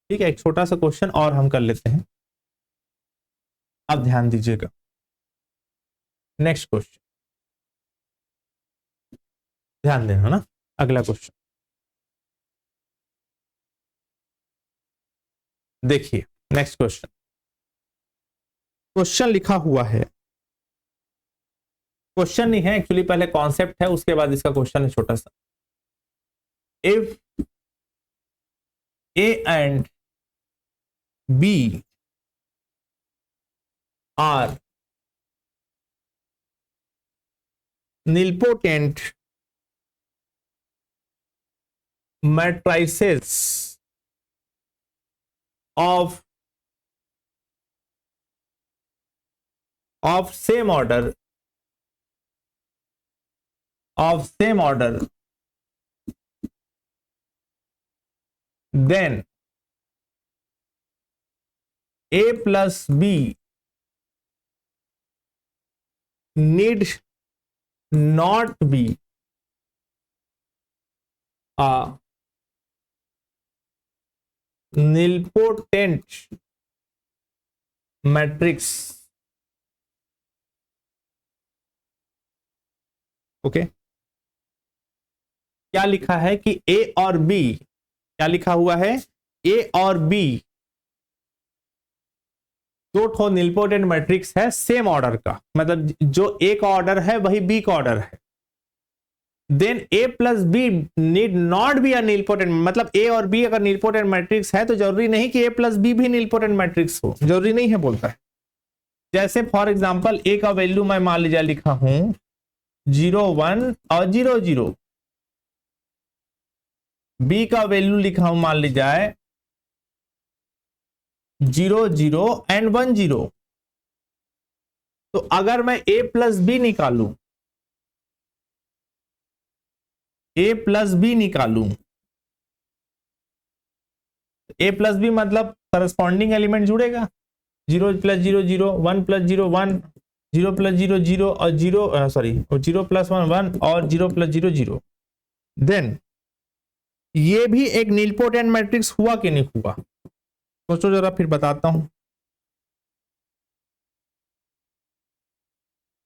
ठीक है, एक छोटा सा क्वेश्चन और हम कर लेते हैं। अब ध्यान दीजिएगा, नेक्स्ट क्वेश्चन ध्यान देना ना, अगला क्वेश्चन देखिए। नेक्स्ट क्वेश्चन, क्वेश्चन लिखा हुआ है, क्वेश्चन नहीं है एक्चुअली, पहले कॉन्सेप्ट है उसके बाद इसका क्वेश्चन है छोटा सा। If A and B are nilpotent matrices of same order then A plus B need not be a nilpotent matrix. Okay क्या लिखा है कि A और B, क्या लिखा हुआ है, A और B दो ठो निलपोटेंट मैट्रिक्स है सेम ऑर्डर का, मतलब जो A का ऑर्डर है वही B का ऑर्डर है। Then A plus B need not be a nilpotent, मतलब A और B अगर निलपोटेंट मैट्रिक्स है तो जरूरी नहीं कि A प्लस बी भी निलपोटेंट मैट्रिक्स हो, जरूरी नहीं है बोलता है। जैसे फॉर एग्जांपल A का वैल्यू मैं मान लीजिए लिखा हूं 0 1 और 0 0, B का वैल्यू लिखा हूं मान लीजिए 0 0 एंड 1 0। तो अगर मैं A प्लस बी निकालूं, A प्लस बी निकालूं, A प्लस बी मतलब करस्पॉन्डिंग एलिमेंट जुड़ेगा, 0 प्लस 0 0, 1 प्लस 0 1, 0 प्लस 0 0 और 0 प्लस 1 1 और 0 प्लस 0 0। देन ये भी एक निलपोटेंट मैट्रिक्स हुआ कि नहीं हुआ, सोचो जरा, फिर बताता हूं।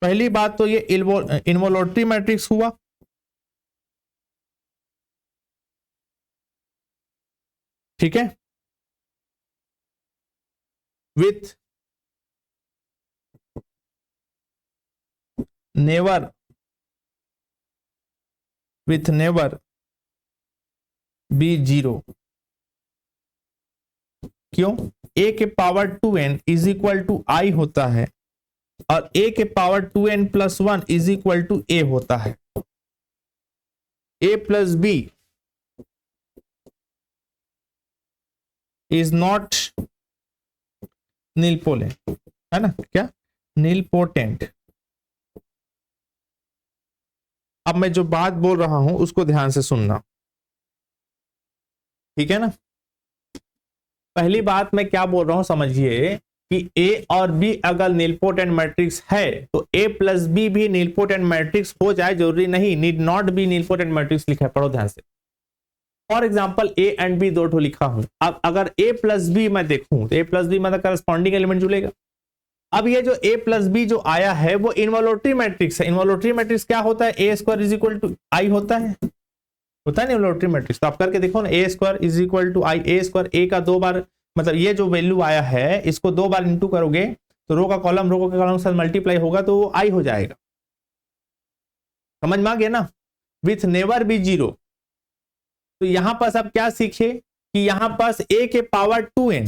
पहली बात तो ये इन्वोल्यूटरी मैट्रिक्स हुआ, ठीक है, विथ नेवर बी 0। क्यों? A के power 2n is equal to I होता है और A के power 2n plus 1 is equal to A होता है। A plus B is not nilpotent, है ना, क्या निलपोटेंट। अब मैं जो बात बोल रहा हूं उसको ध्यान से सुनना, ठीक है ना। पहली बात मैं क्या बोल रहा हूं समझिए कि A और B अगर निलपोटेंट मैट्रिक्स है तो A प्लस बी भी निलपोटेंट मैट्रिक्स हो जाए, जरूरी नहीं, need not B nilpotent matrix लिखा है, पढ़ो ध्यान से। For example A and B दो ठो लिखा हूं, अब अगर A प्लस बी मैं देखूं तो A प्लस बी मतलब करस्पॉन्डिंग एलिमेंट जुड़ेगा। अब ये जो A प्लस बी जो आया है वो इन्वोल्यूटरी मैट्रिक्स है। इन्वोल्यूटरी मैट्रिक्स क्या होता है, A square is equal to I होता है ना इन्वोल्यूटरी मैट्रिक्स। तो आप करके देखो ना, A square is equal to I, A square A का दो बार, मतलब ये जो वैल्यू आया है इसको दो बार इंटू करोगे तो रो का कॉलम के साथ मल्टीप्लाई होगा तो वो आई हो जाएगा, समझ में आ गया ना, विथ नेवर बी 0। तो यहां पास आप क्या सीखे कि यहां पास A के पावर 2n,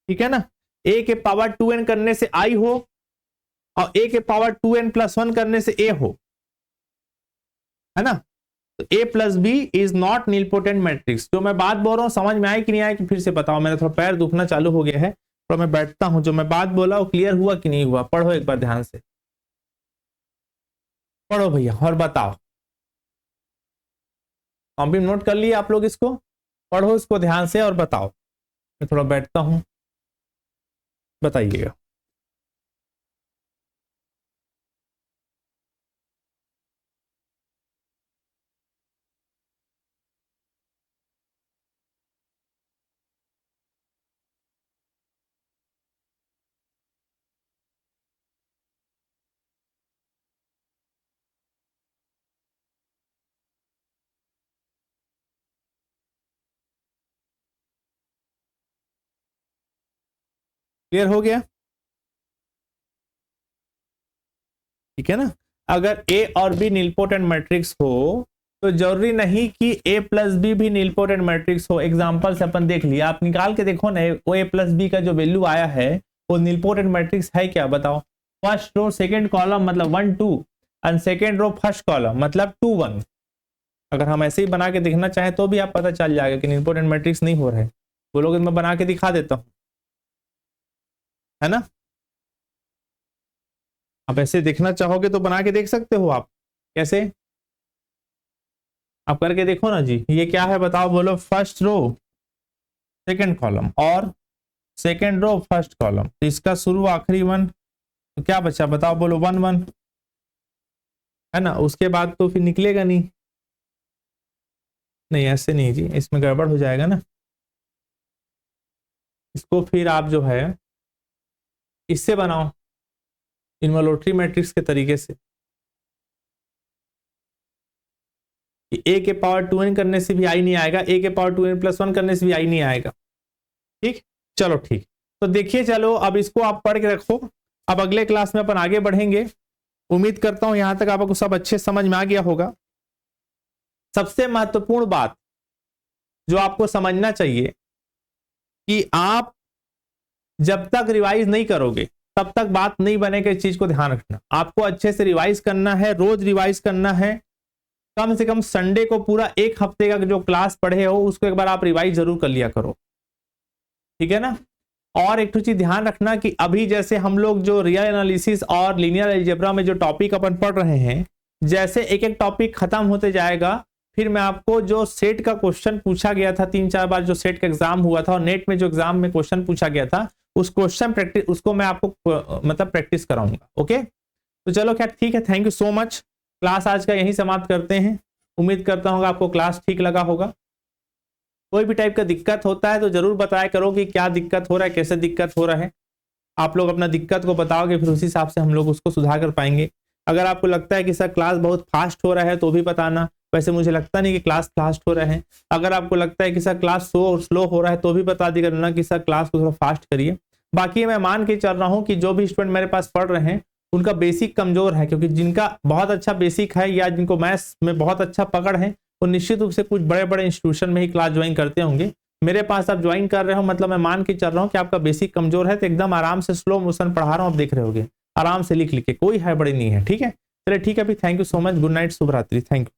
ठीक है ना, A के पावर 2n करने से I हो और A के पावर 2n प्लस 1 करने से A हो, है ना। तो A plus B is not nilpotent matrix. जो मैं बात बोल रहा हूं समझ में आया कि नहीं आया कि फिर से बताओ, मेरा थोड़ा पैर दुखना चालू हो गया है, तो मैं बैठता हूं। जो मैं बात बोला वो क्लियर हुआ कि नहीं हुआ, पढ़ो एक बार ध्यान से, पढ़ो भैया और बताओ। कॉपी नोट कर लिए आप लोग, इसको पढ़ो, इसको ध्यान से और बताओ। मैं थोड़ा बैठता हूं, बताइएगा। क्लियर हो गया, ठीक है ना। अगर A और B निलपोटेंट मैट्रिक्स हो तो जरूरी नहीं कि A प्लस बी भी निलपोटेंट मैट्रिक्स हो। एग्जांपल से अपन देख लिया, आप निकाल के देखो ना, वो A प्लस बी का जो वैल्यू आया है वो निलपोटेंट मैट्रिक्स है क्या, बताओ। फर्स्ट रो सेकंड कॉलम मतलब 1 2 and second row first column मतलब 2 1। अगर हम ऐसे ही बना के देखना चाहें तो भी आप पता चल जाएगा कि निलपोटेंट मैट्रिक्स नहीं हो रहा है। बोलोगे तो मैं बना के दिखा देता हूं, है ना। आप ऐसे देखना चाहोगे तो बना के देख सकते हो आप। कैसे? आप करके देखो ना जी। ये क्या है बताओ, बोलो। फर्स्ट रो सेकंड कॉलम और सेकंड रो फर्स्ट कॉलम, तो इसका शुरू आखिरी 1, तो क्या बचा बताओ, बोलो 1 1, है ना। उसके बाद तो फिर निकलेगा नहीं, नहीं ऐसे नहीं जी, इसमें गड़बड़ हो जाएगा ना। इसको फिर आप जो है इससे बनाओ, इन्वोल्यूटरी मैट्रिक्स के तरीके से। ए के पावर 2n करने से भी आई नहीं आएगा, ए के पावर 2n+1 करने से भी आई नहीं आएगा। ठीक, चलो ठीक। तो देखिए, चलो अब इसको आप पढ़ के रखो। अब अगले क्लास में अपन आगे बढ़ेंगे। उम्मीद करता हूं यहां तक आपको सब अच्छे समझ में आ गया होगा। सबसे महत्वपूर्ण बात जो आपको समझना चाहिए कि आप जब तक रिवाइज नहीं करोगे तब तक बात नहीं बनेगी। इस चीज को ध्यान रखना, आपको अच्छे से रिवाइज करना है, रोज रिवाइज करना है। कम से कम संडे को पूरा एक हफ्ते का जो क्लास पढ़े हो उसको एक बार आप रिवाइज जरूर कर लिया करो, ठीक है ना। और एक तो चीज ध्यान रखना कि अभी जैसे हम लोग जो रियल एनालिसिस और लीनियर अलजेब्रा में जो टॉपिक अपन पढ़ रहे हैं, जैसे एक एक टॉपिक खत्म होते जाएगा, फिर मैं आपको जो सेट का क्वेश्चन पूछा गया था 3-4 बार, जो सेट का एग्जाम हुआ था और नेट में जो एग्जाम में क्वेश्चन पूछा गया था, उस क्वेश्चन प्रैक्टिस उसको मैं आपको मतलब प्रैक्टिस कराऊंगा। ओके, तो चलो खैर ठीक है, thank you so much. Class आज का यहीं समाप्त करते हैं। उम्मीद करता हूँ आपको क्लास ठीक लगा होगा। कोई भी टाइप का दिक्कत होता है तो जरूर बताया करो कि क्या दिक्कत हो रहा है, कैसे दिक्कत हो रहा है। आप लोग अपना दिक्कत को बताओगे, फिर उसी हिसाब से हम लोग उसको सुधार कर पाएंगे। अगर आपको लगता है कि सर क्लास बहुत फास्ट हो रहा है तो भी बताना, वैसे मुझे लगता नहीं कि क्लास फास्ट हो रहा है। अगर आपको लगता है कि सर क्लास स्लो हो रहा है तो भी बता दी करना कि सर क्लास को थोड़ा फास्ट करिए। बाकी मैं मान के चल रहा हूँ कि जो भी स्टूडेंट मेरे पास पढ़ रहे हैं उनका बेसिक कमजोर है, क्योंकि जिनका बहुत अच्छा बेसिक है या जिनको मैथ्स में बहुत अच्छा पकड़ है वो निश्चित रूप से कुछ बड़े बड़े इंस्टीट्यूशन में ही क्लास ज्वाइन करते होंगे। मेरे पास आप ज्वाइन कर रहे हो मतलब मैं मान के चल रहा हूँ कि आपका बेसिक कमजोर है, तो एकदम आराम से स्लो मोशन पढ़ा रहा हूँ, आप देख रहे होगे आराम से लिख लिख के, कोई हड़बड़ी नहीं है। ठीक है, चलिए ठीक है, अभी thank you so much, good night, शुभ रात्रि, थैंक यू।